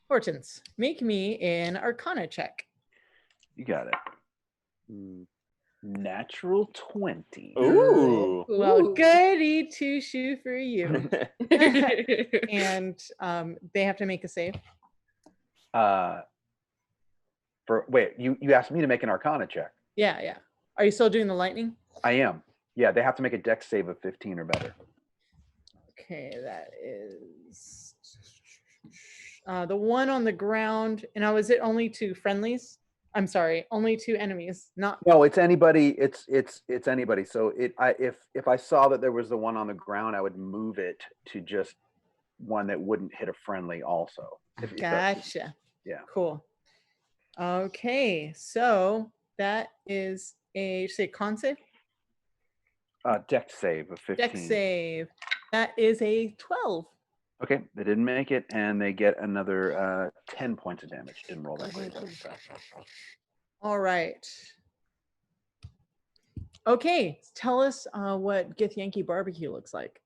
Hortense, make me an Arcana check. You got it. Natural 20. Ooh. Well, Ooh. goody two shoe for you. And they have to make a save. Wait, you asked me to make an Arcana check. Yeah. Are you still doing the lightning? I am. Yeah, they have to make a dex save of 15 or better. Okay, that is the one on the ground. And now, is it only 2 friendlies? I'm sorry, only 2 enemies, not. No, it's anybody. It's anybody. So if I saw that there was the one on the ground, I would move it to just one that wouldn't hit a friendly also. If that's- Gotcha. yeah. Cool. Okay, so that is a con save? Dex save of 15. Dex save. That is a 12. Okay, they didn't make it, and they get another 10 points of damage. Didn't roll that great. All right. Okay, tell us what Gith Yankee barbecue looks like.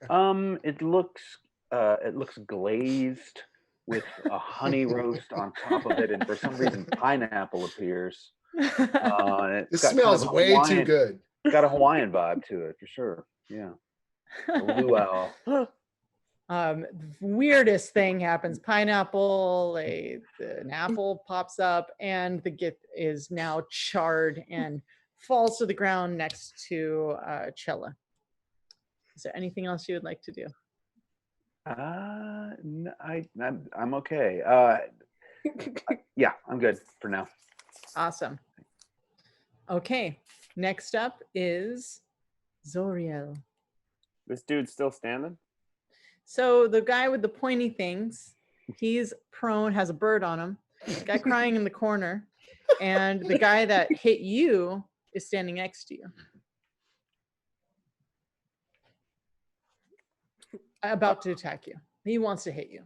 It looks glazed with a honey roast on top of it, and for some reason pineapple appears. This smells way too good. It's got a Hawaiian vibe to it for sure. Yeah. A luau. Weirdest thing happens. Pineapple, an apple pops up, and the Gith is now charred and falls to the ground next to Chella. Is there anything else you would like to do? No, I'm okay. Yeah, I'm good for now. Awesome. Okay, next up is Zoriel. This dude's still standing? So the guy with the pointy things, he's prone, has a bird on him. The guy crying in the corner. and the guy that hit you is standing next to you. About to attack you. He wants to hit you.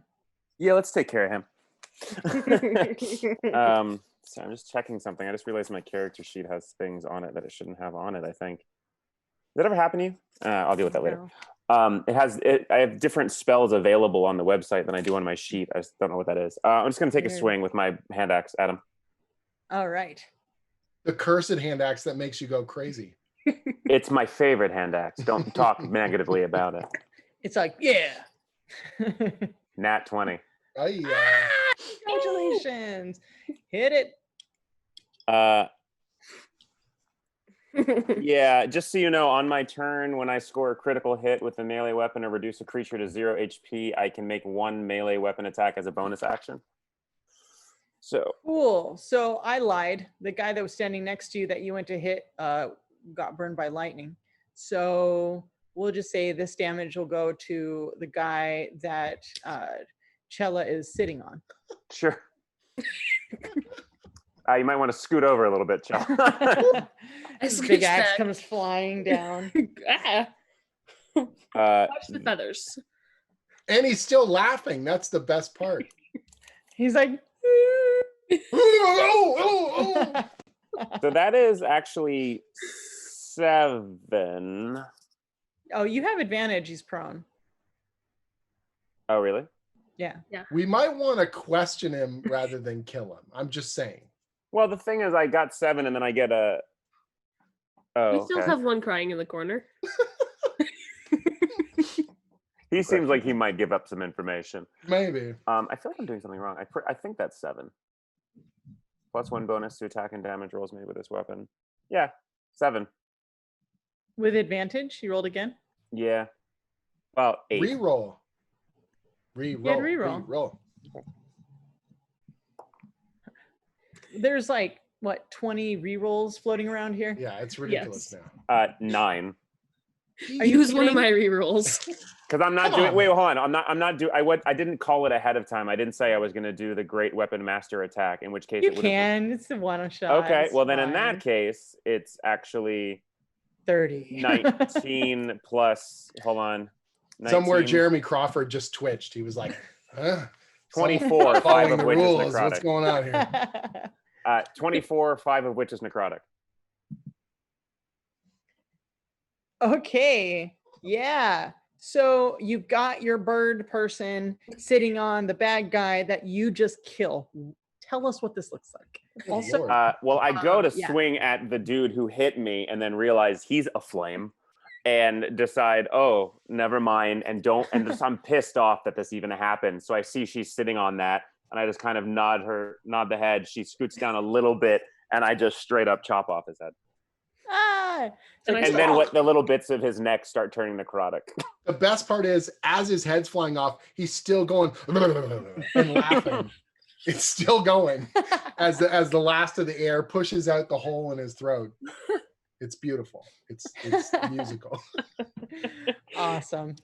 Yeah, let's take care of him. So I'm just checking something. I just realized my character sheet has things on it that it shouldn't have on it, I think. Did that ever happen to you? I'll deal with that later. I have different spells available on the website than I do on my sheet. I just don't know what that is. I'm just going to take a swing with my hand axe at him. All right. The cursed hand axe that makes you go crazy. It's my favorite hand axe. Don't talk negatively about it. It's like, yeah. Nat 20. Oh, yeah. Congratulations. Hit it. Yeah, just so you know, on my turn, when I score a critical hit with a melee weapon or reduce a creature to 0 HP, I can make one melee weapon attack as a bonus action. So Cool. So I lied. The guy that was standing next to you that you went to hit got burned by lightning. So we'll just say this damage will go to the guy that Chella is sitting on. sure. You might want to scoot over a little bit, Chell. This big axe comes flying down. Watch the feathers. And he's still laughing. That's the best part. He's like, So that is actually 7. oh, you have advantage. He's prone. Oh, really? Yeah. We might want to question him rather than kill him. I'm just saying. Well, the thing is, I got 7, and then I get a. Oh, We still okay. have one crying in the corner. He seems like he might give up some information. Maybe. I feel like I'm doing something wrong. I think that's 7. +1 bonus to attack and damage rolls made with this weapon. Yeah, 7. With advantage, you rolled again? Yeah. Well, 8. Reroll. Reroll. There's like, what, 20 rerolls floating around here? Yeah, it's ridiculous Yes. now. 9. Are you Use one of kidding? my rerolls. Because I'm not Come doing. on. Wait, hold on. I'm not doing. I didn't call it ahead of time. I didn't say I was going to do the Great Weapon Master attack. In which case, You it would have can. It's a one shot. Okay. It's Well, then in fine. that case, it's actually 30. 19 plus. Hold on. 19, Somewhere Jeremy Crawford just twitched. He was like, huh? 24. 5 Following of the which is rules. What's necrotic. going on here? 24. 5 of which is necrotic. Okay. Yeah. So you've got your bird person sitting on the bad guy that you just kill. Tell us what this looks like. Good Also, Lord. Well, I go to yeah. swing at the dude who hit me, and then realize he's a flame, and decide, oh, never mind, and just I'm pissed off that this even happened. So I see she's sitting on that, and I just kind of nod the head. She scoots down a little bit, and I just straight up chop off his head. And then what? The little bits of his neck start turning necrotic. The best part is, as his head's flying off, he's still going and laughing. It's still going as the last of the air pushes out the hole in his throat. It's beautiful. It's musical. Awesome.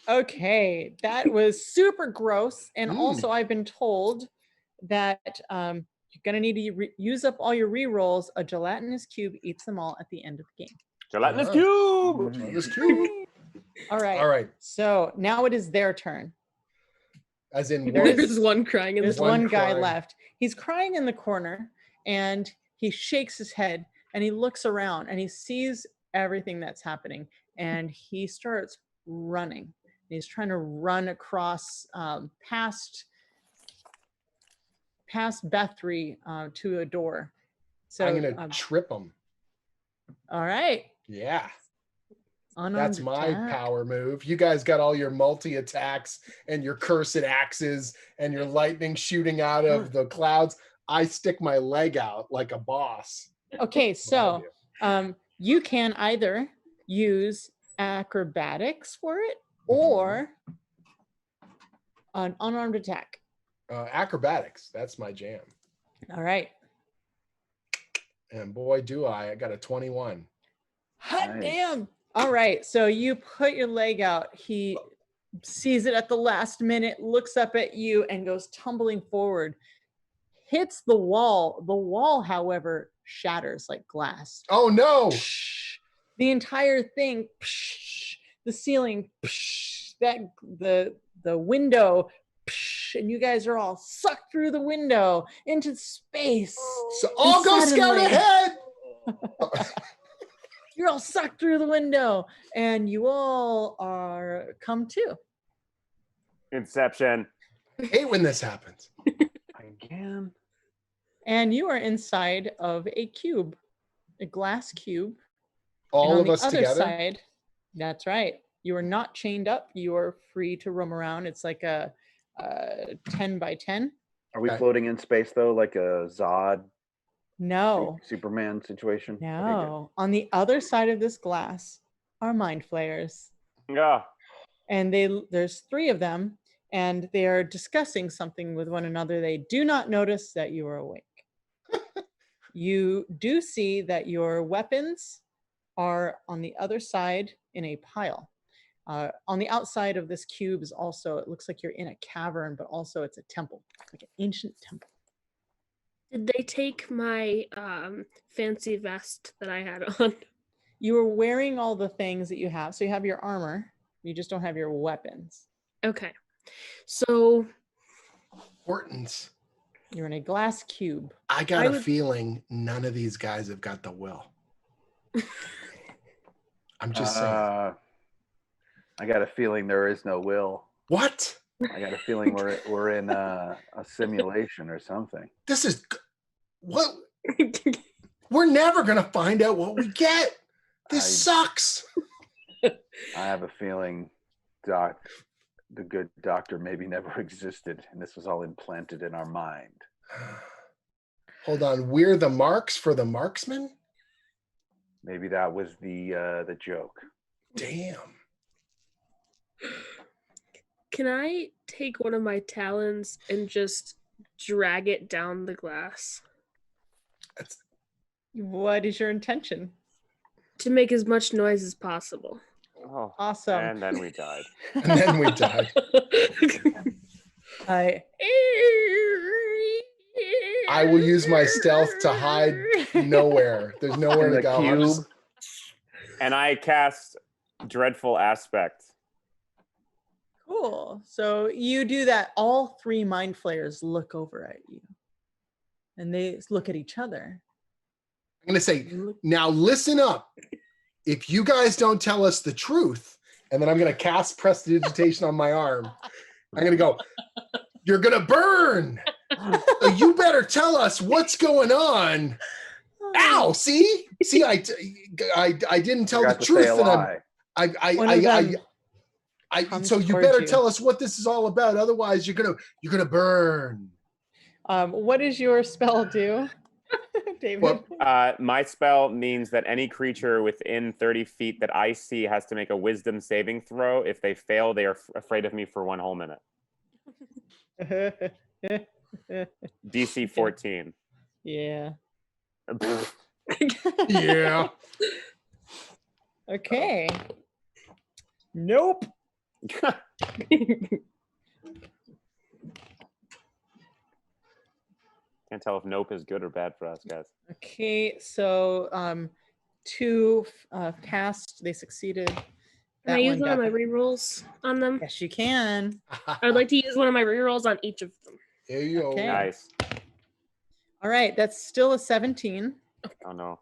Okay, that was super gross. And also, I've been told that you're gonna need to use up all your rerolls. A gelatinous cube eats them all at the end of the game. Gelatinous cube. Gelatinous cube. All right. All right. So now it is their turn. As in, There's one crying in the There's corner. one guy crying. left. He's crying in the corner, and he shakes his head, and he looks around, and he sees everything that's happening, and he starts running. He's trying to run across past Bethry to a door. So I'm gonna trip him. all right. Yeah. Unarmed That's my attack. power move. You guys got all your multi attacks and your cursed axes and your lightning shooting out of the clouds. I stick my leg out like a boss. Okay, That's what I so do. you can either use acrobatics for it or an unarmed attack. Acrobatics. That's my jam. All right. And boy, do I got a 21. Hot Nice. damn. All right. So you put your leg out. He sees it at the last minute, looks up at you, and goes tumbling forward, hits the wall. The wall, however, shatters like glass. Oh no! The entire thing, the ceiling, that the window, and you guys are all sucked through the window into space. So I'll go scout ahead. You're all sucked through the window, and you all are come to. Inception. I hate when this happens. Again. And you are inside of a cube, a glass cube. All and of us on the together? other side, that's right. You are not chained up. You are free to roam around. It's like a 10 by 10. Are we Okay. floating in space though, like a Zod No, Superman situation? Okay, no. On the other side of this glass are mind flayers. Yeah. And there's 3 of them, and they are discussing something with one another. They do not notice that you are awake. You do see that your weapons are on the other side in a pile. On the outside of this cube is also, it looks like you're in a cavern, but also it's a temple, like an ancient temple. Did they take my fancy vest that I had on? You are wearing all the things that you have. So you have your armor, you just don't have your weapons. Okay. So Importance. You're in a glass cube. I got a feeling none of these guys have got the will. I'm just saying. I got a feeling there is no will. What? I got a feeling we're in a simulation or something. This is what? We're never gonna find out what we get. This sucks. I have a feeling, Doc, the good doctor maybe never existed, and this was all implanted in our mind. Hold on, we're the marks for the marksman? Maybe that was the joke. Damn. can I take one of my talons and just drag it down the glass? What is your intention? To make as much noise as possible. Oh, Awesome. And then we died. And then we died. I will use my stealth to hide nowhere. There's nowhere to go. I'm just- And I cast Dreadful Aspect. Cool. So you do that. All 3 mind flayers look over at you. And they look at each other. I'm going to say, now listen up. If you guys don't tell us the truth, and then I'm going to cast prestidigitation on my arm, I'm going to go, you're going to burn. So you better tell us what's going on. Ow, see, I didn't tell the truth. And so you better tell us what this is all about. Otherwise you're gonna burn. What does your spell do, David? My spell means that any creature within 30 feet that I see has to make a wisdom saving throw. If they fail, they are afraid of me for 1 whole minute. DC 14. Yeah. Yeah. Okay. Nope. Can't tell if nope is good or bad for us, guys. Okay, so 2 passed. They succeeded. Can I use one of my rerolls on them? Yes, you can. I'd like to use one of my rerolls on each of them. There you go. Okay. Nice. All right, that's still a 17. Oh no.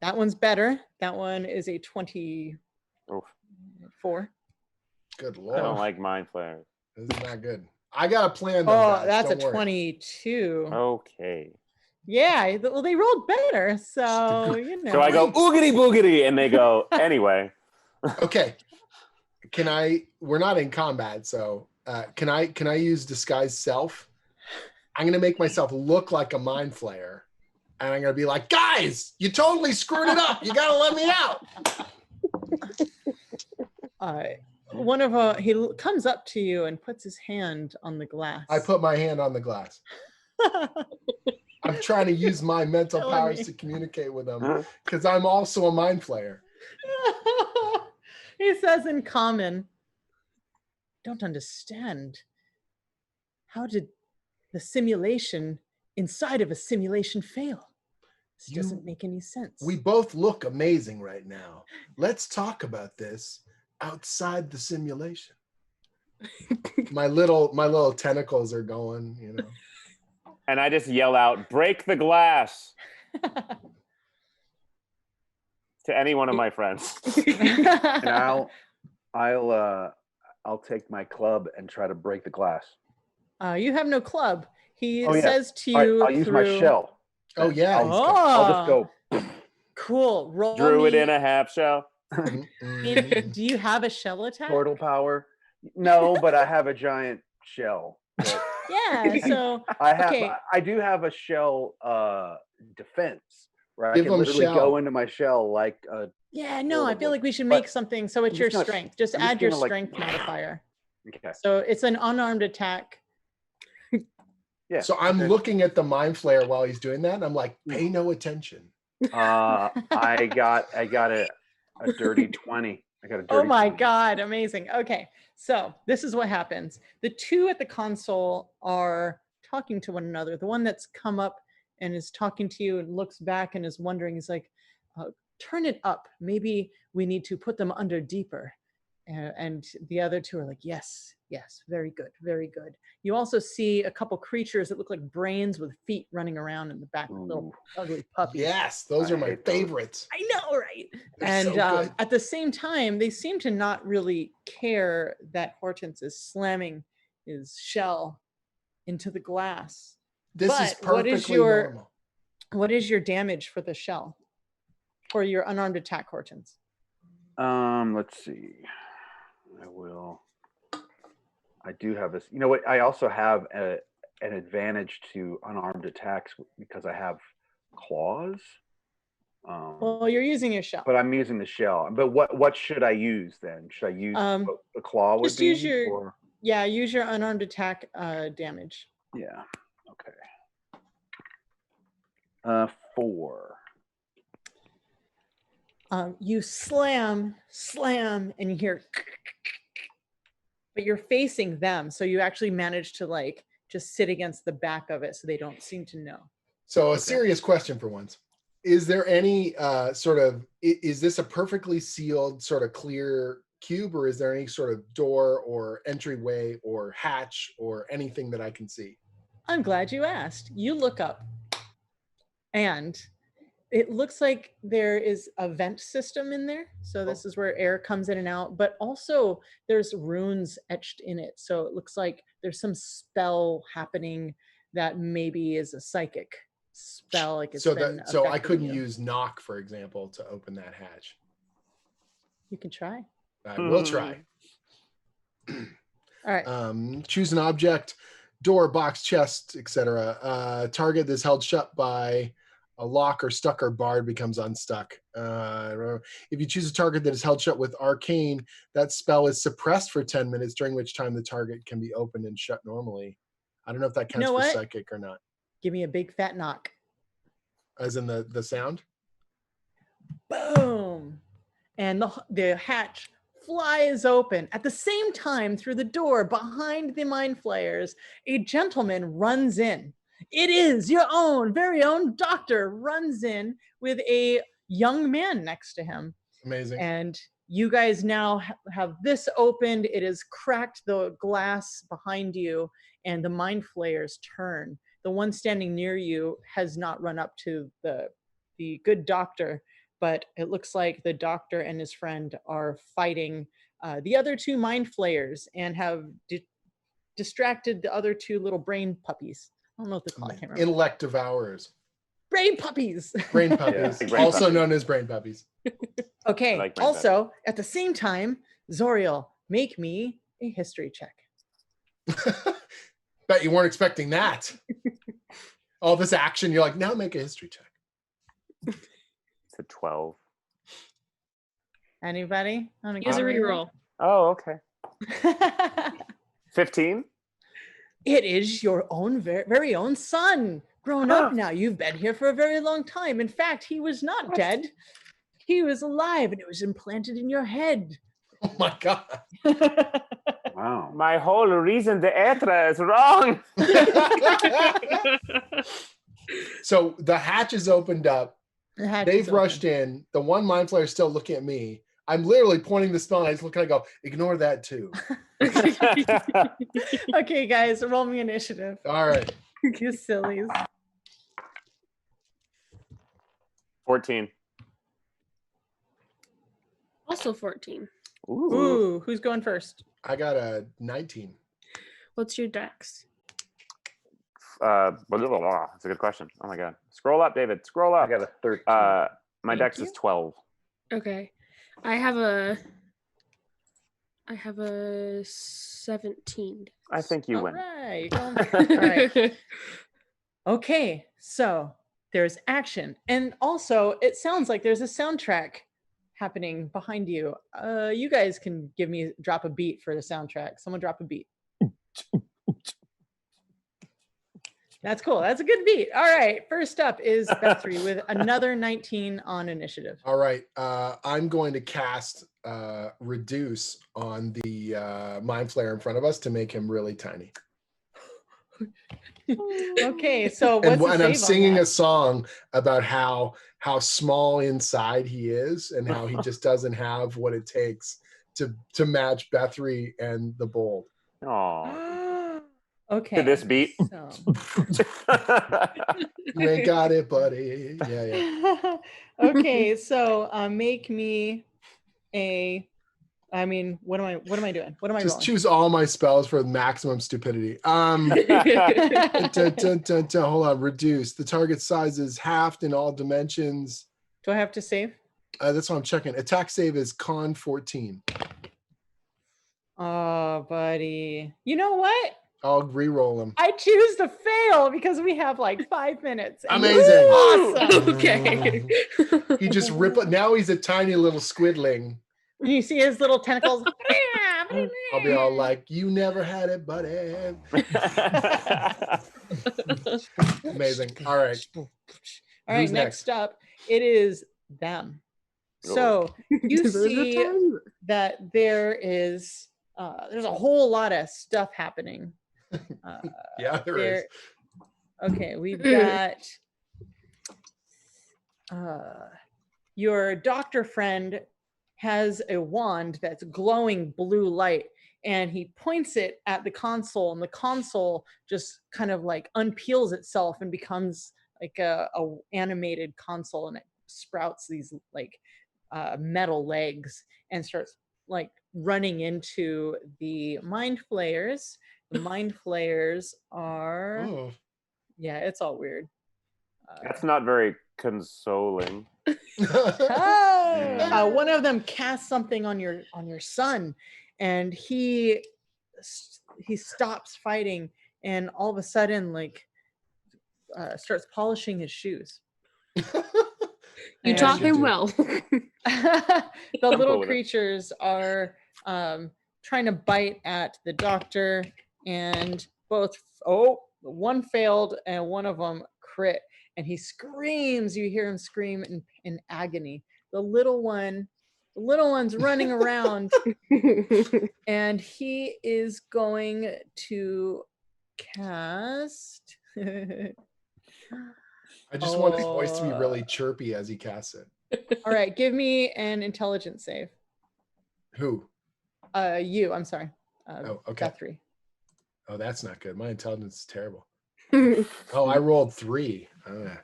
That one's better. That one is a 24. Oof. Good I lord. don't like mind flayers. This is not good. I got a plan though, Oh, guys. that's Don't a worry. 22. Okay. Yeah, well, they rolled better, so you know. So I go oogity boogity, and they go anyway. Okay. We're not in combat, so can I use disguise self? I'm gonna make myself look like a mind flayer, and I'm gonna be like, guys, you totally screwed it up. You gotta let me out. He comes up to you and puts his hand on the glass. I put my hand on the glass. I'm trying to use my mental Killing powers me. to communicate with them because I'm also a mind flayer. He says in common, don't understand. How did the simulation inside of a simulation fail. This doesn't make any sense. We both look amazing right now. Let's talk about this outside the simulation. My little tentacles are going, you know. And I just yell out, "Break the glass!" to any one of my friends. And I'll take my club and try to break the glass. You have no club. He Oh, yeah. says to All right, you I'll use my shell. Oh yeah. I'll just go. Cool. Roll Drew it me- in a half shell. Mhm. Do you have a shell attack? Portal power. No, but I have a giant shell. Yeah. So okay. I do have a shell defense, right? Give I can him literally shell. go into my shell like a Yeah. No, I feel portable. like we should But make something so it's I'm your just gonna- strength. Just I'm just add your gonna, like- strength modifier. okay. So it's an unarmed attack. Yeah. So I'm okay. looking at the mind flayer while he's doing that, and I'm like, pay no attention. I got a dirty 20. I got a dirty Oh my 20. God, amazing. Okay, so this is what happens. The two at the console are talking to one another. The one that's come up and is talking to you and looks back and is wondering, is like, turn it up. Maybe we need to put them under deeper. And the other two are like, yes, very good, very good. You also see a couple creatures that look like brains with feet running around in the back, little ugly puppies. Yes, those are I my hate those. favorites. I know, right? They're And so good. at the same time, they seem to not really care that Hortense is slamming his shell into the glass. This is But what is perfectly your- normal. What is your damage for the shell? For your unarmed attack, Hortense? Let's see. I do have this. You know what? I also have an advantage to unarmed attacks because I have claws. Well, you're using your shell. But I'm using the shell. But what should I use then? Should I use what the claw would just be? use your- Or? Yeah, use your unarmed attack damage. Yeah. Okay. 4. You slam, and you hear, but you're facing them, so you actually manage to like just sit against the back of it, so they don't seem to know. So a serious question for once. Is there any is this a perfectly sealed sort of clear cube, or is there any sort of door or entryway or hatch or anything that I can see? I'm glad you asked. You look up, and it looks like there is a vent system in there. So this is where air comes in and out, but also there's runes etched in it. So it looks like there's some spell happening that maybe is a psychic spell. Like it's So been that I affecting couldn't you. use knock, for example, to open that hatch. You can try. I will try. All right. Choose an object, door, box, chest, etc. Target that's held shut by a lock or stuck or barred becomes unstuck. If you choose a target that is held shut with arcane, that spell is suppressed for 10 minutes, during which time the target can be opened and shut normally. I don't know if that counts for psychic or not. Give me a big fat knock. As in the sound? Boom. And the hatch flies open. At the same time, through the door behind the mind flayers, a gentleman runs in. It is your very own doctor runs in with a young man next to him. Amazing. And you guys now have this opened. It has cracked the glass behind you, and the mind flayers turn. The one standing near you has not run up to the good doctor, but it looks like the doctor and his friend are fighting the other two mind flayers and have distracted the other two little brain puppies. I don't know what they're called. I can't remember. Intellect devourers. Brain puppies. Brain puppies. Yeah, brain Also puppies. known as brain puppies. Okay. Like brain Also, at the same time, Zoriel, make me a history check. Bet you weren't expecting that. All this action, you're like, now make a history check. It's a 12. Anybody? Use a reroll. Oh, okay. 15? It is your own very own son, grown up now. You've been here for a very long time. In fact, he was not dead. He was alive, and it was implanted in your head. Oh my God. Wow. My whole reason d'etre is wrong. So the hatch is opened up. The hatch They've is open. rushed in. The one mind flayer is still looking at me. I'm literally pointing the spell and I just look and I go, ignore that too. Okay, guys, roll me initiative. All right. You sillies. 14. Also 14. Ooh, who's going first? I got a 19. What's your dex? Blah, blah, blah, blah. That's a good question. Oh my god. Scroll up, David. Scroll I up. got a 13. My Thank dex you. is 12. Okay. I have a 17. I think you All win. right. All right. Okay, so there's action. And also, it sounds like there's a soundtrack happening behind you. You guys can drop a beat for the soundtrack. Someone drop a beat. That's cool. That's a good beat. All right. First up is Bethry with another 19 on initiative. All right. I'm going to cast Reduce on the mind flayer in front of us to make him really tiny. Okay, so what's the And I'm save on singing that? a song about how small inside he is and how he just doesn't have what it takes to match Bethry and the Bold. Oh. Okay. To this beat. So. You ain't got it, buddy. Yeah. Okay, so make me a. I mean, what am I doing? What am I Just rolling? choose all my spells for maximum stupidity. Hold on. Reduce. The target size is halved in all dimensions. Do I have to save? That's what I'm checking. Attack save is con 14. Oh, buddy. You know what? I'll re-roll them. I choose to fail because we have like 5 minutes. and Amazing. it's Awesome. Okay. He just now he's a tiny little squidling. And you see his little tentacles. I'll be all like, you never had it, buddy. Amazing. All right. All right, Who's next up, it is them. So you see that there's a whole lot of stuff happening. Yeah, there is. Okay, we've got your doctor friend has a wand that's glowing blue light, and he points it at the console, and the console just kind of like unpeels itself and becomes like a animated console, and it sprouts these like metal legs and starts like running into the mind flayers. The mind flayers are yeah, it's all weird. That's not very consoling. One of them casts something on your son, and he stops fighting, and all of a sudden like starts polishing his shoes. You taught him well. The little creatures are trying to bite at the doctor, and one failed and one of them crit, and he screams. You hear him scream in agony. The little one's running around, and he is going to cast. I just want his voice to be really chirpy as he casts it. All right, give me an intelligence save. Who? You. I'm sorry. Okay. Guthrie. Oh, that's not good. My intelligence is terrible. Oh, I rolled 3. God.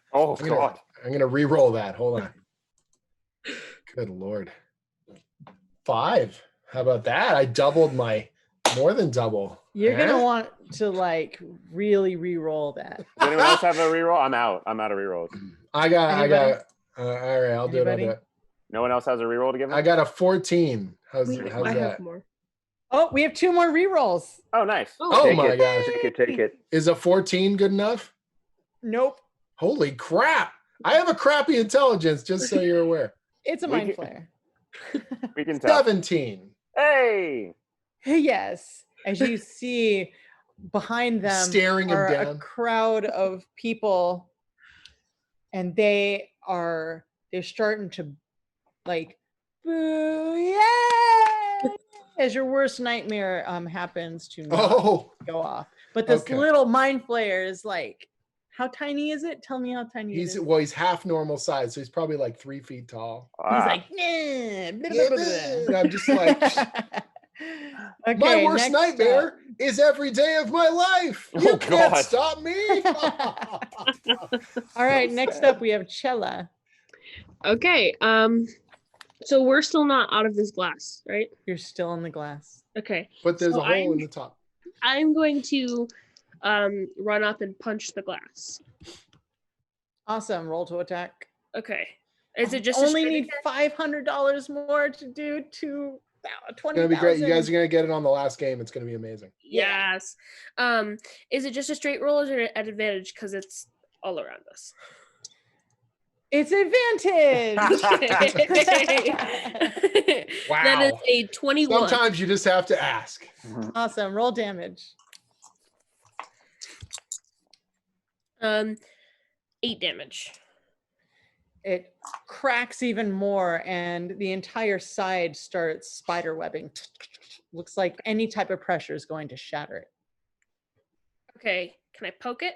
I'm gonna re-roll that. Hold on. Good Lord. 5. How about that? I doubled more than double. You're gonna want to like really re-roll that. Does anyone else have a reroll? I'm out of rerolls. I got. All right, I'll do it. No one else has a reroll to give him? I got a 14. How's I that? have more. Oh, we have 2 more re-rolls. Oh, nice. Oh my gosh. Take it. Is a 14 good enough? Nope. Holy crap. I have a crappy intelligence, just so you're aware. It's a mind flayer. We can tell. 17. Hey. Yes. As you see behind them Staring him are down. a crowd of people, and they're starting to like boo, yay! as your worst nightmare happens to not Oh, go off. But this Okay. little mind flayer is like, how tiny is it? Tell me how tiny it is. he's half normal size, so he's probably like 3 feet tall. He's Ah, like, nah, blah, Yeah, blah, blah, blah. and I'm just like, Okay, my worst next nightmare is every day of my life. Oh, You can't God. stop me. up. All right, next up we have Chella. Okay. So we're still not out of this glass, right? You're still in the glass. Okay. But there's So a hole in the top. I'm going to run up and punch the glass. Awesome. Roll to attack. Okay. Is it just only a need $500 more to do to It's gonna be great. You 20,000? guys are gonna get it on the last game. It's gonna be amazing. Yes. Is it just a straight roll or is it at advantage because it's all around us? It's advantage. Wow. That is a 21. Sometimes you just have to ask. Awesome. Roll damage. 8 damage. It cracks even more, and the entire side starts spider webbing. Looks like any type of pressure is going to shatter it. Okay. Can I poke it?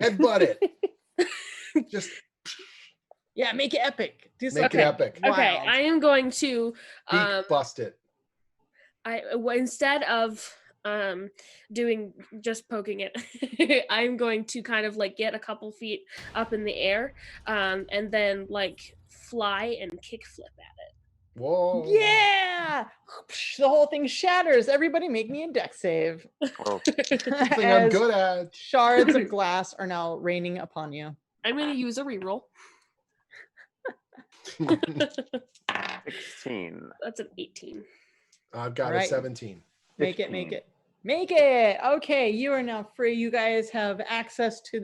Headbutt it. Just Yeah, make it epic. Do make something it epic. Okay. wild. I am going to Beak bust it. instead of doing just poking it, I'm going to kind of like get a couple feet up in the air and then like fly and kickflip at it. Whoa. Yeah, the whole thing shatters. Everybody make me a deck save. oh, Something I'm As good at. shards of glass are now raining upon you. I'm going to use a reroll. 16. That's an 18. I've got a Alright. 17. Make it, make it, make it. Okay, you are now free. You guys have access to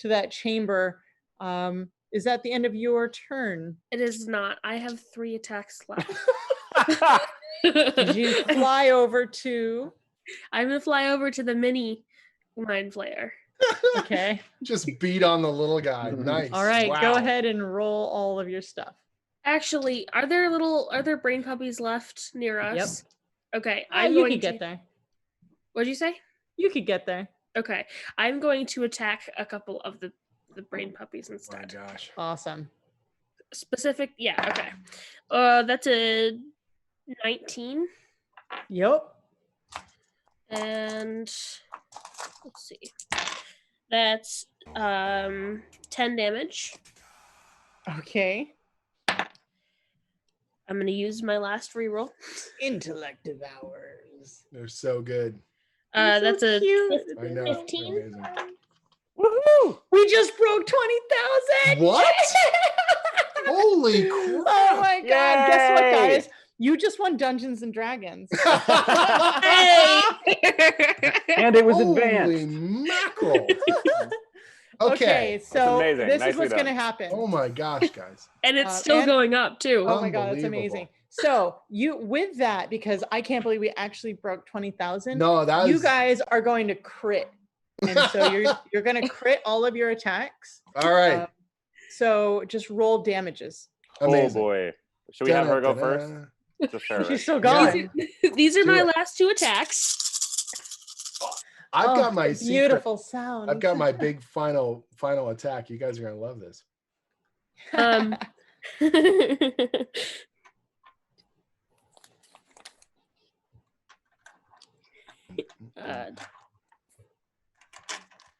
that chamber. Is that the end of your turn? It is not. I have 3 attacks left. Did you fly over to? I'm going to fly over to the mini mind flayer. Okay. Just beat on the little guy. Nice. All right. Wow. Go ahead and roll all of your stuff. Actually, are there brain puppies left near us? Okay, I'm You going could to get there. What'd you say? You could get there. Okay, I'm going to attack a couple of the brain puppies Oh my instead. gosh. Awesome. Specific, yeah, okay. That's a 19, Yep. and let's see, that's 10 damage. Okay. I'm gonna use my last reroll. Intellect devours. They're so good. They're so That's a cute. I know. They're 15? amazing. Woohoo! We just broke 20,000. What? Holy crap. Oh my god! Guess what, Yay! guys? You just won Dungeons and Dragons. Hey! And it was Holy advanced. mackerel. Okay. so amazing. this is Nicely what's going to done. happen. Oh my gosh, guys. And it's still and- going up too. Oh my god, that's Unbelievable. amazing. So you with that, because I can't believe we actually broke 20,000. No, that You was guys are going to crit, and so you're going to crit all of your attacks. all right. So just roll damages. Amazing. Oh boy. Should we have her go first? Da-da-da-da. Just her. She's still Yeah. going. These are Do my it. last 2 attacks. I've Oh, got my the secret. beautiful sound. I've got my big final attack. You guys are gonna love this. Um,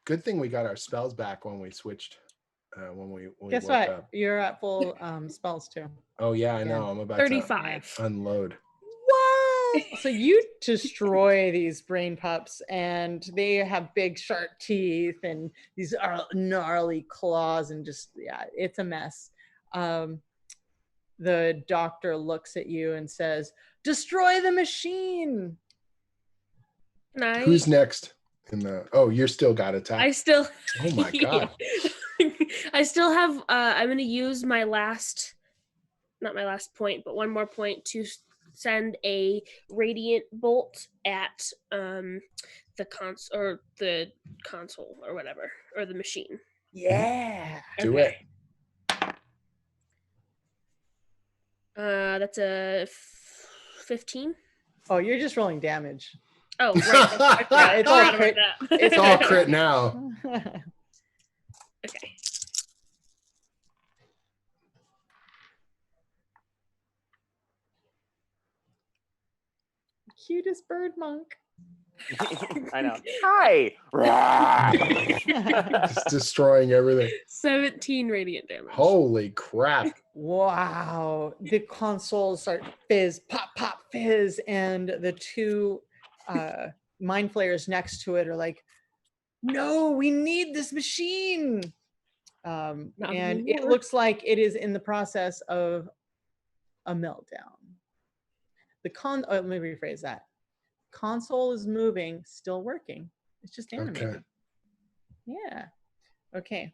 Good thing we got our spells back when we switched. When we Guess woke what? up. You're at full spells too. Oh yeah, I Yeah. know. I'm about 35. to unload. Wow! So you destroy these brain pups, and they have big sharp teeth and these are gnarly claws, and just it's a mess. The doctor looks at you and says, "Destroy the machine." Can I? Who's next? In the you're still got attack. I still. Oh my god. I still have. I'm going to use my last, not my last point, but one more point to send a radiant bolt at the console or whatever, or the machine. Yeah. Do it. That's a 15. Oh, you're just rolling damage. Oh, right. Yeah, it's all Forgot about crit. that. It's all crit now. Okay. Cutest bird monk. I know. Hi. Just destroying everything. 17 radiant damage. Holy crap. Wow. The consoles start fizz, pop, pop, fizz, and the two mind flayers next to it are like, no, we need this machine. Not And it anymore. looks like it is in the process of a meltdown. Let me rephrase that. Console is moving, still working. It's just animated. Okay. Yeah. Okay.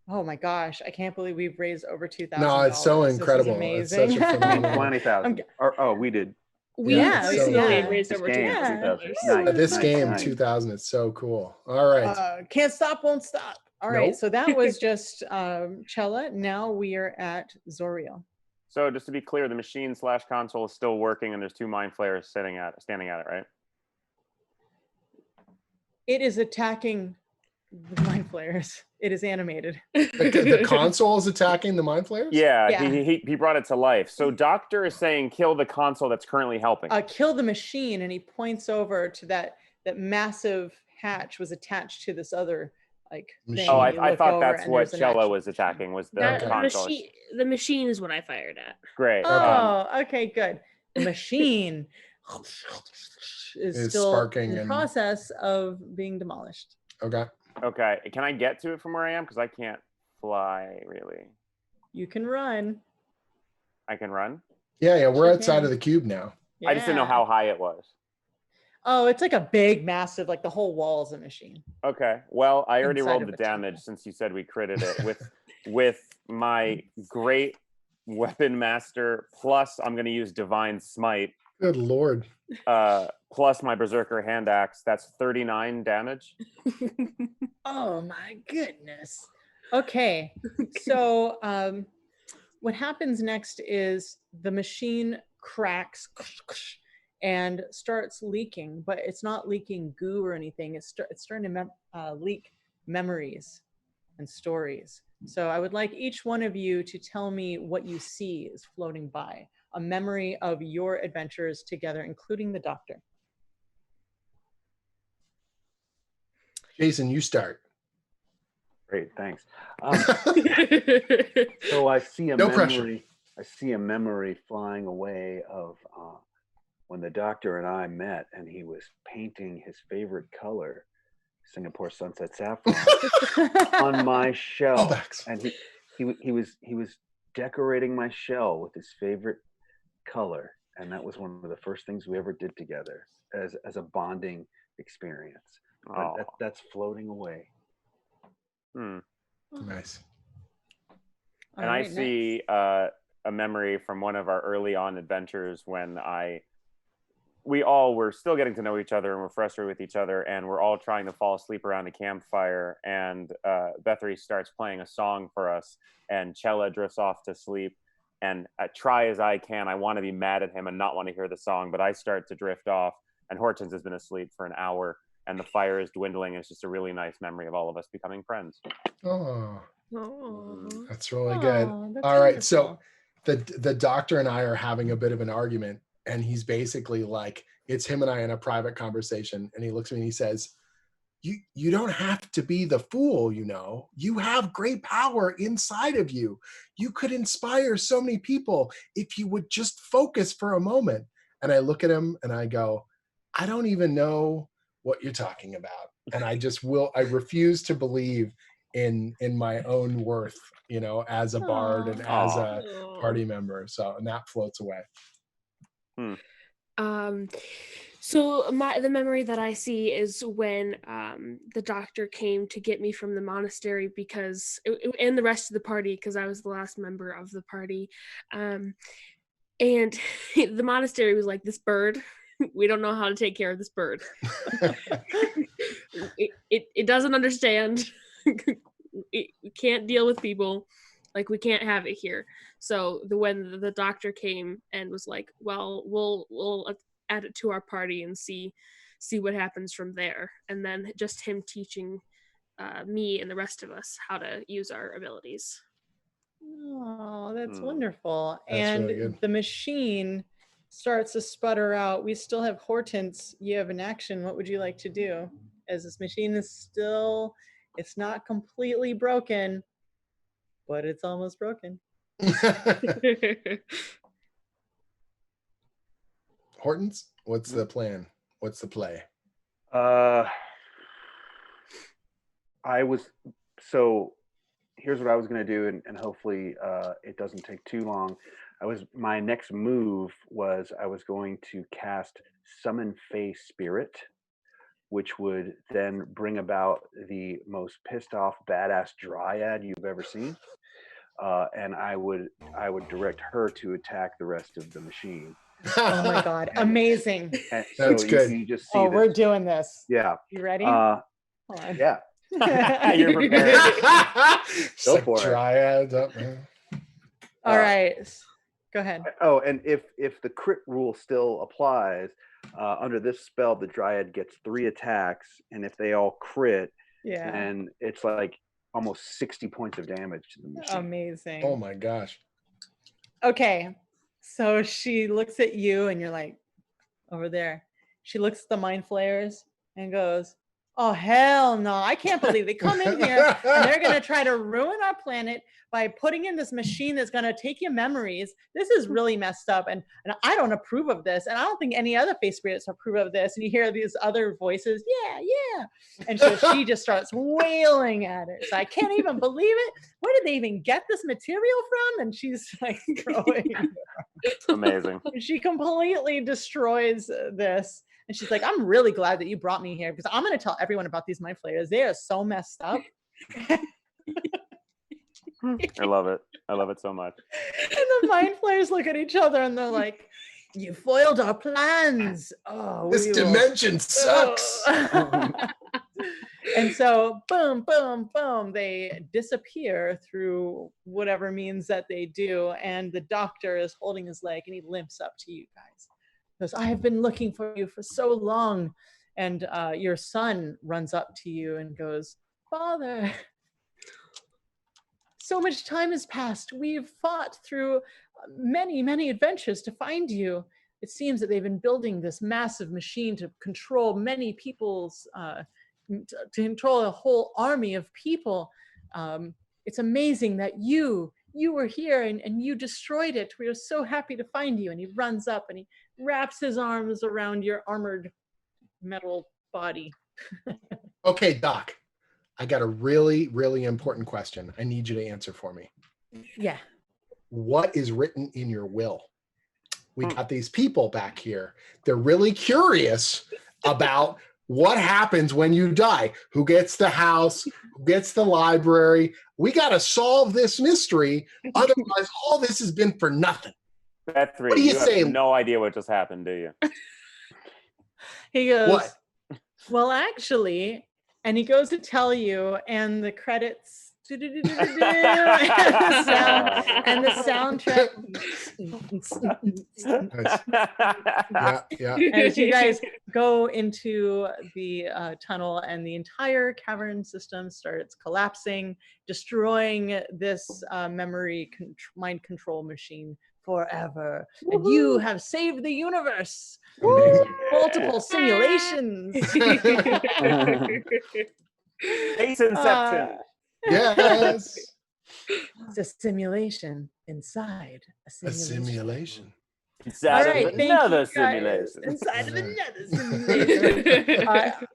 Oh my gosh, I can't believe we've raised over $2,000. No, it's so incredible. This is It's such a amazing. phenomenal- 20,000. Oh, we did. We Yeah, personally yeah. raised This over game, $2,000. nice. This nice, game, nice. 2000, is so cool. All right. Can't stop, won't stop. All right, Nope. so that was just Chella. Now we are at Zoriel. So just to be clear, the machine/console is still working, and there's two mind flayers standing at it, right? It is attacking the mind flayers. It is animated. The console is attacking the mind flayers? Yeah, Yeah. He brought it to life. So Doctor is saying kill the console that's currently helping. Kill the machine, and he points over to that massive hatch was attached to this other like thing. Oh, and you I look thought over that's and what there's an Cello actual was attacking, was the That console. the machine is what I fired at. Great. Oh, okay, good. The machine is Is still sparking in the and- process of being demolished. Okay. Okay, can I get to it from where I am? Because I can't fly, really. You can run. I can run? Yeah, we're Sure outside can. of the cube now. I just didn't know Yeah. how high it was. Oh, it's like a big, massive, like the whole wall is a machine. Okay, well, I already Inside rolled of the a temple. damage since you said we critted it with my great weapon master, plus I'm going to use Divine Smite, Good Lord. plus my Berserker hand axe. That's 39 damage. Oh my goodness. Okay. So what happens next is the machine cracks and starts leaking, but it's not leaking goo or anything. It's starting to leak memories and stories. So I would like each one of you to tell me what you see is floating by, a memory of your adventures together, including the doctor. Jason, you start. Great, thanks. So I see a No memory. pressure. I see a memory flying away of when the doctor and I met, and he was painting his favorite color, Singapore Sunset Saffron, on my shell, Callbacks. and he was decorating my shell with his favorite color, and that was one of the first things we ever did together as a bonding experience. Oh. But that's floating away. Nice. And All I right, see a memory from one of our early on adventures when we all were still getting to know each other and we're frustrated with each other, and we're all trying to fall asleep around a campfire, and Bethary starts playing a song for us, and Chella drifts off to sleep, and I try as I can, I want to be mad at him and not want to hear the song, but I start to drift off, and Hortense has been asleep for an hour, and the fire is dwindling. It's just a really nice memory of all of us becoming friends. Oh, Oh. that's really good. Aw, that's All right, so wonderful. the doctor and I are having a bit of an argument, and he's basically like, it's him and I in a private conversation, and he looks at me and he says, you don't have to be the fool, you know. You have great power inside of you. You could inspire so many people if you would just focus for a moment. And I look at him and I go, I don't even know what you're talking about. And I refuse to believe in my own worth, you know, as a bard and as a party member. So, and that floats away. So the memory that I see is when the doctor came to get me from the monastery because and the rest of the party, because I was the last member of the party, and the monastery was like, this bird, we don't know how to take care of this bird. it doesn't understand. It can't deal with people. Like, we can't have it here. So when the doctor came and was like, well, we'll add it to our party and see what happens from there. And then just him teaching me and the rest of us how to use our abilities. Oh, that's wonderful. That's and really good. the machine starts to sputter out. We still have Hortense. You have an action. What would you like to do? As this machine is still, it's not completely broken, but it's almost broken. Hortons, what's the plan? What's the play? Here's what I was going to do, and hopefully it doesn't take too long. My next move was I was going to cast Summon Face Spirit, which would then bring about the most pissed off badass dryad you've ever seen. And I would direct her to attack the rest of the machine. Oh my God, amazing. And That's so good. You just see Oh, this. we're doing this. Yeah. You ready? Hold on. Yeah. You're prepared. Go for it. Dryads up, man. All right. Go ahead. Oh, and if the crit rule still applies, under this spell, the dryad gets 3 attacks, and if they all crit, Yeah. and it's like almost 60 points of damage to the machine. Amazing. Oh my gosh. Okay. So she looks at you and you're like, over there. She looks at the mind flayers and goes, oh, hell no. I can't believe they come in here and they're going to try to ruin our planet by putting in this machine that's going to take your memories. This is really messed up. And I don't approve of this. And I don't think any other face spirits approve of this. And you hear these other voices. Yeah. And so she just starts wailing at it. So I can't even believe it. Where did they even get this material from? And she's like throwing. Amazing. She completely destroys this. And she's like, I'm really glad that you brought me here because I'm going to tell everyone about these mind flayers. They are so messed up. I love it. I love it so much. And the mind flayers look at each other and they're like, you foiled our plans. Oh, This dimension sucks. And so boom, boom, boom, they disappear through whatever means that they do. And the doctor is holding his leg and he limps up to you guys. He goes, I have been looking for you for so long. And your son runs up to you and goes, Father, so much time has passed. We've fought through many, many adventures to find you. It seems that they've been building this massive machine to control many people's, to control a whole army of people. It's amazing that you were here and you destroyed it. We are so happy to find you. And he runs up and he wraps his arms around your armored metal body. Okay, Doc. I got a really, really important question. I need you to answer for me. Yeah. What is written in your will? We got these people back here. They're really curious about what happens when you die. Who gets the house? Who gets the library? We got to solve this mystery. Otherwise, all this has been for nothing. That 3. What do you say? have no idea what just happened, do you? He goes, What? Well, actually, and he goes to tell you, and the credits, and the soundtrack. Yeah. And as you guys go into the tunnel, and the entire cavern system starts collapsing, destroying this mind control machine forever. And you have saved the universe. Amazing. Multiple simulations. Space Inception. Yes. It's a simulation inside a A simulation. simulation. Inside All of right, thank another you guys. simulation. Inside of another simulation.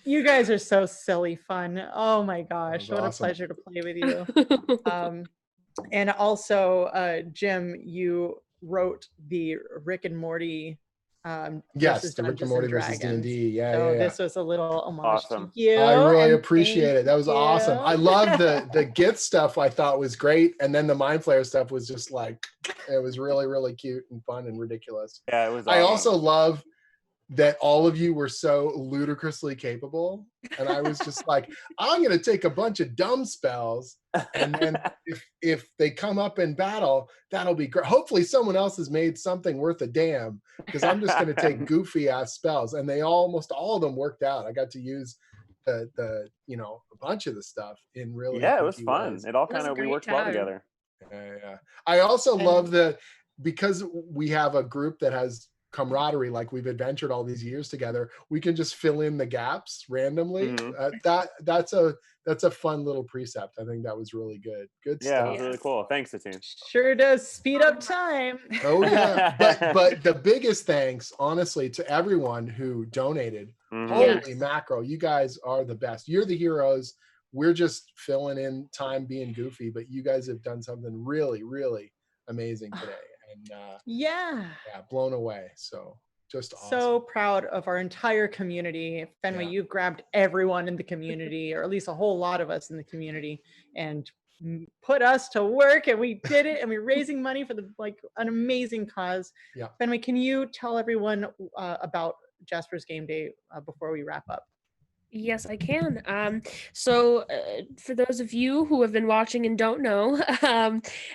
You guys are so silly fun. Oh my gosh, That was what awesome. a pleasure to play with you. And also, Jim, you wrote the Rick and Morty. Yes, versus the Rick and Dungeons Morty and versus Dragons. D&D. Yeah, So yeah. this was a little homage Awesome. to you. I really and appreciate it. That was thank awesome. you. I love the gift stuff. I thought was great, and then the mind flayer stuff was just like, it was really, really cute and fun and ridiculous. Yeah, it was I awesome. also love that all of you were so ludicrously capable. And I was just like, I'm going to take a bunch of dumb spells. And then if they come up in battle, that'll be great. Hopefully someone else has made something worth a damn, because I'm just going to take goofy ass spells. And they almost all of them worked out. I got to use the a bunch of the stuff in really Yeah, it was funky fun. ways. It all It was kind a of, we great worked well time. together. Yeah. I also love because we have a group that has camaraderie, like we've adventured all these years together, we can just fill in the gaps randomly. That's a fun little precept. I think that was really good. Good Yeah, it stuff. was really cool. Thanks, Satine. Sure does speed up time. Oh yeah. But the biggest thanks, honestly, to everyone who donated. Holy Yes. mackerel, you guys are the best. You're the heroes. We're just filling in time being goofy, but you guys have done something really, really amazing today. And Yeah. blown away. So just awesome. So proud of our entire community. Fenway, Yeah. you've grabbed everyone in the community, or at least a whole lot of us in the community, and put us to work, and we did it, and we're raising money for an amazing cause. Yeah. Fenway, can you tell everyone about Jasper's Game Day before we wrap up? Yes, I can. So for those of you who have been watching and don't know,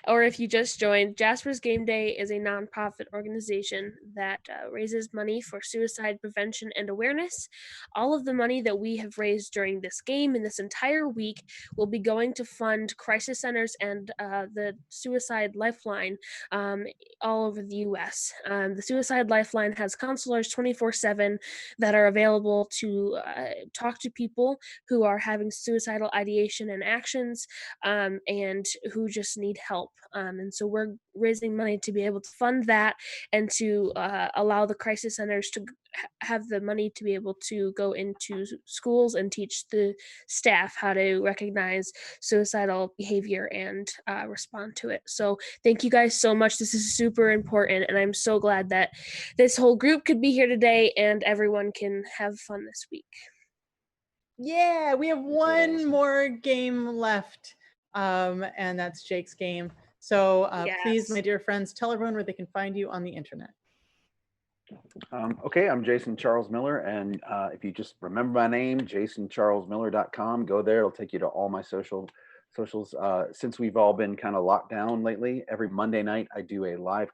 or if you just joined, Jasper's Game Day is a nonprofit organization that raises money for suicide prevention and awareness. All of the money that we have raised during this game and this entire week will be going to fund crisis centers and the Suicide Lifeline all over the U.S. The Suicide Lifeline has counselors 24/7 that are available to talk to people who are having suicidal ideation and actions, and who just need help. And so we're raising money to be able to fund that, and to allow the crisis centers to have the money to be able to go into schools and teach the staff how to recognize suicidal behavior and respond to it. So thank you guys so much. This is super important, and I'm so glad that this whole group could be here today and everyone can have fun this week. Yeah, we have one awesome. more game left, and that's Jake's game. So please, Yes. my dear friends, tell everyone where they can find you on the internet. Okay, I'm Jason Charles Miller, and if you just remember my name, jasoncharlesmiller.com, go there. It'll take you to all my socials. Since we've all been kind of locked down lately, every Monday night I do a live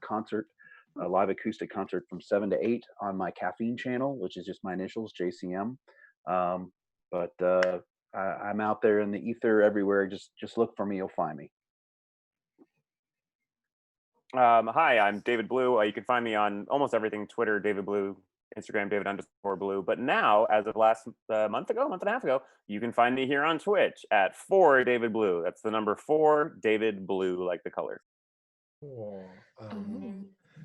acoustic concert from 7 to 8 on my Caffeine channel, which is just my initials, JCM. But I'm out there in the ether everywhere. Just look for me, you'll find me. Hi, I'm David Blue. You can find me on almost everything: Twitter, David Blue, Instagram, David_Blue. But now, as of last month and a half ago, you can find me here on Twitch at 4David Blue. That's the number 4 David Blue, like the color. Cool.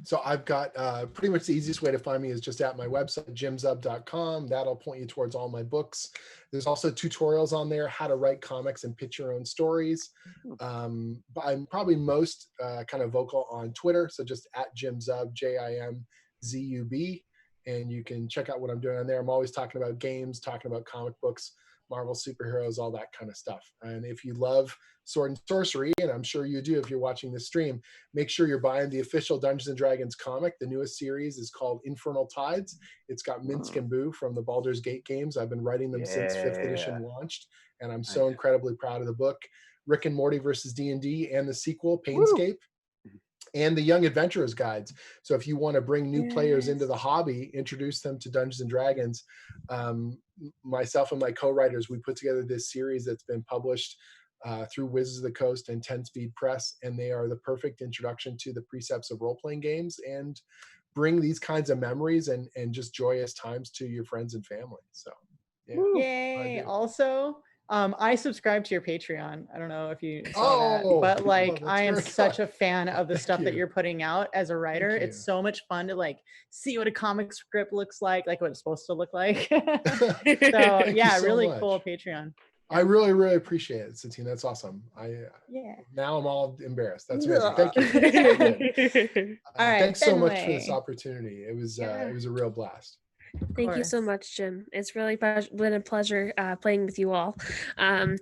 So I've got pretty much the easiest way to find me is just at my website, jimzub.com. That'll point you towards all my books. There's also tutorials on there, how to write comics and pitch your own stories. But I'm probably most kind of vocal on Twitter. So just at jimzub, JIMZUB. And you can check out what I'm doing on there. I'm always talking about games, talking about comic books, Marvel superheroes, all that kind of stuff. And if you love sword and sorcery, and I'm sure you do if you're watching this stream, make sure you're buying the official Dungeons & Dragons comic. The newest series is called Infernal Tides. It's got Minsk and Boo from the Baldur's Gate games. I've been writing them since 5th edition launched, and I'm so incredibly proud of the book. Rick and Morty versus D&D, and the sequel, Painscape. And the Young Adventurers Guides. So if you want to bring new players into the hobby, introduce them to Dungeons and Dragons, myself and my co-writers, we put together this series that's been published through Wizards of the Coast and 10 Speed Press, and they are the perfect introduction to the precepts of role-playing games and bring these kinds of memories and just joyous times to your friends and family. So yeah. Yay. Also, I subscribe to your Patreon. I don't know if you saw that, but like I am such a fan of the stuff that you're putting out as a writer. It's so much fun to see what a comic script looks like what it's supposed to look like. So yeah, really cool Patreon. I really, really appreciate it, Satine. That's awesome. Now I'm all embarrassed. That's amazing. Thank you. All right, thanks so much for this opportunity. It was a real blast. Thank you so much, Jim. It's really been a pleasure playing with you all. And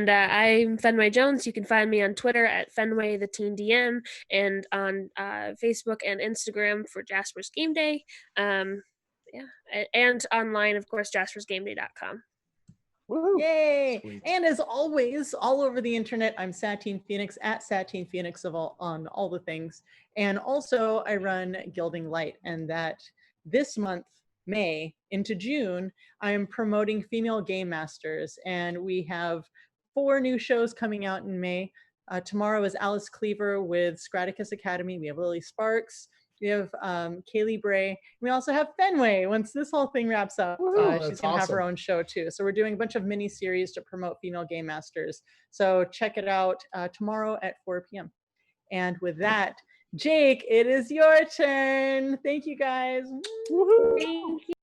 I'm Fenway Jones. You can find me on Twitter at Fenway the Teen DM, and on Facebook and Instagram for Jasper's Game Day. Yeah, and online, of course, jaspersgameday.com. Woo! Yay! Sweet. And as always, all over the internet, I'm Satine Phoenix at Satine Phoenix on all the things. And also I run Gilding Light, and that this month, May into June, I'm promoting female game masters, and we have 4 new shows coming out in May. Tomorrow is Alice Cleaver with Scraticus Academy. We have Lily Sparks. We have Kaylee Bray. We also have Fenway. Once this whole thing wraps up, Woohoo, she's that's going to have her awesome. own show too. So we're doing a bunch of mini series to promote female game masters. So check it out tomorrow at 4 p.m. And with that, Jake, it is your turn. Thank you guys. Woohoo! Thank you.